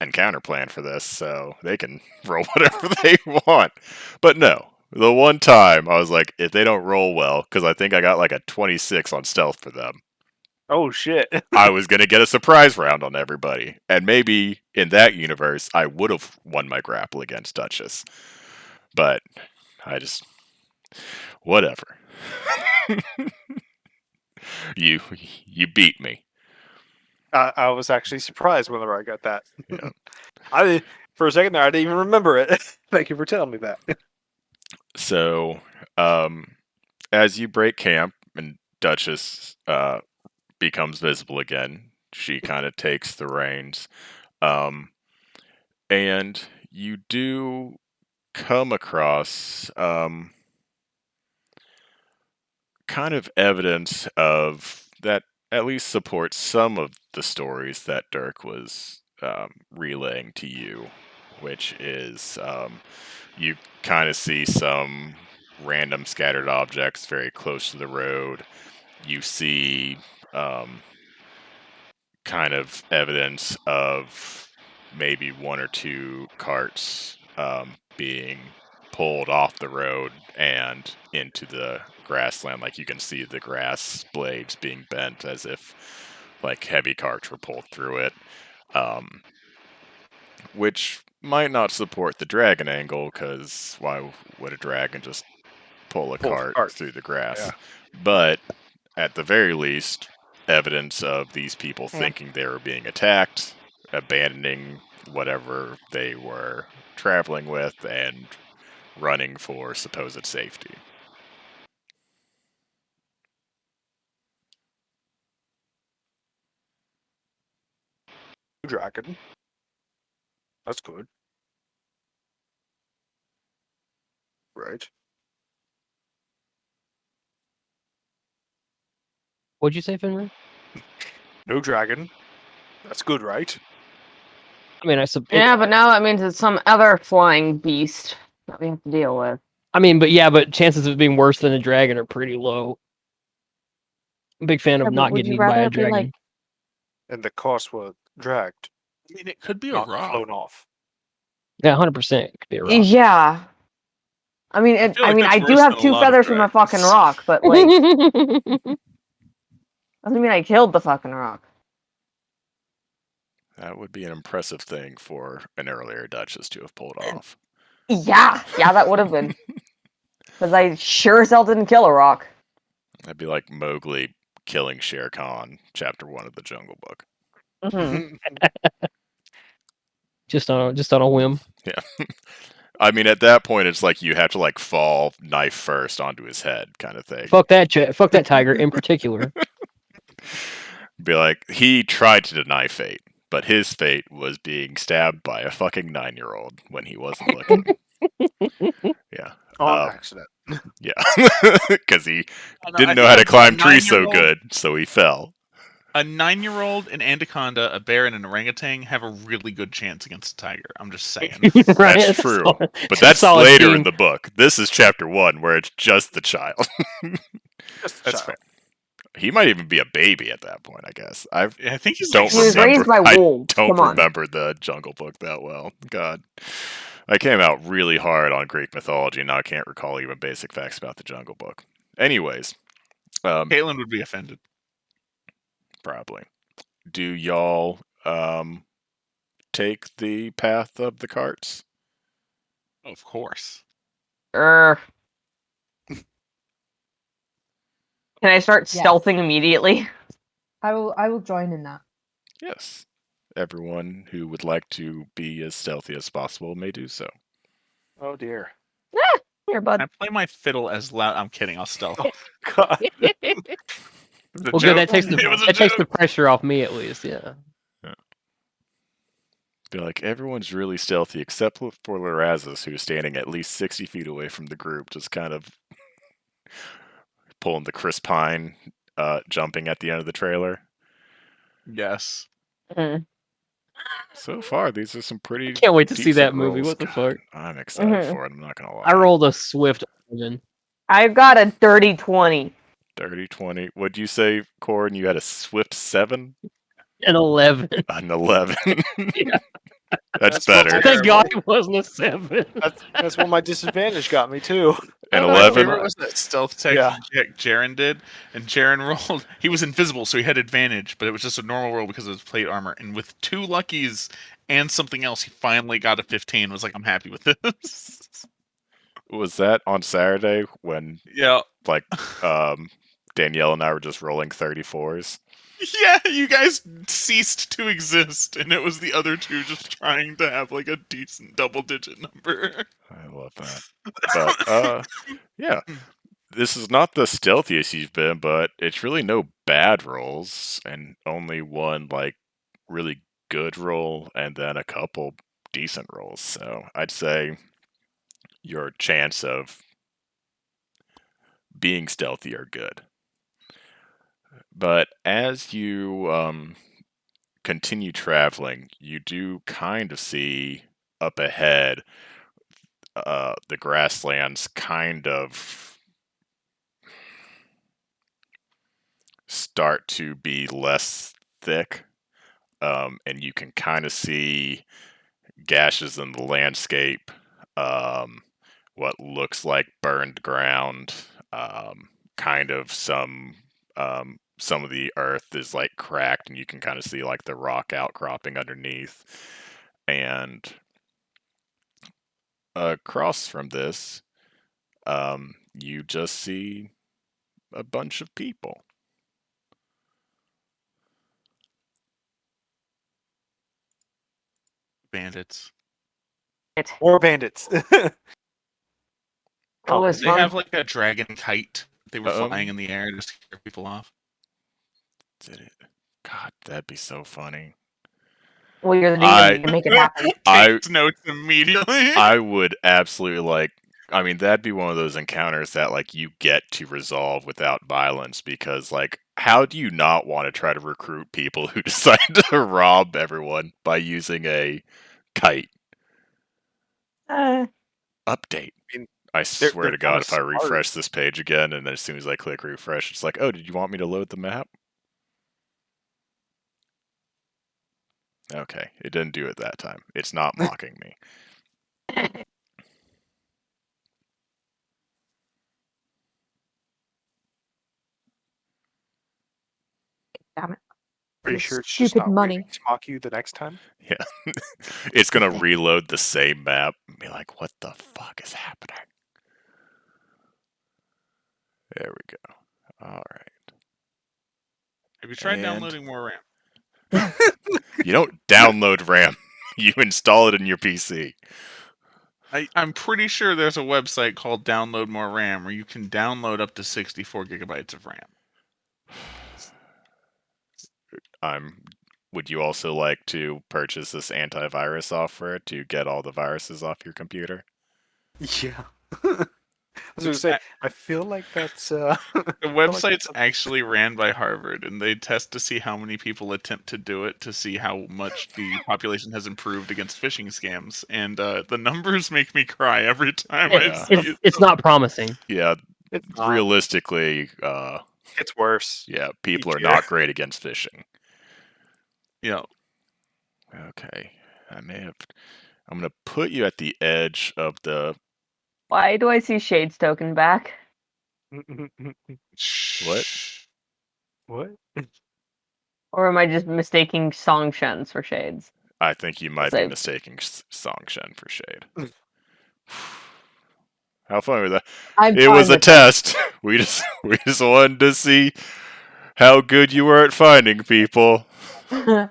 encounter plan for this, so they can roll whatever they want. But no, The one time I was like, if they don't roll well, because I think I got like a 26 on stealth for them, Oh shit! I was going to get a surprise round on everybody. And maybe in that universe, I would have won my grapple against Duchess. But I just. Whatever. you beat me. I was actually surprised whenever I got that. Yeah. For a second there, I didn't even remember it. Thank you for telling me that. So, as you break camp and Duchess becomes visible again, she kind of takes the reins. And you do come across kind of evidence of that at least supports some of the stories that Dirk was relaying to you, which is you kind of see some random scattered objects very close to the road. You see kind of evidence of maybe one or two carts being pulled off the road and into the grassland. Like you can see the grass blades being bent as if like heavy carts were pulled through it, which might not support the dragon angle because why would a dragon just pull a Pull the cart cart. through the grass? Yeah. But at the very least, evidence of these people Yeah. thinking they were being attacked, abandoning whatever they were traveling with, and running for supposed safety. Dragon. That's good. Right. What'd you say, Finra? No dragon. That's good, right? I mean, Yeah, but now that means it's some other flying beast that we have to deal with. I mean, but chances of it being worse than a dragon are pretty low. I'm a big fan Yeah, of but not would getting you eaten by rather a be, like- dragon. And the costs were dragged, I mean, it could be a not rock. flown off. Yeah, 100% could be a rock. Yeah. I mean, feel like I that's do worse have than a two lot of feathers from a fucking dragons. rock, but like, doesn't mean I killed the fucking rock. That would be an impressive thing for an earlier Duchess to have pulled off. Yeah, that would have been. Because I sure as hell didn't kill a rock. That'd be like Mowgli killing Shere Khan, Chapter 1 of the Jungle Book. Mhm. just on a whim. Yeah. I mean, at that point, it's like you have to like fall knife first onto his head, kind of thing. Fuck that tiger in particular. Be like, he tried to deny fate, but his fate was being stabbed by a fucking 9-year-old when he wasn't looking. Yeah. On accident. Yeah. Because he I didn't know think how to a climb trees so 9-year-old good, so he fell. A 9-year-old, an anaconda, a bear, and an orangutan have a really good chance against a tiger. I'm just saying. Right? That's It's a true. solid- But it's a that's solid later team. in the book. This is chapter 1, where it's just the child. Just a That's child. fair. He might even be a baby at that point, I guess. I I think he's don't like He was remember. raised by I wolves. don't Come on. remember the Jungle Book that well. God. I came out really hard on Greek mythology, and now I can't recall even basic facts about the Jungle Book. Anyways, Caitlin would be offended. probably. Do y'all take the path of the carts? Of course. Can I start Yes. stealthing immediately? I will join in that. Yes. Everyone who would like to be as stealthy as possible may do so. Oh dear. Here, bud. I play my fiddle as loud. I'm kidding. I'll stealth. God. Well, good. That takes the pressure off me at least. Yeah. Be like, everyone's really stealthy except for Lorazis, who's standing at least 60 feet away from the group, just kind of pulling the Chris Pine jumping at the end of the trailer. Yes. Mhm. So far, these are some pretty. I can't wait to see decent that movie. rolls. What the God, fuck? I'm excited Mhm. for it. I'm not gonna lie. I rolled a swift 11. I've got a dirty 20. 30, 20. What'd you say, Corin? You had a swift 7? An 11. An 11. Yeah. That's what better. my- Thank God it wasn't a 7. That's what my disadvantage got me too. An My 11. favorite was that stealth tech Yeah. Jaren did, and Jaren rolled. He was invisible, so he had advantage, but it was just a normal roll because of his plate armor. And with 2 luckies and something else, he finally got a 15. Was like, I'm happy with this. Was that on Saturday when Yeah, like Danielle and I were just rolling 34s? yeah. You guys ceased to exist, and it was the other 2 just trying to have like a decent double-digit number. I love that. But yeah. This is not the stealthiest you've been, but it's really no bad rolls, and only one like really good roll, and then a couple decent rolls. So I'd say your chance of being stealthy are good. But as you continue traveling, you do kind of see up ahead the grasslands kind of start to be less thick, and you can kind of see gashes in the landscape, what looks like burned ground, kind of some of the earth is like cracked, and you can kind of see like the rock outcropping underneath. And across from this, you just see a bunch of people. Bandits. More bandits. Always They fun. have like a dragon kite. They were flying in Um, the air to scare people off. Did it? God, that'd be so funny. Well, you're the I- DM. You can make it happen. Takes notes immediately. I would absolutely like. I mean, that'd be one of those encounters that like you get to resolve without violence, because like, how do you not want to try to recruit people who decide to rob everyone by using a kite? Update. I mean, I swear they're to God, kinda if I smart. refresh this page again, and then as soon as I click refresh, it's like, oh, did you want me to load the map? Okay, it didn't do it that time. It's not mocking me. Damn it. Are you Your sure it's just stupid not money. waiting to mock you the next time? Yeah. It's gonna reload the same map and be like, what the fuck is happening? There we go. Alright. Have you tried And- downloading more RAM? You don't download RAM. You install it in your PC. I'm pretty sure there's a website called Download More RAM where you can download up to 64 gigabytes of RAM. Would you also like to purchase this antivirus software to get all the viruses off your computer? Yeah. I was gonna say, I feel like that's The like website's that's- actually ran by Harvard, and they test to see how many people attempt to do it to see how much the population has improved against phishing scams. And the numbers make me cry every time I It's, see it. it's not promising. Yeah, it's not. realistically, It's worse. yeah, people are care. not great against phishing. Yeah. Okay, I'm gonna put you at the edge of the. Why do I see Shade's token back? What? What? Or am I just mistaking Song Shens for Shades? I think you might be Save. mistaking Song Shen for Shade. How funny was that? I'm It fine was a with test. We just wanted to see how good you were at finding people. it.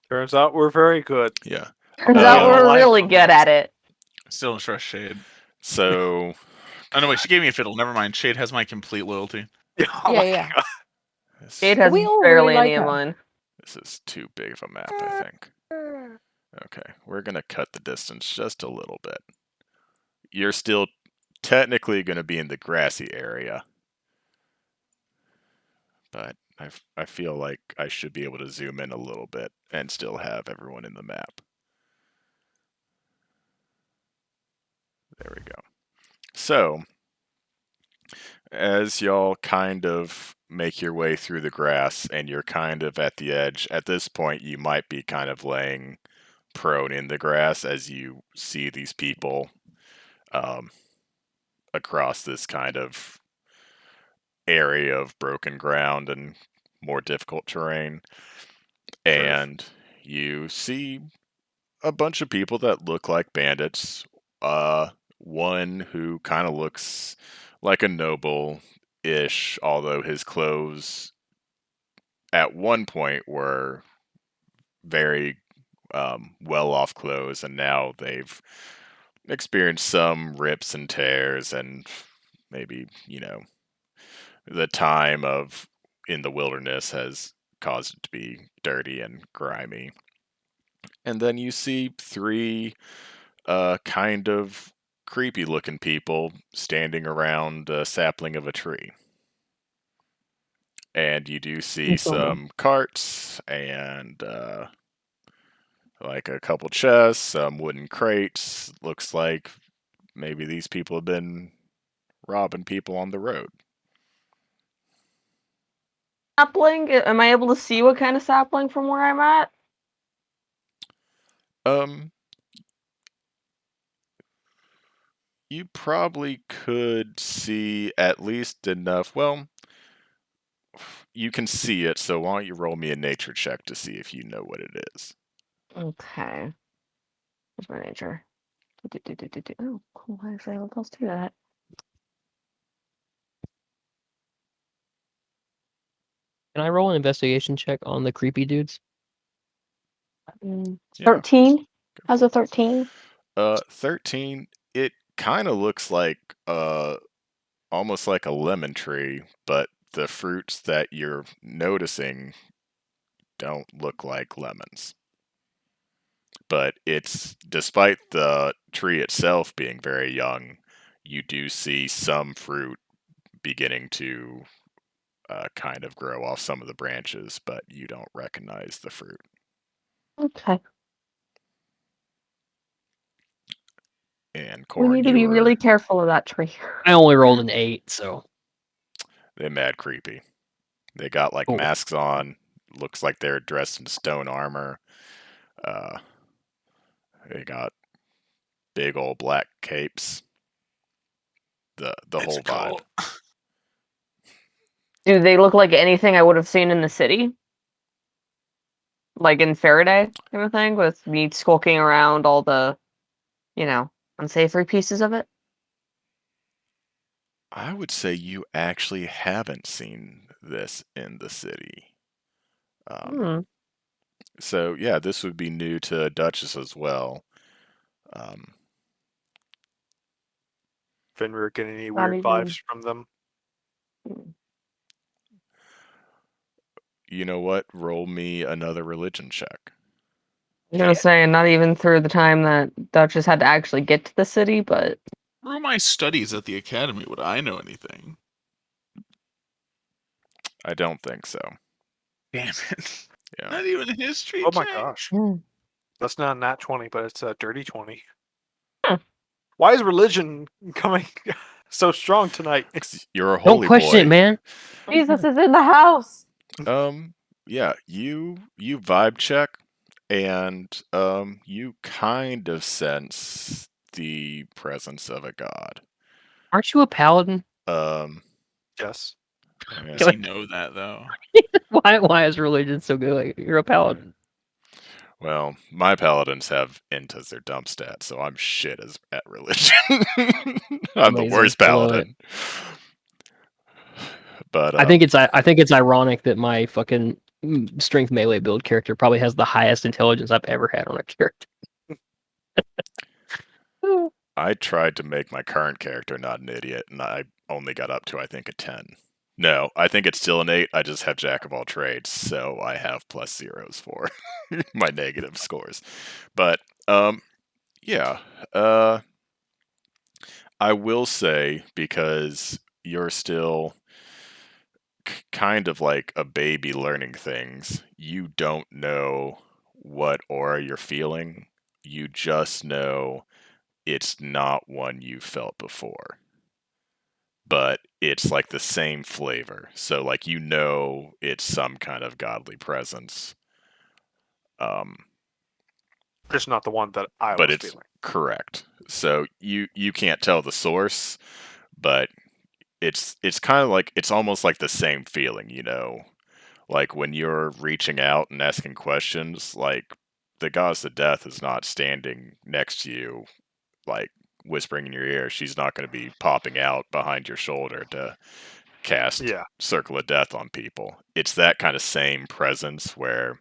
Turns out we're very good. Yeah. Turns Uh, out we're life really of good this. at it. Still don't trust Shade. So Oh no, wait, she gave me a fiddle. Never mind. Shade has my complete loyalty. Oh Yeah, my yeah. God. Shade has We all barely really like any of her. mine. this is too big of a map, I think. Okay, we're gonna cut the distance just a little bit. You're still technically gonna be in the grassy area, but I feel like I should be able to zoom in a little bit and still have everyone in the map. There we go. So, as y'all kind of make your way through the grass and you're kind of at the edge, at this point you might be kind of laying prone in the grass as you see these people um, across this kind of area of broken ground and more difficult terrain. And you see a bunch of people that look like bandits. One who kind of looks like a noble ish, although his clothes at one point were very well off clothes, and now they've experienced some rips and tears, and maybe, the time of in the wilderness has caused it to be dirty and grimy. And then you see three kind of creepy looking people standing around a sapling of a tree. And you do see some carts and like a couple chests, some wooden crates. Looks like maybe these people have been robbing people on the road. Sapling? Am I able to see what kind of sapling from where I'm at? Um, you probably could see at least enough. Well, you can see it, so why don't you roll me a nature check to see if you know what it is? Okay. Where's my nature? Oh, cool. I actually have a plus 2 to that. Can I roll an investigation check on the creepy dudes? Yeah. 13? Go How's for a it. 13? 13. It kind of looks like almost like a lemon tree, but the fruits that you're noticing don't look like lemons. But it's despite the tree itself being very young, you do see some fruit beginning to kind of grow off some of the branches, but you don't recognize the fruit. Okay. And We Corn, need to you be really were careful of that tree. I only rolled an 8, so they're mad creepy. They got like cool. masks on. Looks like they're dressed in stone armor. Uh, they got big old black capes. The It's whole a vibe. cult. Do they look like anything I would have seen in the city? Like in Faraday kind of thing, with me skulking around all the, unsavory pieces of it? I would say you actually haven't seen this in the city. Hmm. So yeah, this would be new to Duchess as well. Um, Fenrir get any Not weird even. vibes from them? you know what? Roll me another religion check. I'm gonna say not even through the time that Duchess had to actually get to the city, but Through my studies at the academy, would I know anything? I don't think so. Damn it. Yeah. Not even a history Oh my check. gosh. Hmm. That's not a nat 20, but it's a dirty 20. Hmm. Why is religion coming so strong tonight? 'Cause you're a Don't holy question it, boy. man. Jesus is in the house. Yeah, you vibe check, and you kind of sense the presence of a god. Aren't you a paladin? Um, Yes. yeah. Does he know that though? Why is religion so good? Like, you're a paladin. Well, my paladins have int as their dump stat, so I'm shit at religion. I'm the Amazing. worst I love it. paladin. But I think it's ironic that my fucking strength melee build character probably has the highest intelligence I've ever had on a character. I tried to make my current character not an idiot, and I only got up to I think a 10. No, I think it's still an 8. I just have jack of all trades, so I have plus zeros for my negative scores. But yeah, I will say, because you're still kind of like a baby learning things, you don't know what aura you're feeling. You just know it's not one you felt before. But it's like the same flavor. So like it's some kind of godly presence. Um Just not the one that I but was it's feeling. correct. So you can't tell the source, but it's kind of like it's almost like the same feeling, you know, like when you're reaching out and asking questions, like the goddess of death is not standing next to you, like whispering in your ear. She's not going to be popping out behind your shoulder to cast Yeah. Circle of Death on people. It's that kind of same presence where,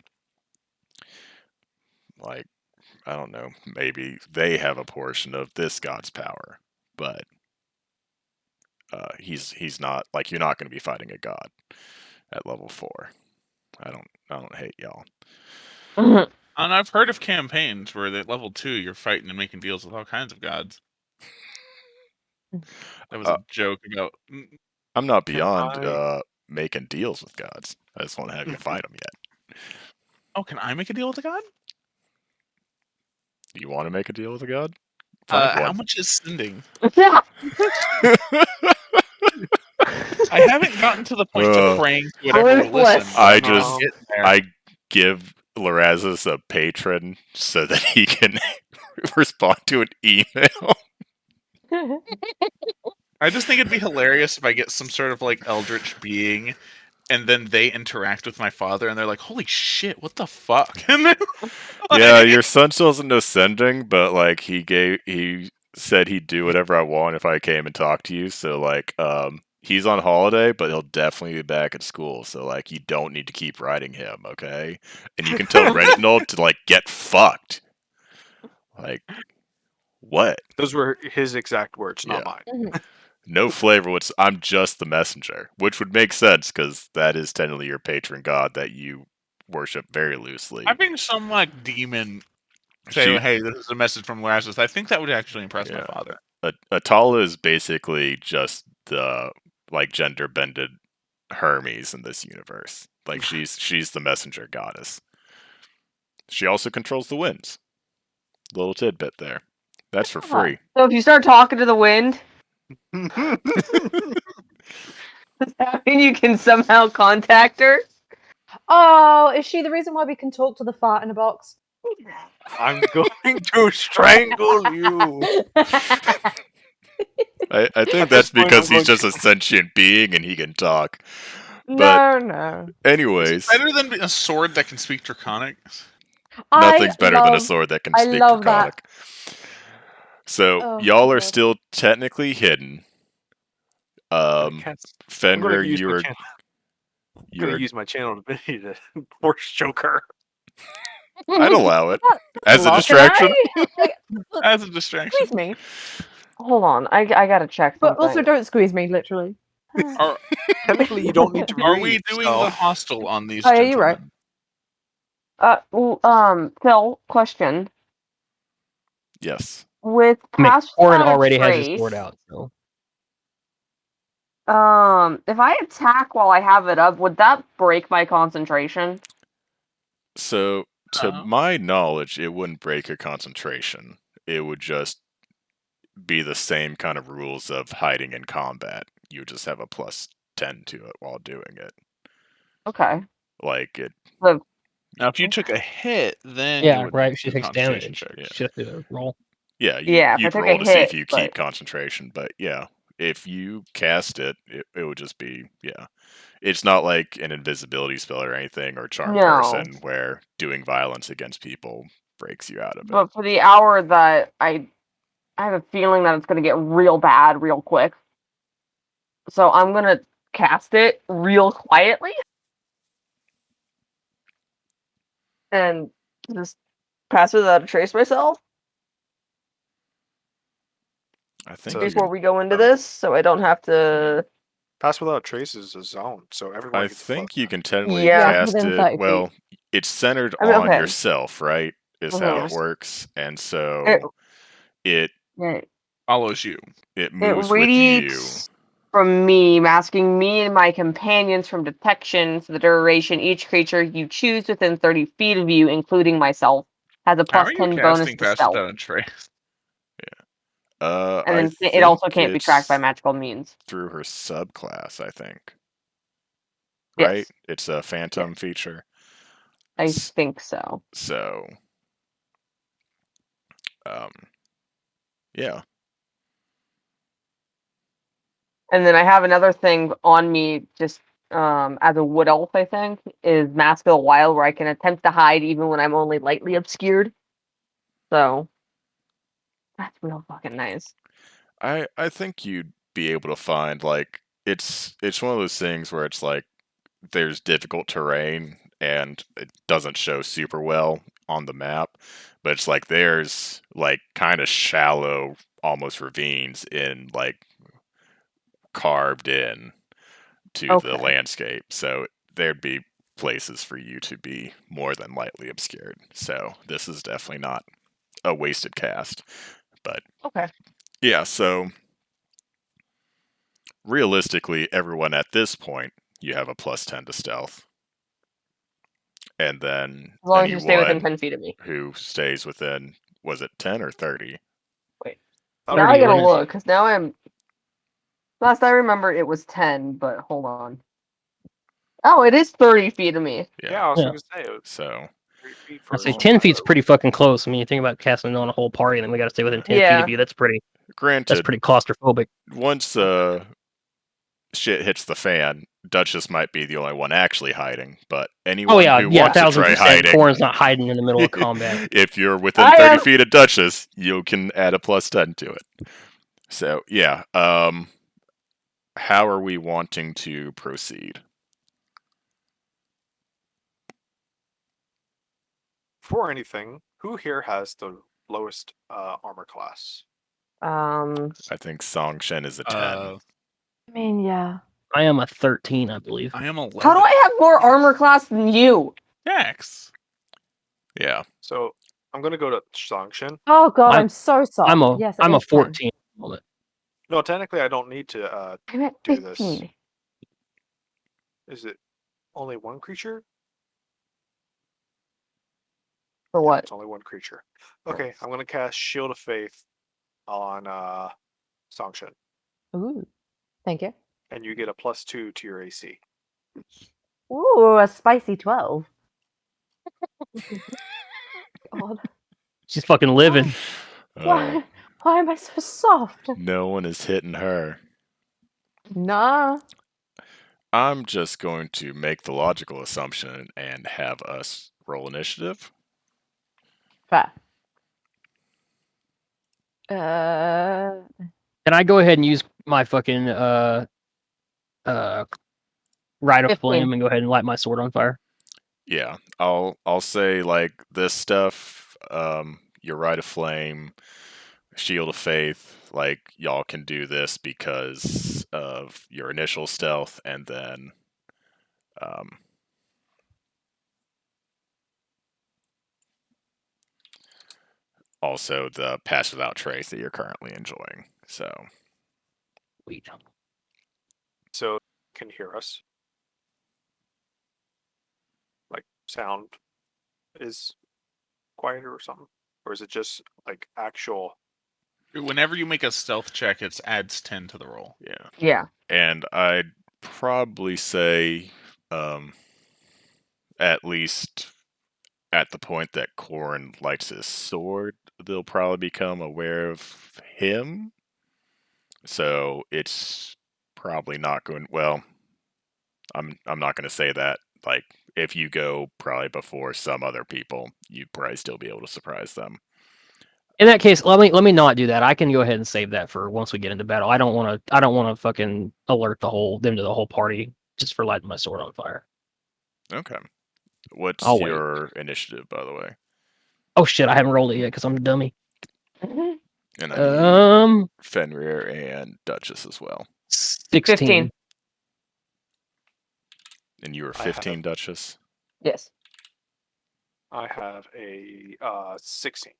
like, I don't know, maybe they have a portion of this god's power, but he's not like you're not going to be fighting a god at level 4. I don't hate y'all. And I've heard of campaigns where at level 2 you're fighting and making deals with all kinds of gods. That was Uh, a joke about. I'm not Can beyond I- making deals with gods. I just won't have you fight them yet. Oh, can I make a deal with a god? You want to make a deal with a god? Find How one. much is sending? Yeah. I haven't gotten to the point of praying to whatever will listen. Worthless. But I I'm just getting there. I give Lorazes a patron so that he can respond to an email. I just think it'd be hilarious if I get some sort of like eldritch being, and then they interact with my father, and they're like, "Holy shit, what the fuck?" And then, Yeah, your son still doesn't know sending, but like he said he'd do whatever I want if I came and talked to you. So like he's on holiday, but he'll definitely be back at school. So like you don't need to keep writing him, okay? And you can tell Reginald to like get fucked. Like what? Those were his exact words, Yeah. not mine. No flavor. I'm just the messenger, which would make sense because that is technically your patron god that you worship very loosely. I think some like demon say, She- "Hey, this is a message from Lazarus." I think that would actually impress my Yeah. father. Atala is basically just the like gender bended Hermes in this universe. Like she's the messenger goddess. She also controls the winds. Little tidbit there. That's for free. So if you start talking to the wind, does that mean you can somehow contact her? Oh, is she the reason why we can talk to the fart in a box? I'm going to strangle you. I think At that's this point, because I'm he's going just a sentient being and he can talk. No. Anyways, Better than a sword that can speak Draconic. nothing's better than a love- sword that can I speak love Draconic. So Oh, y'all are God. still technically hidden. I'm going Fenrir, to use my channel. I'm going you're to use my channel ability to force choke her. I'd allow it as a Can distraction. As a distraction. Squeeze me, Hold on, I gotta check but something. also don't squeeze me, literally. Are, Technically, you don't need to are we breathe, doing so- the hostile on these Oh, yeah, gentlemen? you're right. Phil, question. Yes. With I mean, Pass Corin Without a already has his Trace, sword out, so if I attack while I have it up, would that break my concentration? So to Uh-huh. my knowledge, it wouldn't break your concentration. It would just be the same kind of rules of hiding in combat. You would just have a +10 to it while doing it. Okay. Like it. So, Now, if you took a hit, then you yeah, would right. need She to do takes concentration damage. checks. She has to roll. Yeah. Yeah, if I You'd took a roll to see if hit, you but- keep concentration, but yeah, if you cast it, it would just be It's not like an invisibility spell or anything or charm No. person where doing violence against people breaks you out of it. But for the hour that I have a feeling that it's gonna get real bad real quick. So I'm gonna cast it real quietly. And just pass without a trace myself I think So- you before can, we go into this, so I don't have to. Pass Without Trace is a zone, so everyone I gets think plus you 10. can technically Yeah, cast within 30 it. feet. Well, it's centered I mean, on okay. yourself, right? Is how Yes. it works, and It- so it Follows you. it It moves with you. radiates from me, masking me and my companions from detection for the duration. Each creature you choose within 30 feet of you, including myself, has a How plus are you 10 bonus casting to Pass stealth. Without a Trace? And I then it think also can't be tracked by it's magical means. through her subclass. I think. Yes. Right? It's a phantom feature. I S- think so. So Yeah. And then I have another thing on me, just as a wood elf, I think, is Mask of the Wild, where I can attempt to hide even when I'm only lightly obscured. So that's real fucking nice. I think you'd be able to find like it's one of those things where it's like there's difficult terrain and it doesn't show super well on the map, but it's like there's like kind of shallow almost ravines in like carved in to the Okay. landscape. So there'd be places for you to be more than lightly obscured. So this is definitely not a wasted cast. But Okay. yeah, so realistically, everyone at this point, you have a +10 to stealth. And then As long as you stay within anyone 10 feet of me. who stays within, was it 10 or 30? Wait. Oh, Now I 30, gotta wasn't it? look, because now I'm. Last I remember, it was 10, but hold on. Oh, it is 30 feet of me. yeah, I was Yeah. going to say it was So 3 feet I for say a 10 feet's shadow. pretty fucking close. I mean, you think about casting on a whole party, and then we got to stay within 10 feet Yeah. of you. That's pretty granted, claustrophobic. once shit hits the fan, Duchess might be the only one actually hiding, but Oh anyone yeah, who yeah, wants to try 1000%. hiding, Corn's not hiding in the middle of combat. if you're within I 30 am. feet of Duchess, you can add a +10 to it. So yeah, how are we wanting to proceed? For anything, who here has the lowest armor class? I think Song Shen is a 10. I mean, yeah. I am a 13, I believe. I am 11. How do I have more armor class than you? Jax. Yeah. So I'm going to go to Songshin. Oh god, I'm- I'm so sorry. I'm a Yes, it I'm a is 10. 14 at the moment. No, technically I don't need to I'm at do this. 15. Is it only one creature? For Yeah, what? it's only one creature. Okay, I'm going to cast Shield of Faith on Songshin. Ooh. Thank you. And you get a +2 to your AC. Ooh, a spicy 12. God. She's fucking living. Why? Why am I so soft? No one is hitting her. Nah. I'm just going to make the logical assumption and have us roll initiative. Fair. Can I go ahead and use my fucking rite of 15. flame and go ahead and light my sword on fire? Yeah, I'll say like this stuff. Your Rite of Flame, Shield of Faith. Like y'all can do this because of your initial stealth, and then also the Pass Without Trace that you're currently enjoying. So Wait. So you can hear us. Like sound is quieter or something? Or is it just like actual? Whenever you make a stealth check, it adds 10 to the roll. yeah, Yeah. and I'd probably say, at least at the point that Corrin lights his sword, they'll probably become aware of him. So it's probably not going well. I'm not going to say that. Like if you go probably before some other people, you'd probably still be able to surprise them. In that case, let me not do that. I can go ahead and save that for once we get into battle. I don't want to fucking alert them to the whole party just for lighting my sword on fire. Okay. What's I'll wait. your initiative, by the way? Oh shit, I haven't rolled it yet because I'm a dummy. And I need Um, Fenrir and Duchess as well. 16. 15. And you were I have- 15, Duchess? Yes. I have a 16.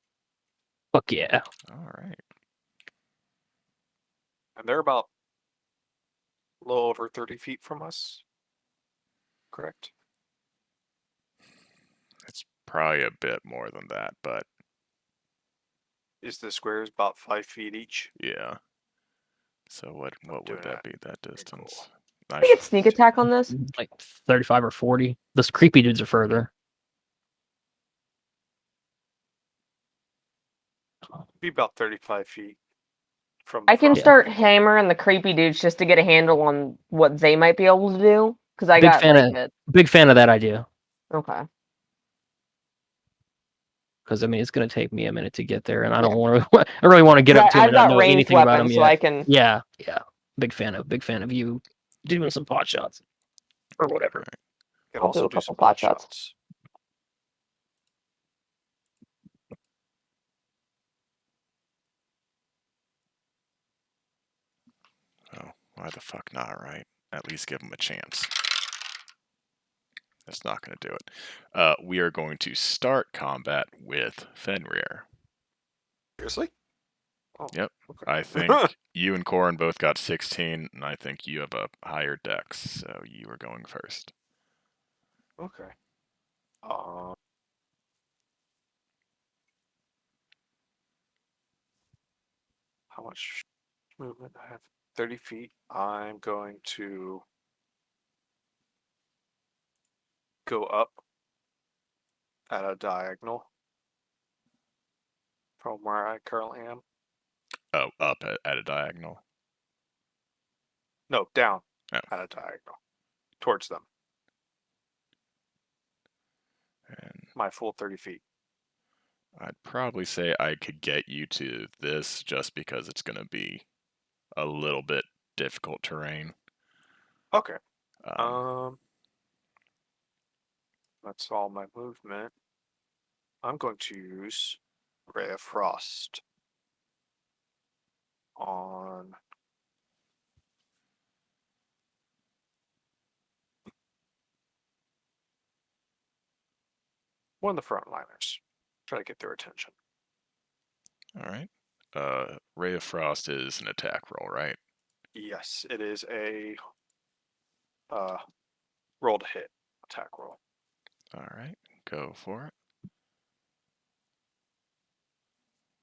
Fuck yeah. All right. And they're about a little over 30 feet from us. Correct? It's probably a bit more than that, but Is the squares about 5 feet each? yeah. So what doing would that that. be, that Very distance? I get sneak attack on this. Like 35 or 40. Those creepy dudes are further. Be about 35 feet from the I can front. start hammering the creepy dudes just to get a handle on what they might be able to do. Because I Big got fan like of it. big fan of that idea. Okay. Because I mean, it's going to take me a minute to get there, and I don't want to. I really want to get up to him I've and not got know ranged anything about him weapons, so yet. I can. Yeah. Big fan of you doing some pot shots or whatever. Can I'll do also a do couple some pot pot shots. shots. Oh, why the fuck not, right? At least give him a chance. That's not going to do it. We are going to start combat with Fenrir. Seriously? Oh, Yep. okay. I think you and Corin both got 16, and I think you have a higher dex, so you are going first. Okay. How much movement? I have 30 feet. I'm going to go up at a diagonal from where I currently am. Oh, up at a diagonal. No, down Oh. at a diagonal towards them. And My full 30 feet. I'd probably say I could get you to this just because it's going to be a little bit difficult terrain. Okay. Um, That's all my movement. I'm going to use Ray of Frost on one of the frontliners. Try to get their attention. all right. Ray of Frost is an attack roll, right? Yes, it is a roll to hit attack roll. All right, go for it.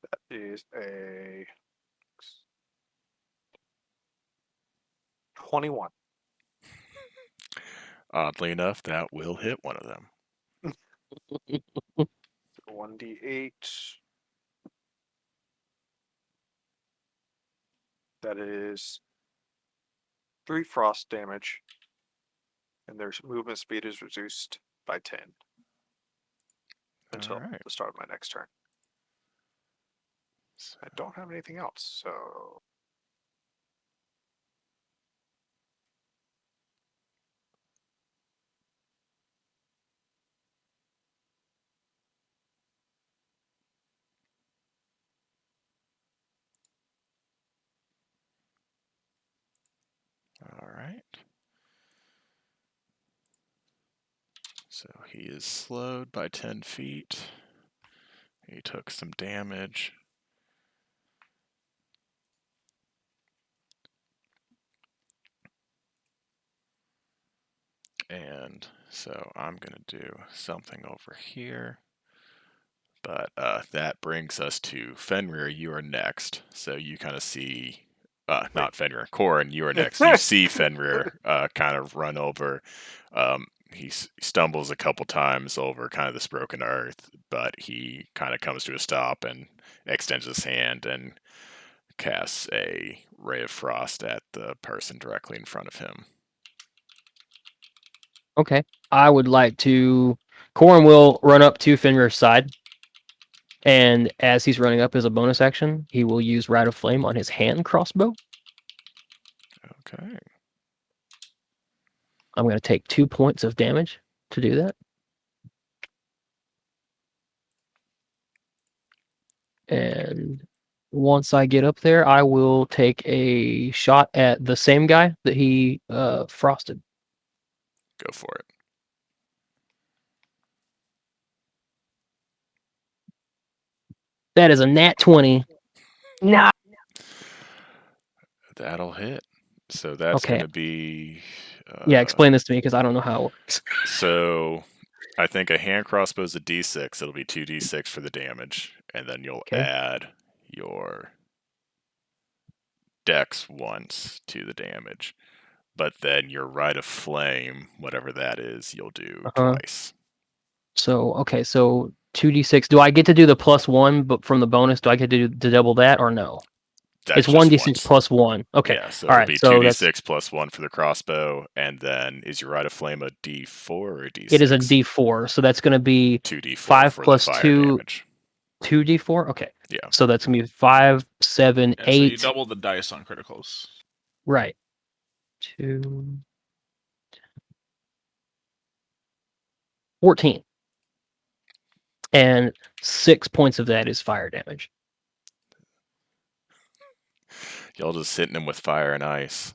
That is a 21. Oddly enough, that will hit one of them. 1d8. That is 3 frost damage, and their movement speed is reduced by 10 until Alright. the start of my next turn. So, I don't have anything else, so all right. So he is slowed by 10 feet. He took some damage. And so I'm going to do something over here. But that brings us to Fenrir. You are next. So you kind of see, not Fenrir, Corin, you are next. You see Fenrir kind of run over. He stumbles a couple times over kind of this broken earth, but he kind of comes to a stop and extends his hand and casts a ray of frost at the person directly in front of him. Okay. I would like to. Corin will run up to Fenrir's side, and as he's running up as a bonus action, he will use Rite of Flame on his hand crossbow. Okay. I'm going to take 2 points of damage to do that. And once I get up there, I will take a shot at the same guy that he frosted. Go for it. That is a nat 20. Nah. That'll hit. So that's Okay. going to be. Yeah, explain this to me because I don't know how it works. So I think a hand crossbow is a d6. It'll be 2d6 for the damage, and then you'll Okay. add your dex once to the damage. But then your Rite of Flame, whatever that is, you'll do twice. So, okay, so 2d6. Do I get to do the +1, but from the bonus, do I get to double that or no? That's It's just 1d6 once. plus 1. Okay. Yeah, so All it'll right. be So that's 2d6 plus 1 for the crossbow, and then is your Rite of Flame a d4 or a d6? it is a d4. So that's going to be 2d4 5 for the plus fire 2, damage. 2d4. Okay. Yeah. So that's going to be 5, 7, Yeah, so you 8. double the dice on criticals. Right. 2. 14. And 6 points of that is fire damage. Y'all just hitting him with fire and ice.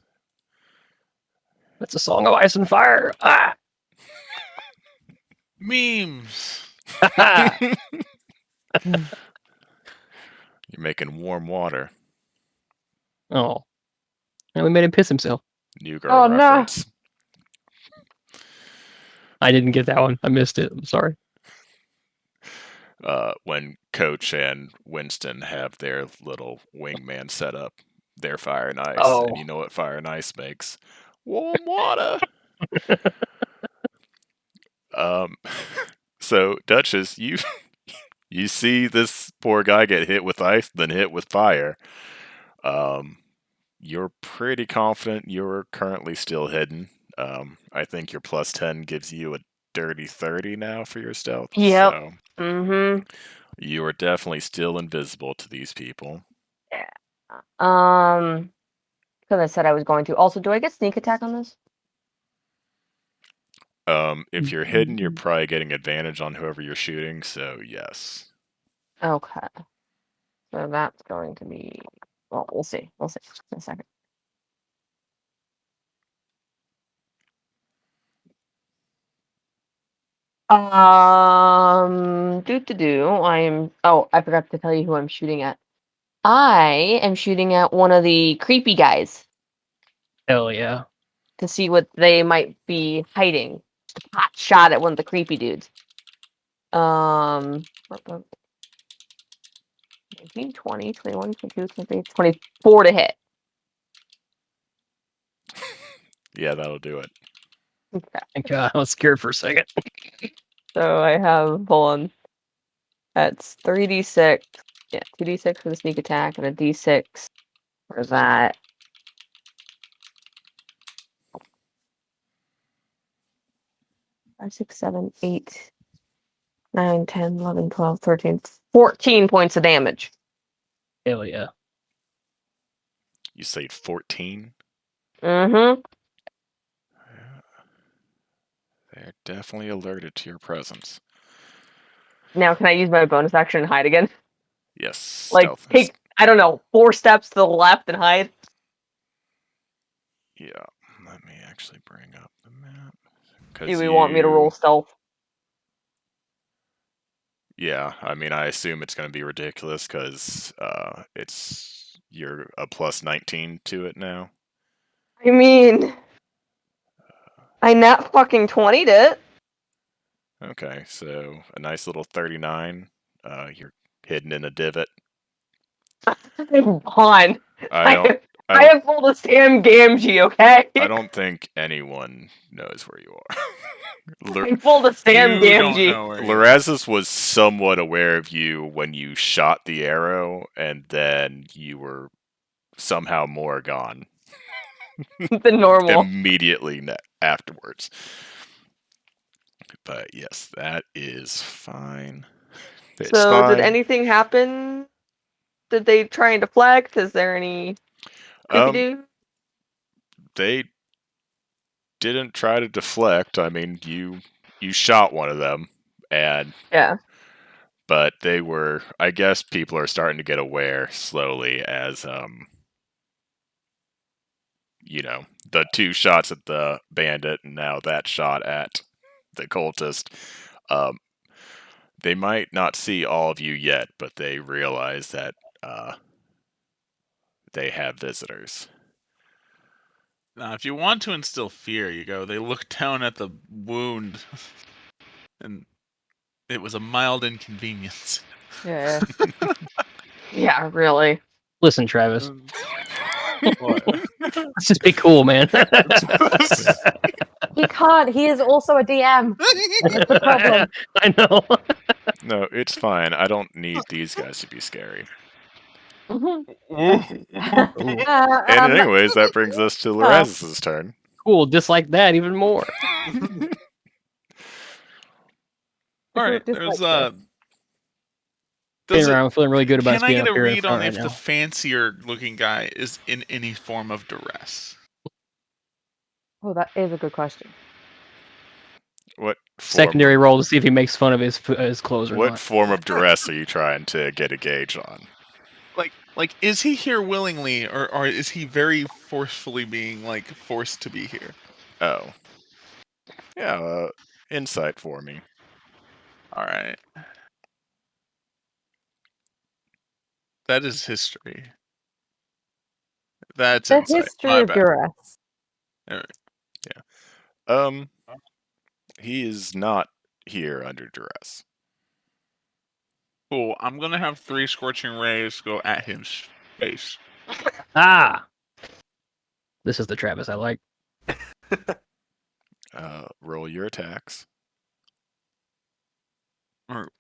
That's a song of ice and fire. Ah! Memes. You're making warm water. Oh. And we made him piss himself. New girl Oh, no. reference. I didn't get that one. I missed it. I'm sorry. When Coach and Winston have their little wingman set up, their fire and ice, Oh. and you know what fire and ice makes? Warm water. So Duchess, you see this poor guy get hit with ice, then hit with fire. You're pretty confident you're currently still hidden. I think your +10 gives you a dirty 30 now for your stealth. Yep. So Mm-hmm. you are definitely still invisible to these people. Because I said I was going to. Also, do I get sneak attack on this? If you're hidden, you're probably getting advantage on whoever you're shooting, so yes. Okay. So that's going to be. Well, we'll see. We'll see in a second. I am. Oh, I forgot to tell you who I'm shooting at. I am shooting at one of the creepy guys Hell yeah. to see what they might be hiding. Just a pot shot at one of the creepy dudes. 19, 20, 21, 22, 23, 24 to hit. Yeah, that'll do it. Okay. Thank God. I was scared for a second. So I have, hold on. That's 3d6. Yeah, 2d6 for the sneak attack and a d6 for that. Five, 6, 7, 8, 9, 10, 11, 12, 13, 14 points of damage. Hell yeah. You say 14? Mm-hmm. They're definitely alerted to your presence. Now can I use my bonus action and hide again? Yes, Like, stealth. take, I don't know, 4 steps to the left and hide? Yeah, let me actually bring up the map. Do we want me to roll stealth? Yeah, I mean, I assume it's going to be ridiculous because you're a +19 to it now. I mean, I nat fucking 20'd it. Okay, so a nice little 39. You're hidden in a divot. I'm on. I don't. I have pulled a Sam Gamgee, okay? I don't think anyone knows where you are. I pulled a Sam You don't Gamgee. know where you are. Lorazes was somewhat aware of you when you shot the arrow, and then you were somehow more gone Than normal. immediately afterwards. But yes, that is fine. It's So, did fine. anything happen? Did they try and deflect? Is there any creepy dude? They didn't try to deflect. I mean, you shot one of them, and Yeah. but they were. I guess people are starting to get aware slowly as the 2 shots at the bandit and now that shot at the cultist. They might not see all of you yet, but they realize that they have visitors. Now, if you want to instill fear, you go, they look down at the wound, and it was a mild inconvenience. Yeah. Yeah, really. Listen, Travis. What? Let's just be cool, man. He can't. He is also a DM. That's the problem. I know. No, it's fine. I don't need these guys to be scary. Mhm. Ooh, And Um, anyways, that brings us to Loraz's turn. cool. Dislike that even more. All right, Philip dislikes there's this. Spinning Does it? around, I'm feeling really good about Can I being get up a here in read front on right if the now. fancier looking guy is in any form of duress? Oh, that is a good question. What Secondary roll to see if he makes fun of his clothes or what not. form of duress are you trying to get a gauge on? Like, is he here willingly, or is he very forcefully being like forced to be here? Oh. Yeah, insight for me. All right, that is history. That's The insight. history My of bad. duress. All right. He is not here under duress. Cool. I'm gonna have 3 scorching rays go at his face. Ah! This is the Travis I like. Roll your attacks. Or-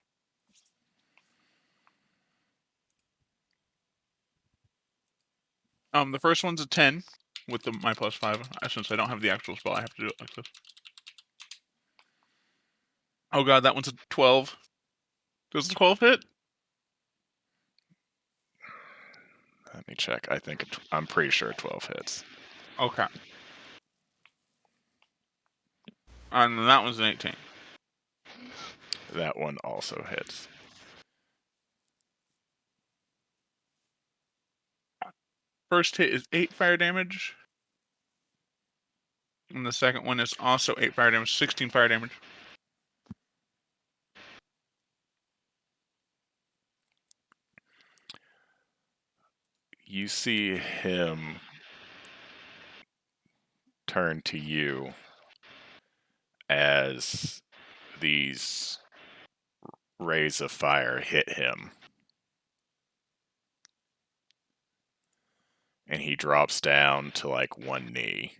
the first one's a 10 with my +5. Since I don't have the actual spell, I have to do it like this. Oh god, that one's a 12. Does the 12 hit? Let me check. I'm pretty sure 12 hits. Okay. And then that one's an 18. That one also hits. First hit is 8 fire damage. And the second one is also 8 fire damage, 16 fire damage. You see him turn to you as these rays of fire hit him. And he drops down to like one knee.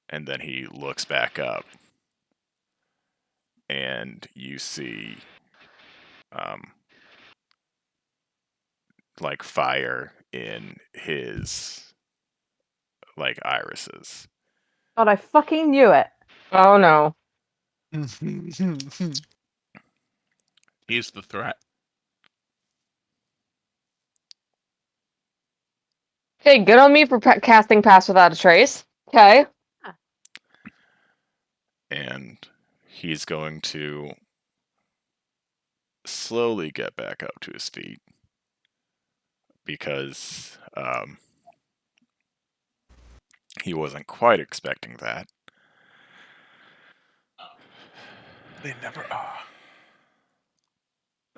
And then he looks back up. And you see like fire in his like irises. God, I fucking knew it. Oh no. He's the threat. Okay, good on me for casting Pass Without a Trace. Okay. And he's going to slowly get back up to his feet because he wasn't quite expecting that. They never are.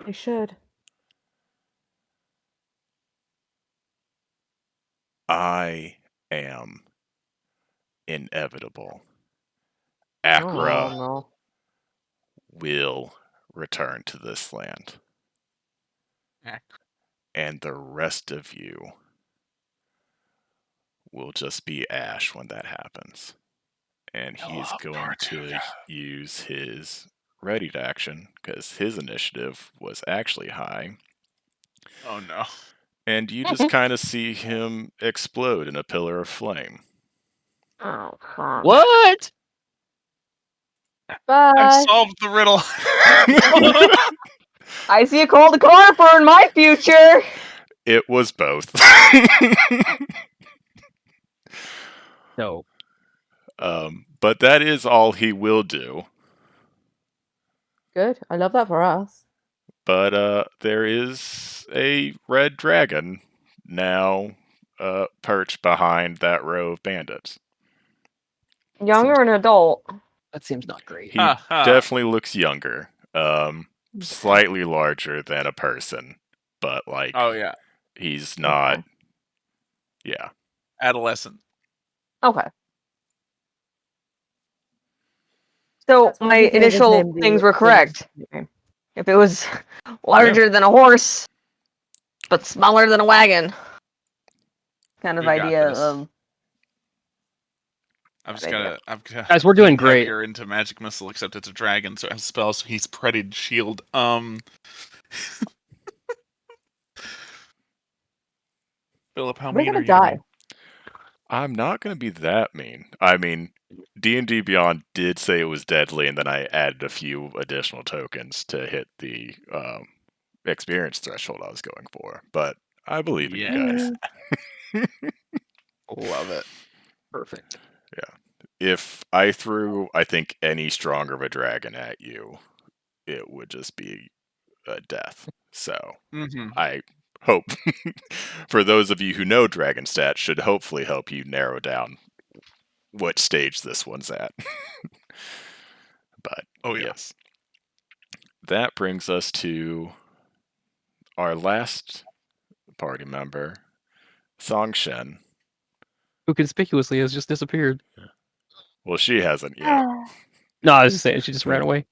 I should. I am inevitable. Akra Oh no. will return to this land. And the rest of you will just be ash when that happens. And he's going to use his ready to action because his initiative was actually high. Oh no. And you just kind of see him explode in a pillar of flame. Oh fuck. What? Bye. I solved the riddle. I see a cold conifer in my future. It was both. No. But that is all he will do. Good. I love that for us. But there is a red dragon now perched behind that row of bandits. Young or an adult? That seems not great. He definitely looks younger. Slightly larger than a person, but like Oh yeah. he's not. Okay. Yeah. Adolescent. Okay. So That's why my he gave his initial name the things were William correct. name. If it was larger than a horse, but smaller than a wagon, kind of You got idea this. of idea. Guys, we're doing lean great. heavier into magic missile, except it's a dragon, so it has spells. So he's pretty shield. Philip, how We're mean gonna are you to die. me? I'm not going to be that mean. I mean, D&D Beyond did say it was deadly, and then I added a few additional tokens to hit the experience threshold I was going for. But I believe in you guys. Love it. Perfect. If I threw, I think, any stronger of a dragon at you, it would just be a death. So Mm-hmm. I hope, for those of you who know dragon stats, should hopefully help you narrow down what stage this one's at. But Oh yeah. yes, that brings us to our last party member, Song Shen. Who conspicuously has just disappeared. Well, she hasn't yet. No, I was just saying she just ran away.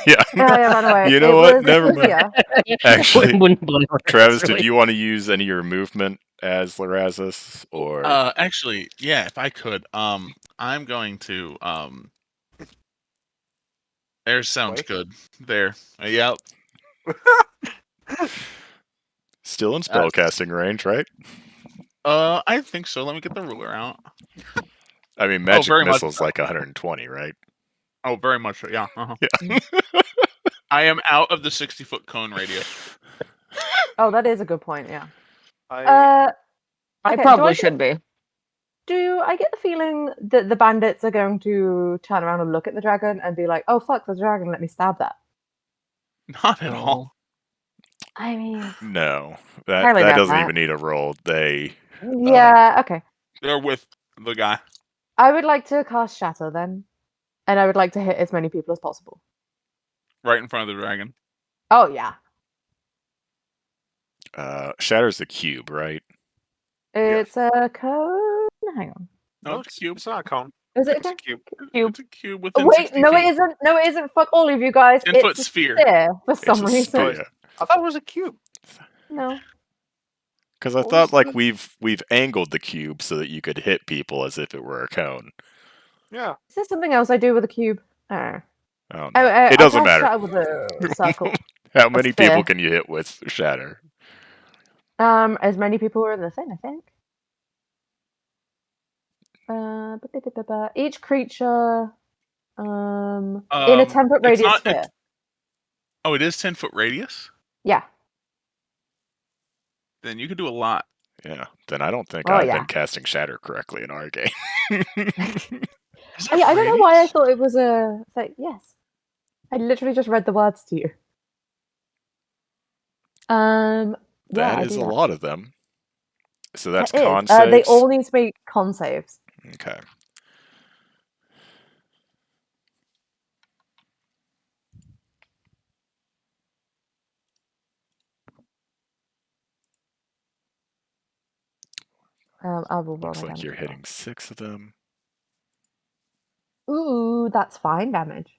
Yeah. Yeah, run away. You know It what? was Never mind. Ecclesia. Actually, Wouldn't blame her, Travis, did necessarily. you want to use any of your movement as Larazis, or Actually, yeah, if I could, I'm going to, there sounds Wait. good. There. Yep. still in spellcasting range, right? I think so. Let me get the ruler out. I mean, magic very much missile's so. like 120, right? Oh, very much so. Yeah. Uh-huh. Yeah. I am out of the 60-foot cone radius. Oh, that is a good point. Yeah. I I Okay, probably should be. Do I get the feeling that the bandits are going to turn around and look at the dragon and be like, "Oh fuck, the dragon! Let me stab that." Not at all. I mean, No, that Highly doubt doesn't that. even need a roll. They yeah, okay. They're with the guy. I would like to cast Shatter then, and I would like to hit as many people as possible. Right in front of the dragon. Oh yeah, shatters the cube, right? it's a cone. Hang on, No, no, it's a cube. It's not a cone. is it? It's a Okay? cube. It's a cube within Wait, 60 no, feet. it isn't. No, it isn't. Fuck all of you guys. 10-foot It's a sphere. sphere for some It's a reason. sphere. I thought it was a cube. No. Because I What thought was like the- we've angled the cube so that you could hit people as if it were a cone. Yeah. Is there something else I do with a cube? I don't know. Oh, no. Oh, It I doesn't cast matter. Shatter with a circle. How many people sphere. can you hit with shatter? As many people are in the thing, I think. Each creature, in a temperate It's radius not. sphere. Oh, it is 10-foot radius. Yeah. Then you could do a lot. Yeah. Then I don't think Oh, I've yeah. been casting shatter correctly in our game. Is I don't know why I thought it was a. It's like, yes. I literally just read the words to you. Yeah, That I is do a that. lot of them. So that's That is. con They saves. all need to make con saves. Okay. I will roll Looks my like damage you're as well. hitting 6 of them. Ooh, that's fine damage.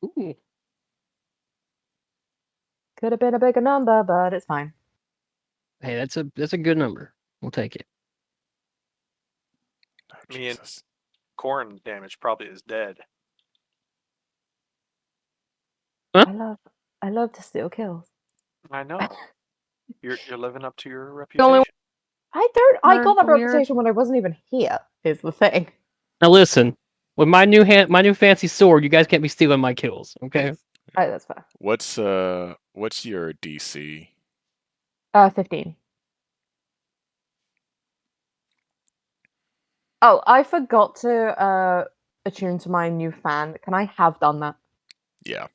Ooh. Could have been a bigger number, but it's fine. Hey, that's a good number. We'll take it. Oh, Me and- Jesus. Corn damage probably is dead. Huh? I love to steal kills. I know. You're living up to your The reputation. only I got that Weird. reputation when I wasn't even here, is the thing. Now listen, with my new fancy sword, you guys can't be stealing my kills, okay? Oh, that's fair. What's your DC? 15. Oh, I forgot to attune to my new fan. Can I have done that? Yeah.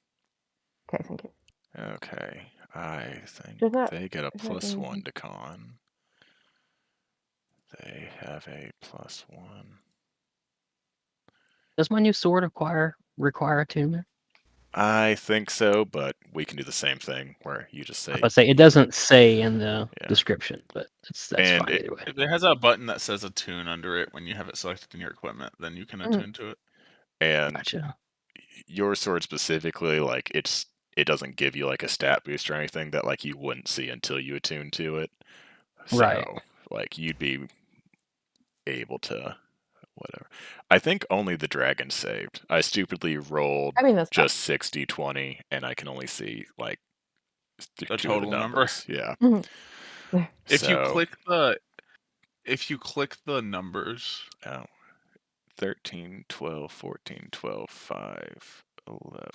Okay, thank you. Okay. I think Does that- they get a is that +1 easy? to con. They have a +1. Does my new sword require attunement? I think so, but we can do the same thing where you just say. I say it doesn't say in the Yeah. description, but that's And fine it- either way. If it has a button that says attune under it when you have it selected in your equipment, then you can attune to it. And Gotcha. your sword specifically, like it doesn't give you like a stat boost or anything that like you wouldn't see until you attune to it. So Right. like you'd be able to whatever. I think only the dragon saved. I stupidly rolled I mean, that's fine. just 60-20, and I can only see like The two of the total number. numbers. Yeah. Mhm. If you So, click the numbers, oh, 13, 12, 14, 12, 5, 11.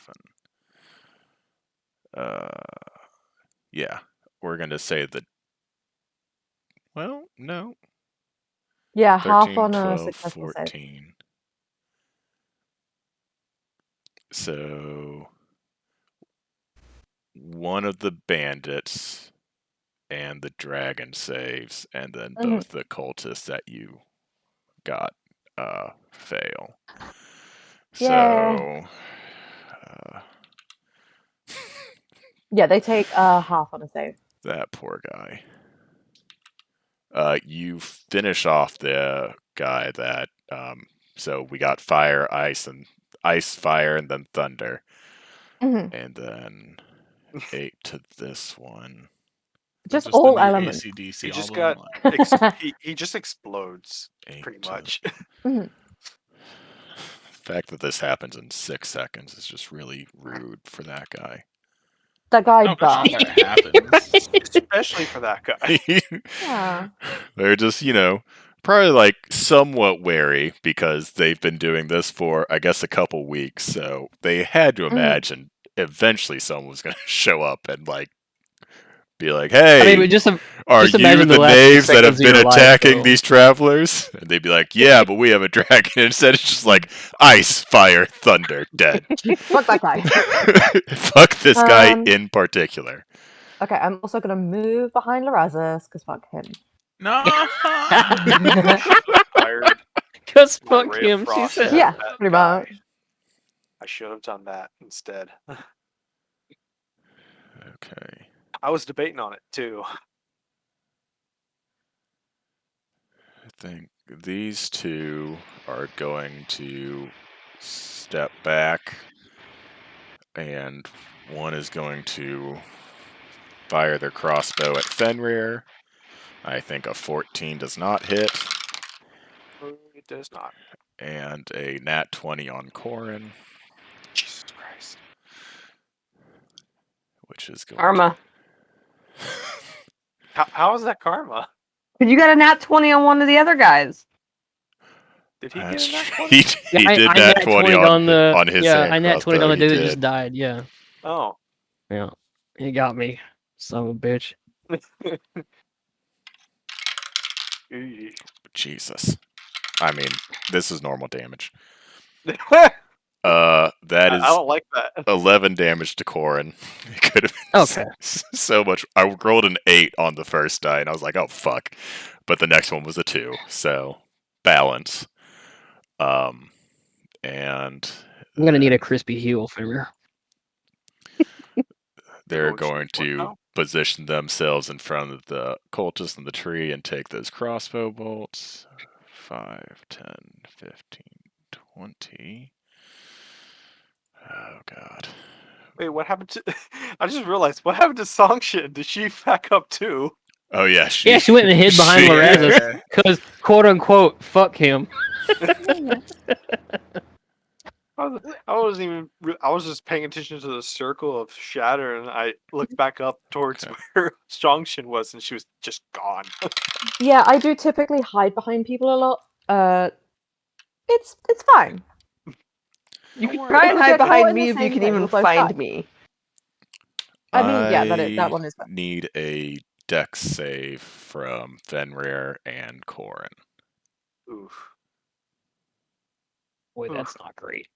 Yeah. We're going to say the. Well, no. Yeah, half 13, on a 12, successful save. 14. So. One of the bandits and the dragon saves, and then Mhm. both the cultists that you got fail. Yeah. So. Yeah, they take half on a save. That poor guy. You finish off the guy that. So we got fire, ice, fire, and then thunder, Mhm. and then 8 to this one. Just the all new elements. AC/DC He just all got online. he just explodes 8 pretty to much. Mhm. The fact that this happens in 6 seconds is just really rude for that guy. That guy Oh, burst. gosh, that happens. Especially for that guy. Yeah. They're just, probably like somewhat wary because they've been doing this for, I guess, a couple weeks. So they had to imagine eventually someone was going to show up and like be like, I mean, "Hey, but are just you imagine the the last few knaves that seconds have of been your life, attacking though. these travelers?" And they'd be like, "Yeah, but we have a dragon." Instead, it's just like ice, fire, thunder, dead. Fuck that guy. Fuck this guy Um, in particular. Okay, I'm also gonna move behind Lorazes because fuck him. No. Fired Just my fuck ray of him, she frost said. at Yeah, that pretty guy. much. I should have done that instead. Okay. I was debating on it too. I think these two are going to step back, and one is going to fire their crossbow at Fenrir. I think a 14 does not hit, It does not. and a nat 20 on Corin, Jesus Christ. which is going Karma. How is that karma? But you got a nat 20 on one of the other guys. Did he That's get in that true. 20? He I did I nat nat 20 20'd on the on his yeah, hand I nat 20'd crossbow. on the He dude that just did. died. Yeah, Oh. yeah, he got me, son of a bitch. Eey. Jesus. I mean, this is normal damage. I That is don't like that. 11 damage to Corin. It could have been Okay. so much. I rolled an 8 on the first die, and I was like, oh, fuck. But the next one was a 2, so balance. And I'm gonna need a then crispy heel, Fenrir. they're Oh, going geez, what to now? position themselves in front of the cultist in the tree and take those crossbow bolts. 5, 10, 15, 20. Oh, God. Wait, what happened to? I just realized what happened to Songshin? Did she back up too? Oh, yeah, Yeah, she went and hid behind she- Lorazes Yeah. because quote unquote fuck him. I wasn't even. I was just paying attention to the circle of shatter, and I looked back up towards Okay. where Songshin was, and she was just gone. Yeah, I do typically hide behind people a lot. It's fine. You Don't can worry try and about hide it. Get caught behind in the me if you same can thing, even we'll both find die. me. I mean, yeah, that I one is fair. need a dex save from Fenrir and Corin. Oof. Boy, Oof. that's not great.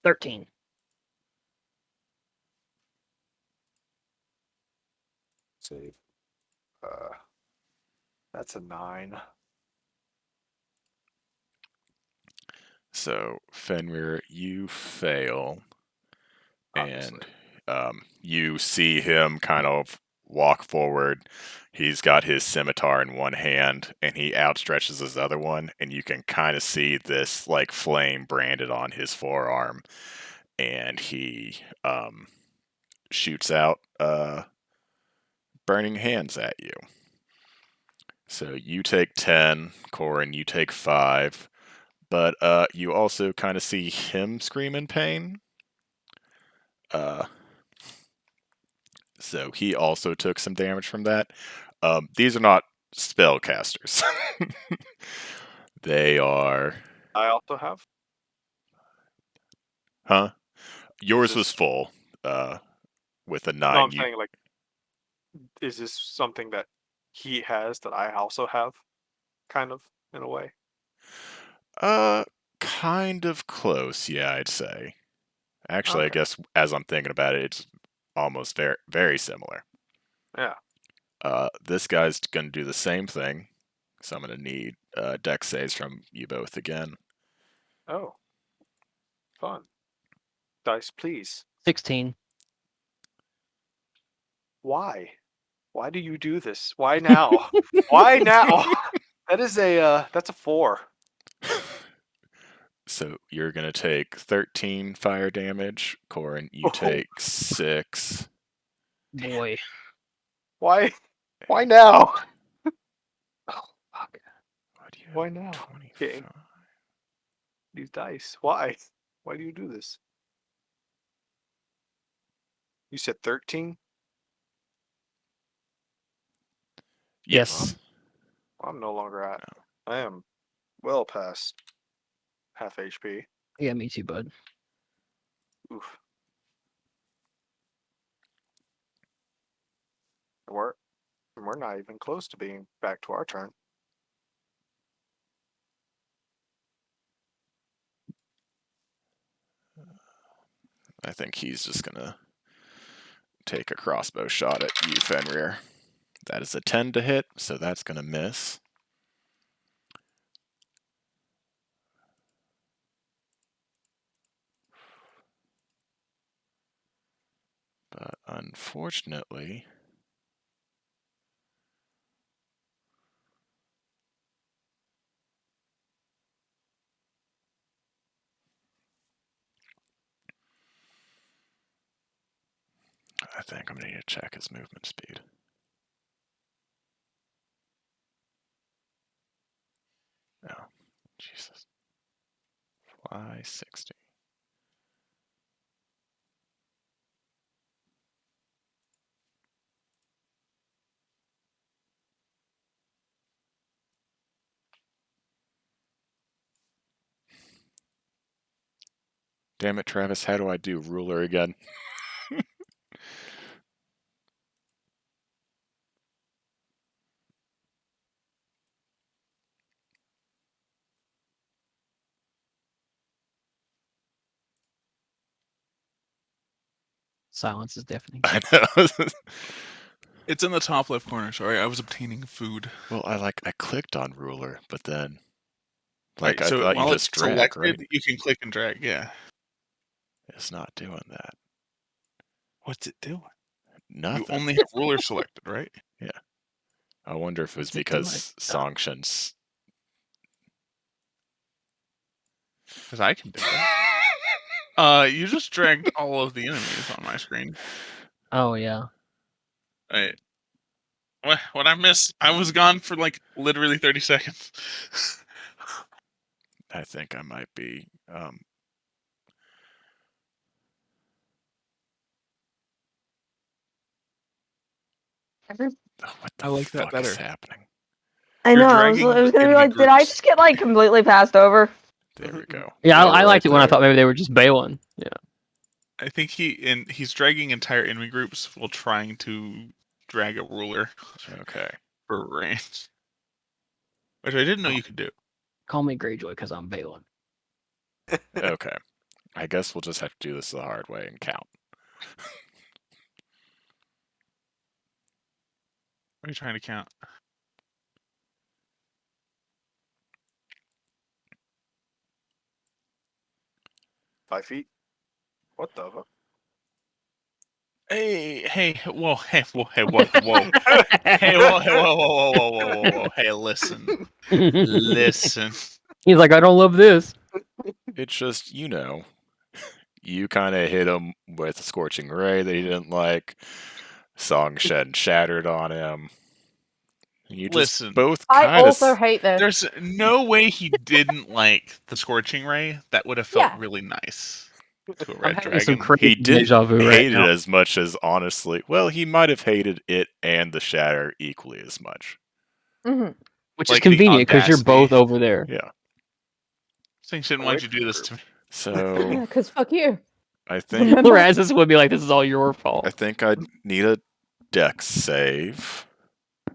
13. Save. That's a 9. So, Fenrir, you fail, Obviously. and you see him kind of walk forward. He's got his scimitar in one hand, and he outstretches his other one, and you can kind of see this like flame branded on his forearm, and he shoots out burning hands at you. So you take 10, Corin, you take 5, but you also kind of see him scream in pain. So he also took some damage from that. These are not spellcasters. They are... I also have. Huh? Yours was this- full, with a No, 9. I'm saying, like, is this something that he has that I also have, kind of, in a way? Kind of close, yeah, I'd say. Actually, I Okay. guess as I'm thinking about it, it's almost very, very similar. Yeah. This guy's going to do the same thing, so I'm going to need dex saves from you both again. Oh. Fun. Dice, please. 16. Why? Why do you do this? Why now? Why now? That's a 4. So you're going to take 13 fire damage. Corin, you Oh. take 6. Boy. Why? Why now? Oh, fuck. What do you Why have? now? 25. Okay. These dice. Why? Why do you do this? You said 13? Yes. I'm no longer at. I am well past half HP. Yeah, me too, bud. Oof. We're not even close to being back to our turn. I think he's just going to take a crossbow shot at you, Fenrir. That is a 10 to hit, so that's going to miss. But unfortunately, I think I'm going to need to check his movement speed. Oh, Jesus. Fly 60. Damn it, Travis, how do I do ruler again? Silence is deafening. I know. It's in the top left corner. Sorry, I was obtaining food. Well, I clicked on ruler, but then, Right, I so thought you while it's just drag, selected, right? you can click and drag. Yeah. It's not doing that. What's it doing? Nothing. You only have ruler selected, right? I wonder if it was What's it doing? because Songshan's. Because I can do that. You just dragged all of the enemies on my screen. Oh, yeah. Right. What I missed? I was gone for like literally 30 seconds. I think I might be. What the I like that fuck is better. happening? I You're know. I was dragging gonna be enemy like, did I groups. just get like completely passed over? There we go. Yeah, They were I liked right it when I there. thought maybe they were just bailing. Yeah. I think he's dragging entire enemy groups while trying to drag a ruler Okay. for range. Which I didn't know you could do. Call me Greyjoy because I'm bailing. Okay. I guess we'll just have to do this the hard way and count. What are you trying to count? 5 feet? What the fuck? Hey, whoa, hey, whoa, hey, whoa, whoa. Hey, whoa, hey, whoa, whoa, whoa, whoa, whoa, whoa, whoa. Hey, listen. Listen. He's like, I don't love this. It's just, you kind of hit him with a scorching ray that he didn't like. Songshan shattered on him. You just Listen, both I kind also of. hate this. there's no way he didn't like the scorching ray. That would have felt Yeah. really nice to a I'm red having some dragon. crazy He didn't deja vu right hate it now. as much as honestly. Well, he might have hated it and the shatter equally as much. Mhm. Which is Like the convenient because you're audacity. both over there. Yeah. Saying she didn't want you to do this to me. So Yeah, because fuck you. I think Remember? Lorazes would be like, "This is all your fault." I think I need a dex save.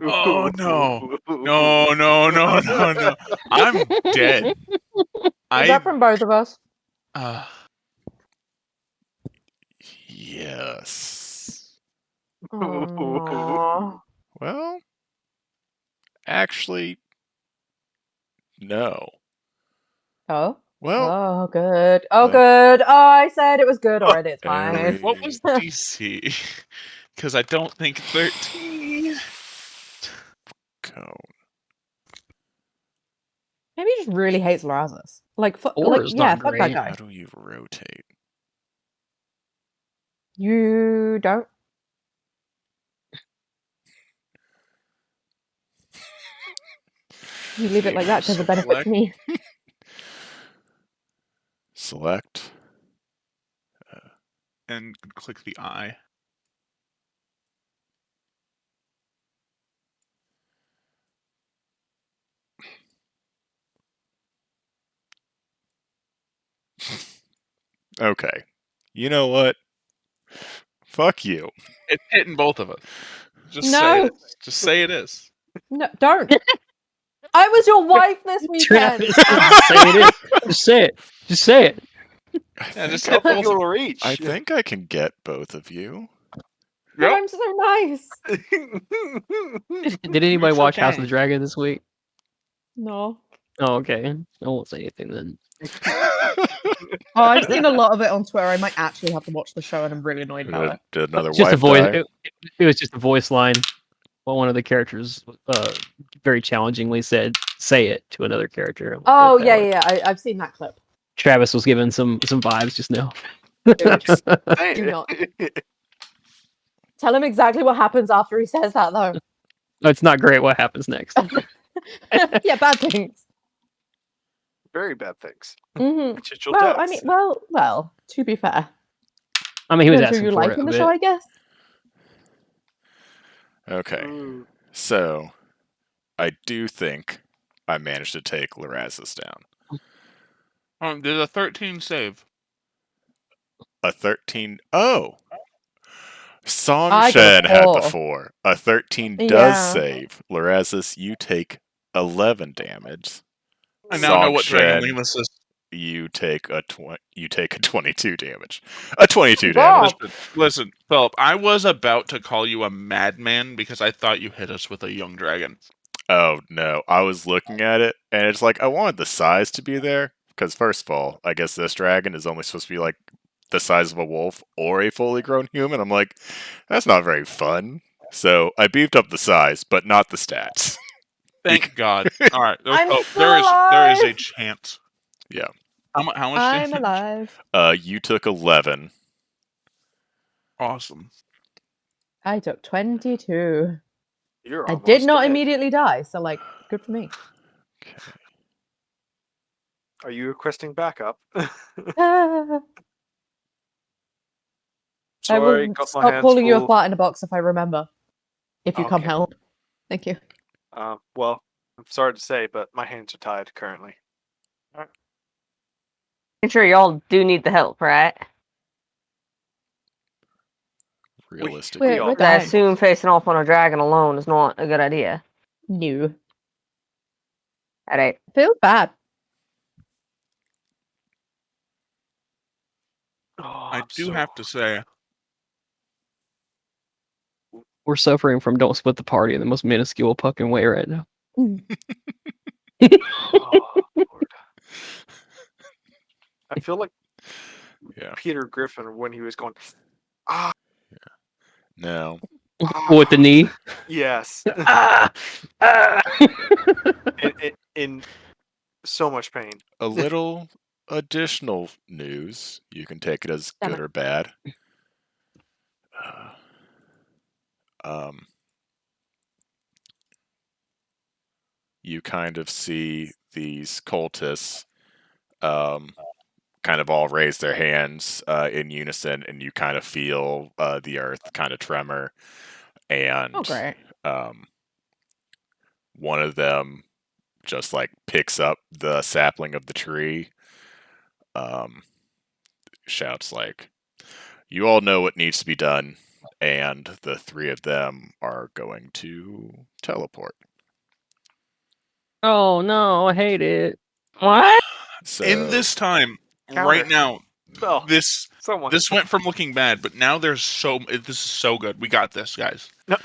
Oh no. No, no, no, no, no. I'm dead. Is that from both of us? uh, Yes. Oh. Well, actually, no. Oh. Well, Oh, good. Oh, let- good. Oh, I said it was good already. It's fine. Very what was DC? Because I don't think 13. cone. Maybe he just really hates Lorazes. Like, Four is yeah, not fuck that great. guy. How do you rotate? You don't. You leave it like that because it benefits Select. me. Select. And click the eye. Okay. You know what? Fuck you. It's hitting both of us. Just No. say it. Just say it is. No, don't. I was your wife this weekend. Travis, just say it is. Just say it. Just say it. Yeah, just How hit both of you'll reach. I think I can get both of you. But Yep. I'm so nice. Did anybody sure watch House of can. the Dragon this week? No. Oh, okay. I won't say anything then. Oh, I've seen a lot of it on Twitter. I might actually have to watch the show, and I'm really annoyed about it. Did another Just a wife voice. die? It was just a voice line. Well, one of the characters very challengingly said, "Say it" to another character. I'm like, Oh okay. yeah, yeah. I've seen that clip. Travis was given some vibes just now. Do not tell him exactly what happens after he says that, though. It's not great. What happens next? Yeah, bad things. Very bad things. Mm-hmm. Potential Well, deaths. I mean, well. To be fair, I mean, he was depends who asking you for like it in a the bit. show, I guess. Okay. Ooh. So, I do think I managed to take Lorazes down. There's a 13 save. A 13. Oh! Song I got a Shen had 4. before. A 13 does Yeah. save. Lorazes, you take 11 damage. I now know Song what Dragon Shen, Lemus is. you take a 22 damage. A 22 Wow. damage. Listen, Philip, I was about to call you a madman because I thought you hit us with a young dragon. Oh no, I was looking at it and it's like I wanted the size to be there because first of all, I guess this dragon is only supposed to be like the size of a wolf or a fully grown human. I'm like, that's not very fun. So I beefed up the size, but not the stats. Thank God. All right. I'm Oh, still there is a alive. chance. Yeah. How much I'm damage? alive. You took 11. Awesome. I took 22. You're I almost did not dead. immediately die, so like, good for me. Are you requesting backup? Ah. I Sorry, will got my stop hands calling you a full. fart in a box if I remember. If you come Okay. help. Thank you. Well, I'm sorry to say, but my hands are tied currently. I'm sure y'all do need the help, right? Realistically. We're all I dying. assume facing off on a dragon alone is not a good idea. New. Alright. Feel bad. Oh, I I'm do so- have to say, We're suffering from don't split the party in the most minuscule fucking way right now. Oh, Lord. I feel like Yeah. Peter Griffin when he was going, ah, No. With the knee. yes, Ah! Ah! in so much pain. A little additional news. You can take it as Damn good it. or bad. Um, you kind of see these cultists kind of all raise their hands in unison, and you kind of feel the earth kind of tremor. And Oh, great. one of them just like picks up the sapling of the tree, shouts like, "You all know what needs to be done," and the three of them are going to teleport. Oh no, I hate it. What? So In this time, Counter. right now, Spell. this Someone. this went from looking bad, but now this is so good. We got this, guys. No,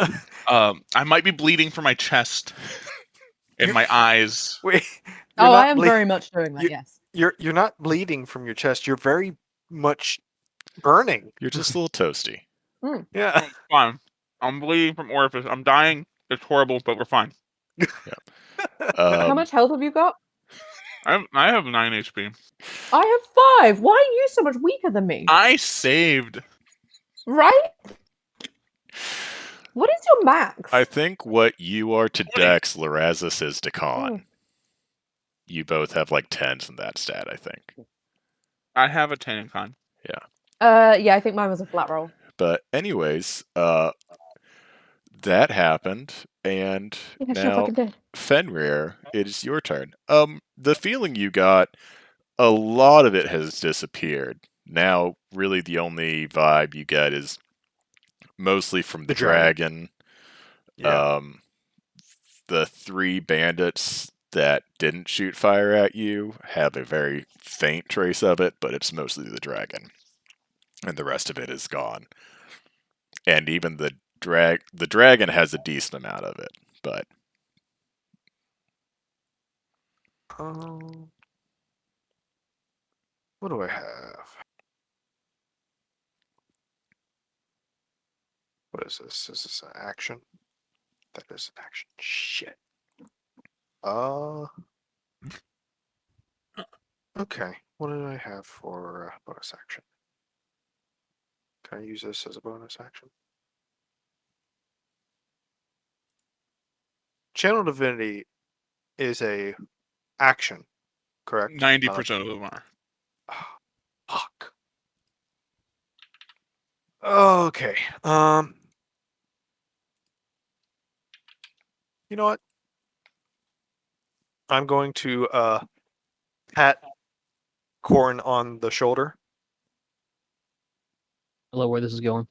I might be bleeding from my chest and You- my eyes. wait. Oh, I am very much doing that. you- Yes. You're not bleeding from your chest. You're very much burning. you're just a little toasty. Yeah. Fine. I'm bleeding from orifice. I'm dying. It's horrible, but we're fine. How much health have you got? I have 9 HP. I have 5. Why are you so much weaker than me? I saved. Right? What is your max? I think what you are to 20. Dex, Lorazis is to Con. Oh. You both have like 10s in that stat, I think. I have a 10 in con. Yeah, I think mine was a flat roll. But anyways, that happened, and Yeah, sure now fucking did. Fenrir, it is your turn. The feeling you got, a lot of it has disappeared. Now, really, the only vibe you get is mostly from the The dragon. dragon. Yeah. The 3 bandits that didn't shoot fire at you have a very faint trace of it, but it's mostly the dragon, and the rest of it is gone. And even the dragon has a decent amount of it, but What do I have? What is this? Is this an action? That is an action. Shit. Okay. What did I have for bonus action? Can I use this as a bonus action? Channel Divinity is a action, correct? 90% of them are. Fuck. Okay. You know what? I'm going to pat Corin on the shoulder, I love where this is going.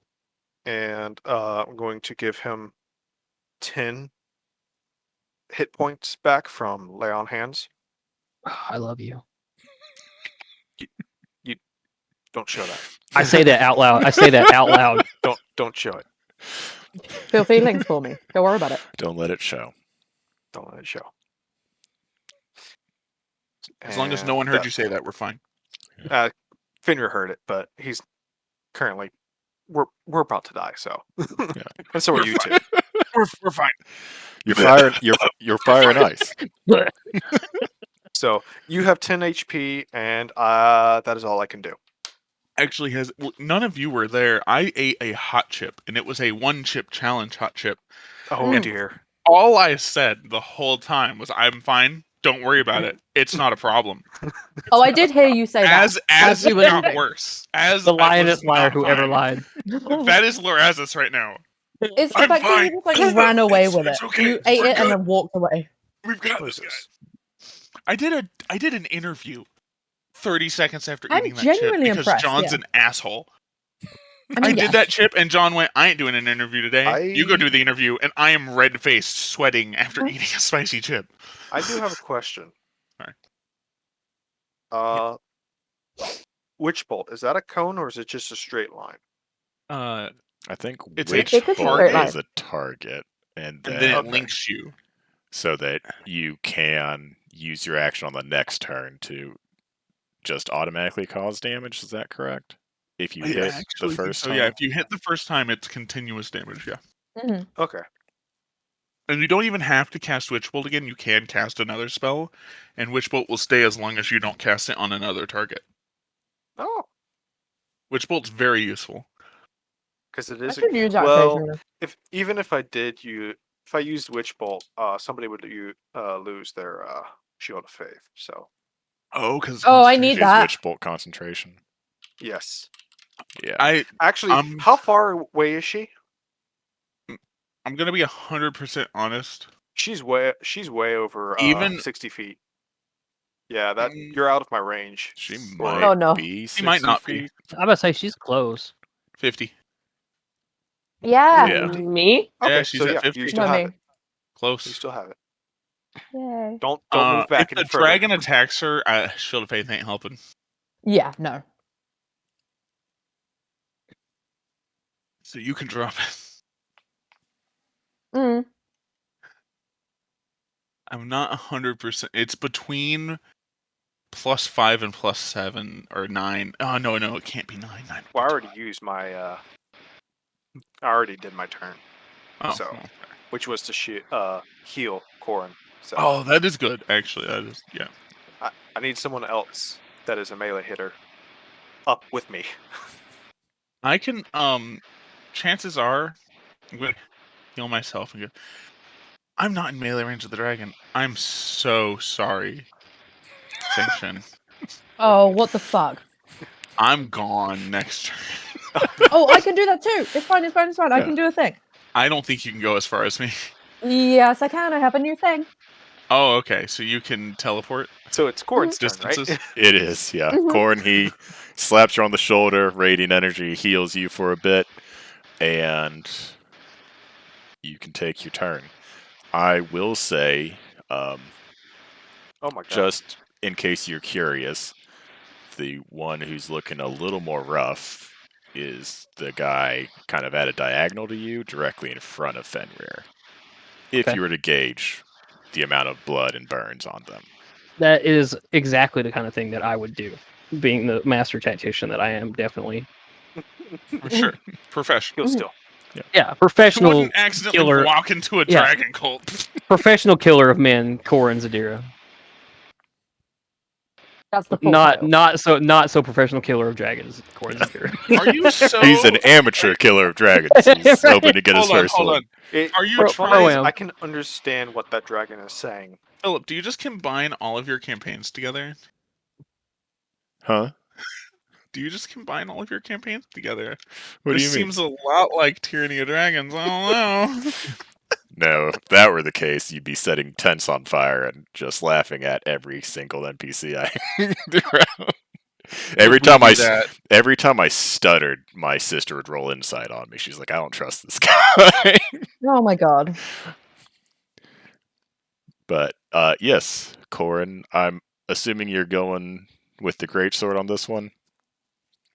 and I'm going to give him 10 hit points back from lay on hands. I love you. Don't show that. I say that out loud. I say that out loud. Don't show it. Feel feelings for me. Don't worry about it. don't let it show. Don't let it show. As long as no one heard you say that, we're fine. Fenrir heard it, but he's currently we're about to die, so and so are you two. We're fine. You're fire and ice. So you have 10 HP, and that is all I can do. Actually, none of you were there. I ate a hot chip, and it was a 1-chip challenge hot chip. Oh Mm. dear. All I said the whole time was, "I'm fine. Don't worry about it. It's not a problem." Oh, I did hear you say that. As we it were got leaving. worse. As The I was lioness liar not who ever fine. lied. That is Lorazis right now. It's the I'm fact that fine. you just like ran away It's- with it. it's okay. You ate We're it and good. then walked away. We've got What this, is guys. this? I did an interview 30 seconds after I'm eating that chip genuinely because impressed, John's yeah. an asshole. I I mean, did yes. that chip, and John went, "I ain't doing an interview today. You go I- do the interview," and I am red-faced, sweating after eating a spicy chip. I do have a question. Sorry. Witch bolt, is that a cone or is it just a straight line? Uh, I think It's which It could be bolt straight is line. a target, and and then, then it Okay. links you. so that you can use your action on the next turn to just automatically cause damage. Is that correct? If you I hit the actually think first so. time. Yeah, if you hit the first time, it's continuous damage. Yeah, Mhm. Okay. and you don't even have to cast Witch Bolt again. You can cast another spell, and Witch Bolt will stay as long as you don't cast it on another target. Oh, Witch Bolt's very useful. because it I is should use that well, occasionally. even if I did you if I used Witch Bolt, somebody would lose their Shield of Faith. So Oh, because Oh, I need Is that. Witch Bolt concentration? yes, Yeah. actually, how far away is she? I'm gonna be 100% honest. She's way over Even 60 feet. Yeah, that Mm. you're out of my range. She Or- might Oh, no. be 60 She might not be. feet. I'm about to say she's close. 50. Yeah. Yeah. Me? Okay, Yeah, she's so at yeah, 50. you still No, have me. it. You Close. still have it. Yay. Don't move back if any the further. dragon attacks her, Shield of Faith ain't helping. Yeah, no. So you can drop it. Mm. I'm not 100%. It's between +5 and +7 or 9. Oh no, it can't be 9. 9. Well, I already used my. I already did my turn, Oh, so well. which was to heal Corin. So Oh, that is good. Actually, that is I need someone else that is a melee hitter up with me. I can. Chances are, I'm gonna heal myself and go. I'm not in melee range of the dragon. I'm so sorry, Extinction. Oh, what the fuck? I'm gone next turn. Oh, I can do that too. It's fine. I Yeah. can do a thing. I don't think you can go as far as me. Yes, I can. I have a new thing. Oh, okay. So you can teleport So it's Corin's turn, right? distances. It is, yeah. Mhm. Corn, he slaps you on the shoulder, radiant energy heals you for a bit, and you can take your turn. I will say, Oh my god. just in case you're curious, the one who's looking a little more rough is the guy kind of at a diagonal to you, directly in front of Fenrir. If Okay. you were to gauge the amount of blood and burns on them. That is exactly the kind of thing that I would do. Being the master tactician that I am, definitely. For sure. Professional. Heal still. Yeah, You professional wouldn't accidentally killer. walk into a Yeah. dragon cult. Professional killer of men, Corin Zadira. That's the full Not title. not so professional killer of dragons, Corin Zadira. Are you so? He's an amateur killer of dragons. He's Right. hoping to get his Hold on, first hold one. on. Are you What's trying? funny is Pro-am. I can understand what that dragon is saying. Philip, do you just combine all of your campaigns together? Huh? Do you just combine all of your campaigns together? What This do you mean? seems a lot like Tyranny of Dragons. I don't know. No, if that were the case, you'd be setting tents on fire and just laughing at every single NPC I around. Every Would we time do I that? every time I stuttered, my sister would roll insight on me. She's like, "I don't trust this guy." Oh my god. But yes, Corin, I'm assuming you're going with the greatsword on this one.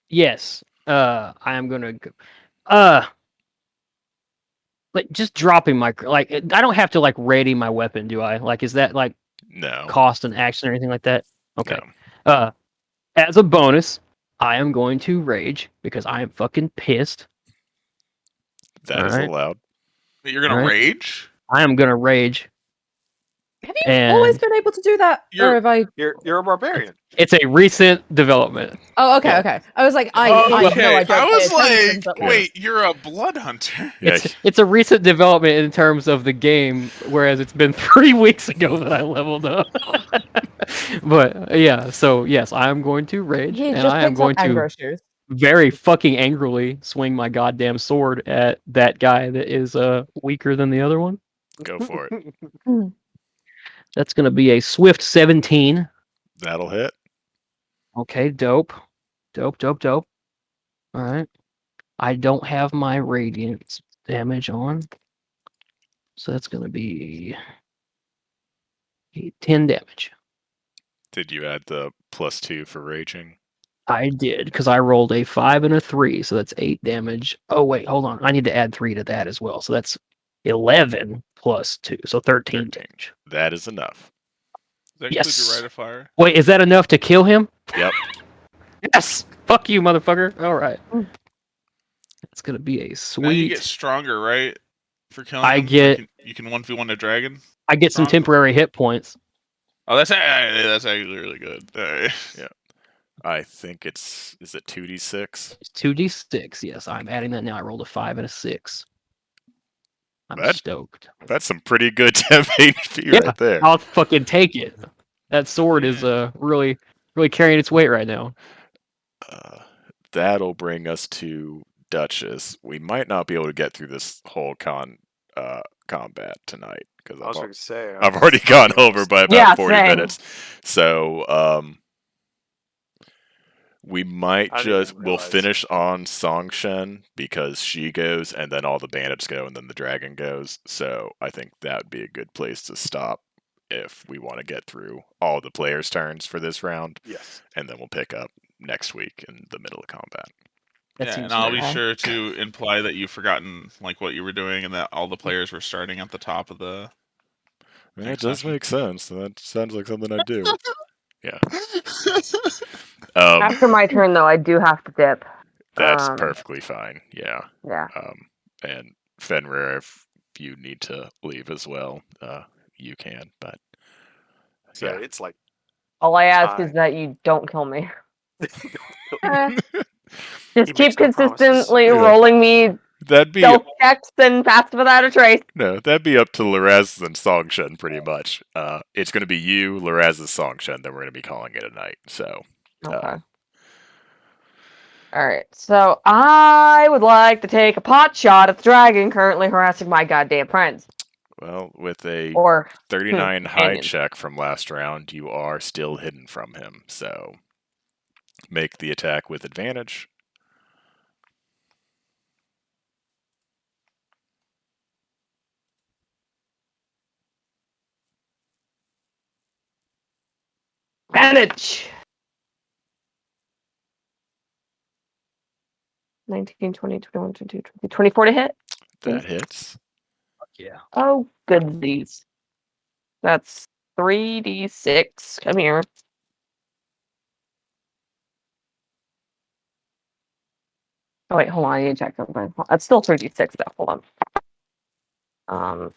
Yes. I am gonna. Like just dropping my I don't have to like ready my weapon, do I? Like, is that like No, cost an action or anything like that? Okay. no, As a bonus, I am going to rage because I am fucking pissed. that is Alright. allowed. You're gonna Alright. rage? I am gonna rage. Have you always And been able to do that? You're- Or have I? You're a barbarian. it's a recent development. Oh, okay, Yeah. okay. I was like, I Okay, know I don't pay was attention, like, but wait, you're a blood hunter. Yeah, It's a recent development in terms of the game, whereas it's been 3 weeks ago that I leveled up. But yeah, so yes, I am going to rage, he and just I am picked up going to anger issues. very fucking angrily swing my goddamn sword at that guy that is weaker than the other one. go for it. That's gonna be a swift 17. That'll hit. Okay, dope. All right. I don't have my radiant damage on. So that's gonna be 10 damage. Did you add the +2 for raging? I did, because I rolled a 5 and a 3, so that's 8 damage. Oh wait, hold on. I need to add 3 to that as well. So that's 11 plus 2, so 13 damage. That is enough. Does that include Yes. your rite of fire? Wait, is that enough to kill him? Yep. Yes! Fuck you, motherfucker. Alright. Mm. It's gonna be a Now you get sweet. stronger, right? For killing I him? get- you can 1v1 a dragon? I get some strong? temporary hit points. Oh, that's actually really good. I think is it 2d6? It's 2d6. Yes, I'm adding that now. I rolled a 5 and a 6. I'm That- stoked. That's some pretty good temp HP Yeah, right there. I'll fucking take it. That sword is Yeah. really carrying its weight right now. That'll bring us to Duchess. We might not be able to get through this whole combat tonight because I was going to say. I've already gone over by about Yeah, 40 same. minutes. So we might I didn't even we'll realize. finish on Songshen because she goes and then all the bandits go and then the dragon goes. So I think that would be a good place to stop if we want to get through all the players' turns for this round. Yes. And then we'll pick up next week in the middle of combat. That Yeah, seems and I'll be fair. sure to imply that you've forgotten like what you were doing and that all the players were starting at the top of the. That Next does session. make sense. That sounds like something I'd do. Yeah. After my turn, though, I do have to dip. That's Um, perfectly fine. Yeah. Yeah. And Fenrir, if you need to leave as well, you can. But So yeah. it's like. All I ask is Time. that you don't kill me. Eh, Just He makes keep no promises. consistently Yeah. rolling me That'd be stealth checks and fast without a trace. no, that'd be up to Lorez and Songshen pretty much. It's going to be you, Lorez's Songshen, then we're going to be calling it a night. So Okay. All right. So I would like to take a pot shot at the dragon currently harassing my goddamn friends. well, with a Or 39 high companions. check from last round, you are still hidden from him. So make the attack with advantage. Advantage. 19, 20, 21, 22, 23, 24 to hit. That hits. Fuck yeah. Oh, goodies. That's 3d6. Come here. Oh, wait, hold on. I need to check something. That's still 3d6, though. Hold on.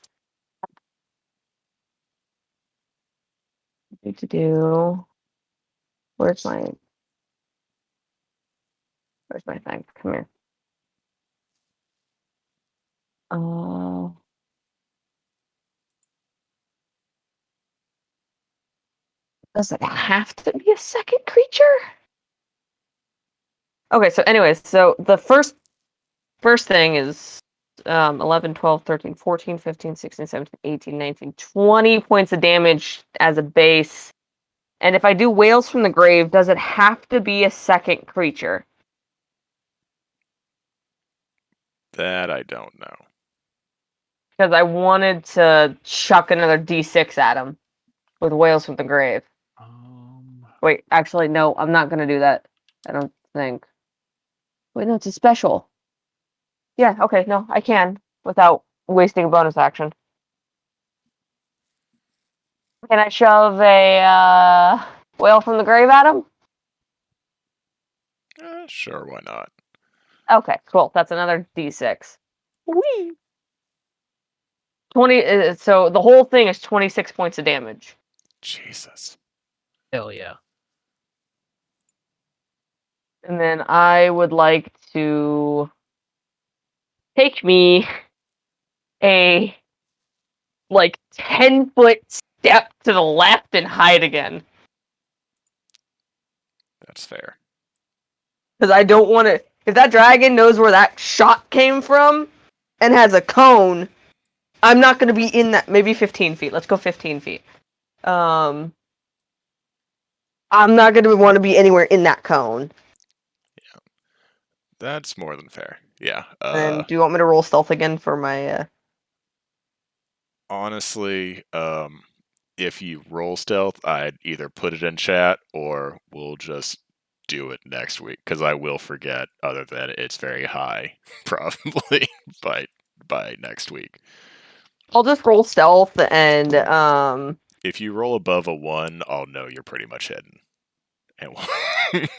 Need to do. Where's my thing? Come here. Does it have to be a second creature? Okay, so anyways, so the first thing is 11, 12, 13, 14, 15, 16, 17, 18, 19, 20 points of damage as a base. And if I do Whales from the Grave, does it have to be a second creature? That I don't know. Because I wanted to chuck another d6 at him with Whales from the Grave. Wait, actually, no, I'm not going to do that. I don't think. Wait, no, it's a special. Yeah, okay, no, I can without wasting a bonus action. Can I shove a Whale from the Grave at him? Sure, why not? Okay, cool. That's another d6. Whee! 20. So the whole thing is 26 points of damage. Jesus. Hell yeah. And then I would like to take me a 10-foot step to the left and hide again. That's fair. Because I don't want to. If that dragon knows where that shot came from and has a cone, I'm not going to be in that. Maybe 15 feet. Let's go 15 feet. I'm not going to want to be anywhere in that cone. That's more than fair. Yeah. And do you want me to roll stealth again for my? Honestly, if you roll stealth, I'd either put it in chat or we'll just do it next week because I will forget. Other than it's very high, probably by next week. I'll just roll stealth and If you roll above a 1, I'll know you're pretty much hidden. And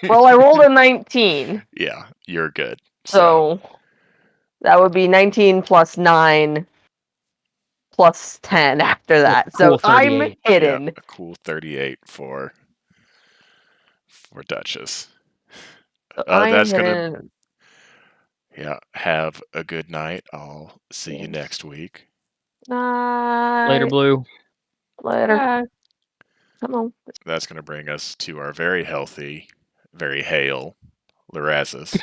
well, I rolled a 19, yeah, you're good. so that would be 19 plus 9 plus 10 after that. Cool So I'm 38. hidden. Yeah, a cool 38 for Duchess. So I am That's gonna hidden. Yeah. Have a good night. I'll see you Yes. next week. Later, Night. Blue. Later. Bye. Come on. That's going to bring us to our very healthy, very hale Lorazes.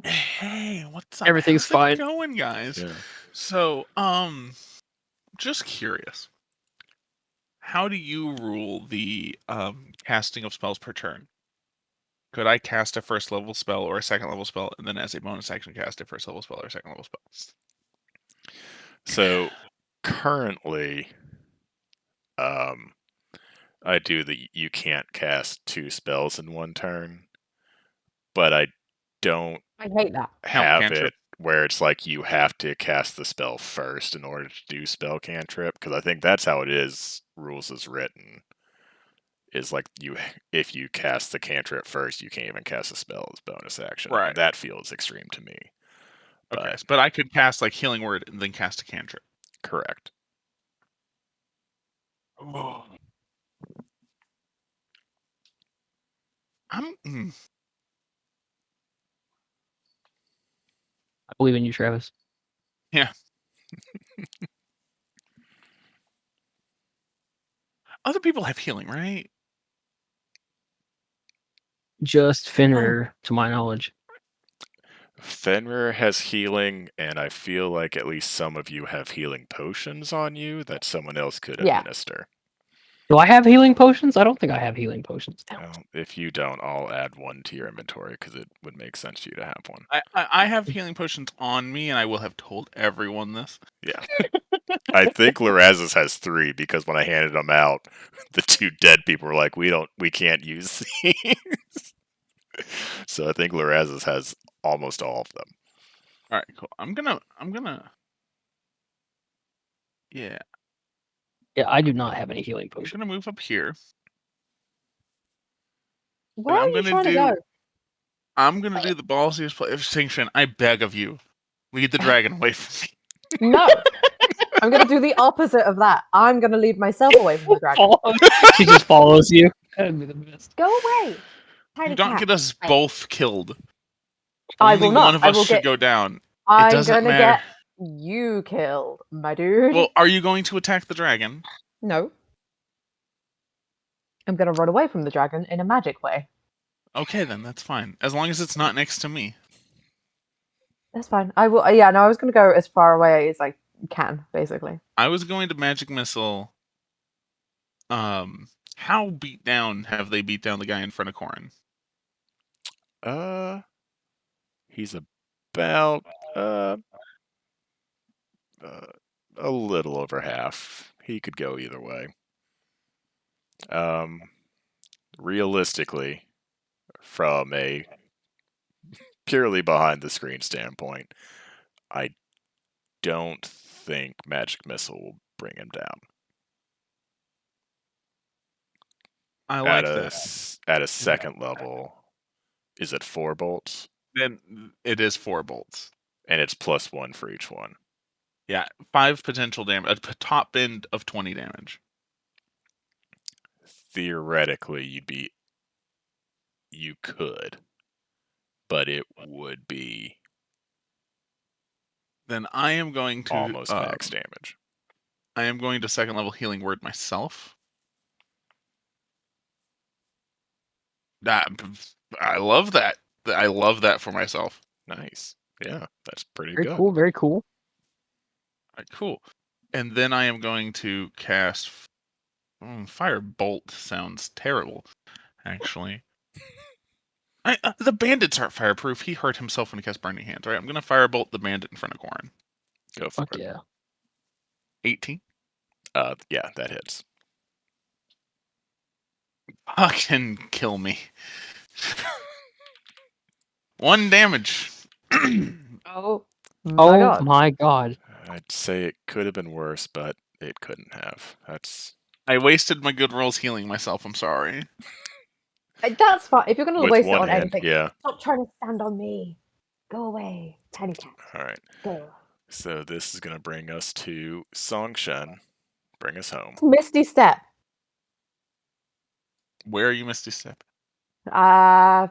Hey, what's up? Everything's How's fine. it going, guys? Yeah. So, just curious. How do you rule the casting of spells per turn? Could I cast a first level spell or a second level spell, and then as a bonus action cast a first level spell or a second level spell? So currently, I do the you can't cast 2 spells in one turn, but I don't I hate that. Count have cantrip. it where it's like you have to cast the spell first in order to do spell cantrip, because I think that's how it is. Rules is written is like if you cast the cantrip first, you can't even cast a spell as bonus action. Right. That feels extreme to me. Okay, But but I could cast like Healing Word and then cast a cantrip. correct. Oh. I believe in you, Travis. Yeah. Other people have healing, right? Just Fenrir, to my knowledge. Fenrir has healing, and I feel like at least some of you have healing potions on you that someone else could Yeah. administer. Do I have healing potions? I don't think I have healing potions. Damn it. Well, if you don't, I'll add one to your inventory because it would make sense for you to have one. I have healing potions on me, and I will have told everyone this. Yeah. I think Lorazes has 3 because when I handed them out, the 2 dead people were like, we can't use these. So I think Lorazes has almost all of them. All right, cool. I'm gonna. Yeah, Yeah, I do not have any healing I'm potions. gonna move up here. Where And are I'm you gonna trying to do. go? I'm gonna do the ballsiest play. Extinction. I beg of you, lead the dragon away from me. No. I'm gonna do the opposite of that. I'm gonna lead myself away from the dragon. She just follows you. That'd be the best. Go away. Do Tiny not cat. get us Hey. both killed. I Only will not. one of I us will should get. go down. It I'm doesn't gonna matter. get you killed, my dude. Well, are you going to attack the dragon? No. I'm gonna run away from the dragon in a magic way. Okay, then that's fine. As long as it's not next to me. That's fine. I will. Yeah, no, I was gonna go as far away as I can, basically. I was going to magic missile. How beat down have they beat down the guy in front of Corin? He's about a little over half. He could go either way. Realistically, from a purely behind the screen standpoint, I don't think Magic Missile will bring him down. I like that. At a second level, is it 4 bolts? Then it is 4 bolts. And it's +1 for each one. Yeah, 5 potential damage. A top end of 20 damage. Theoretically, you could, but it would be Then I am going to almost max damage. I am going to second level Healing Word myself. I love that. I love that for myself. Nice. Yeah, that's pretty Very good. cool. Very cool. All right, cool. And then I am going to cast Fire Bolt. Sounds terrible, actually. The bandits aren't fireproof. He hurt himself when he cast Burning Hands. All right, I'm going to Firebolt the bandit in front of Corin. Go for Fuck it. yeah. 18. Yeah, that hits. Fucking kill me. 1 damage. Oh my Oh god. my god. I'd say it could have been worse, but it couldn't have. That's I wasted my good rolls healing myself. I'm sorry. That's fine. If you're gonna with waste it one on hand. anything, Yeah. stop trying to stand on me. Go away, tiny cat. All right. Go. So this is going to bring us to Songshen. Bring us home. Misty Step. Where are you, Misty Step?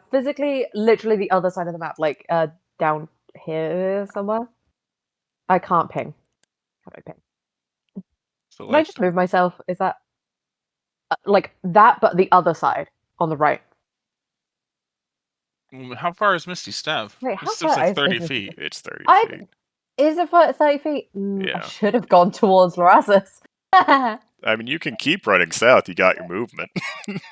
Physically, literally the other side of the map, like down here somewhere. I can't ping. How do I ping? So Can I just move myself? Is that like that, but the other side on the right? how far is Misty Step? Wait, how Misty Step's far like is 30 Misty feet. Step? It's 30 I feet. is it for 30 feet? I Yeah. should have gone towards Lorasis. Yeah, I mean, you can keep running south. You got your movement.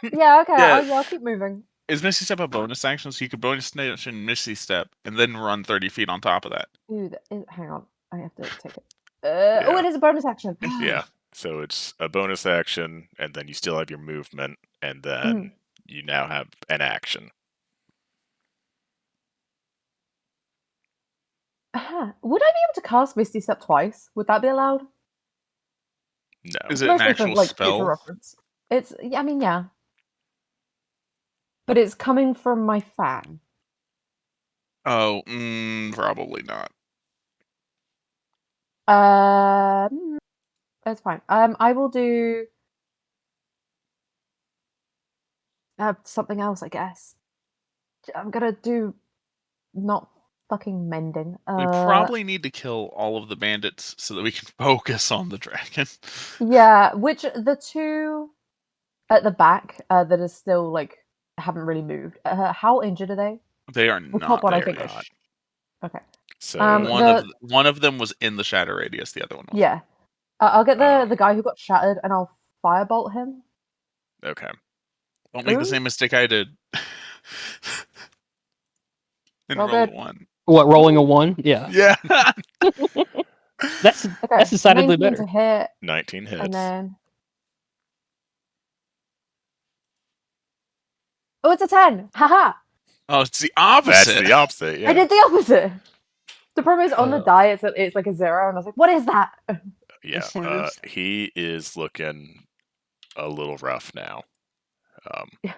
okay. Yeah. I'll keep moving. Is Misty Step a bonus action? So you could bonus action Misty Step and then run 30 feet on top of that. Ooh, hang on. I have to take it. Yeah. Oh, it is a bonus action. Yeah. So it's a bonus action, and then you still have your movement, and then Mhm. you now have an action. Would I be able to cast Misty Step twice? Would that be allowed? No. Is it an Mostly for actual like future spell? reference. It's I mean yeah. But it's coming from my fan. Oh, probably not. That's fine. I will do something else, I guess. I'm gonna do not fucking mending. We probably need to kill all of the bandits so that we can focus on the dragon. Yeah, which the two at the back that is still like haven't really moved. How injured are they? They are The top not one, I They're think. very. not. Okay. So One of them was in the shadow radius. The other one was. Yeah. I'll get the guy who got shattered and I'll firebolt him. okay. Don't make the Ooh. same mistake I did. And Well, roll a good. 1. What, rolling a 1? Yeah. Yeah. That's Okay. decidedly 19 better. to hit, 19 hits. and then oh, it's a 10. Haha. Oh, it's the That's opposite. the opposite. Yeah. I did the opposite. The problem is on the Uh, die, it's like a 0, and I was like, what is that? Yeah. What is that? He is looking a little rough now. Yeah.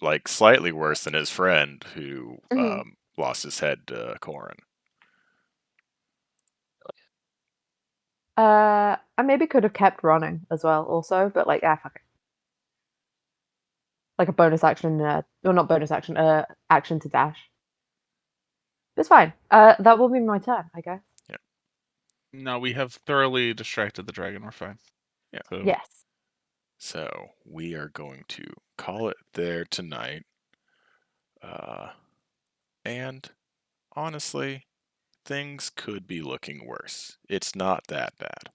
Like slightly worse than his friend who Mhm. lost his head to Corin. I maybe could have kept running as well, also, but like, fuck it. Like a bonus action, well, not bonus action, action to dash. It's fine. That will be my turn, I guess. No, we have thoroughly distracted the dragon. We're fine. Yeah. So, Yes. So we are going to call it there tonight. And honestly, things could be looking worse. It's not that bad.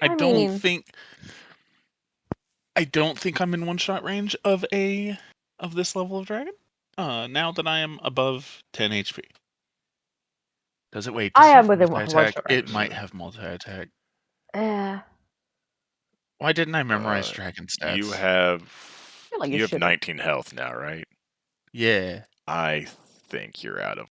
I I don't mean, think I'm in one-shot range of this level of dragon. Now that I am above 10 HP. Does it wait? Does I it am have within multi-attack? one-shot It range. might have multi-attack. I Why didn't I memorize Uh, dragon stats? You have feel like you have should 19 health now, right? Yeah. I think you're out of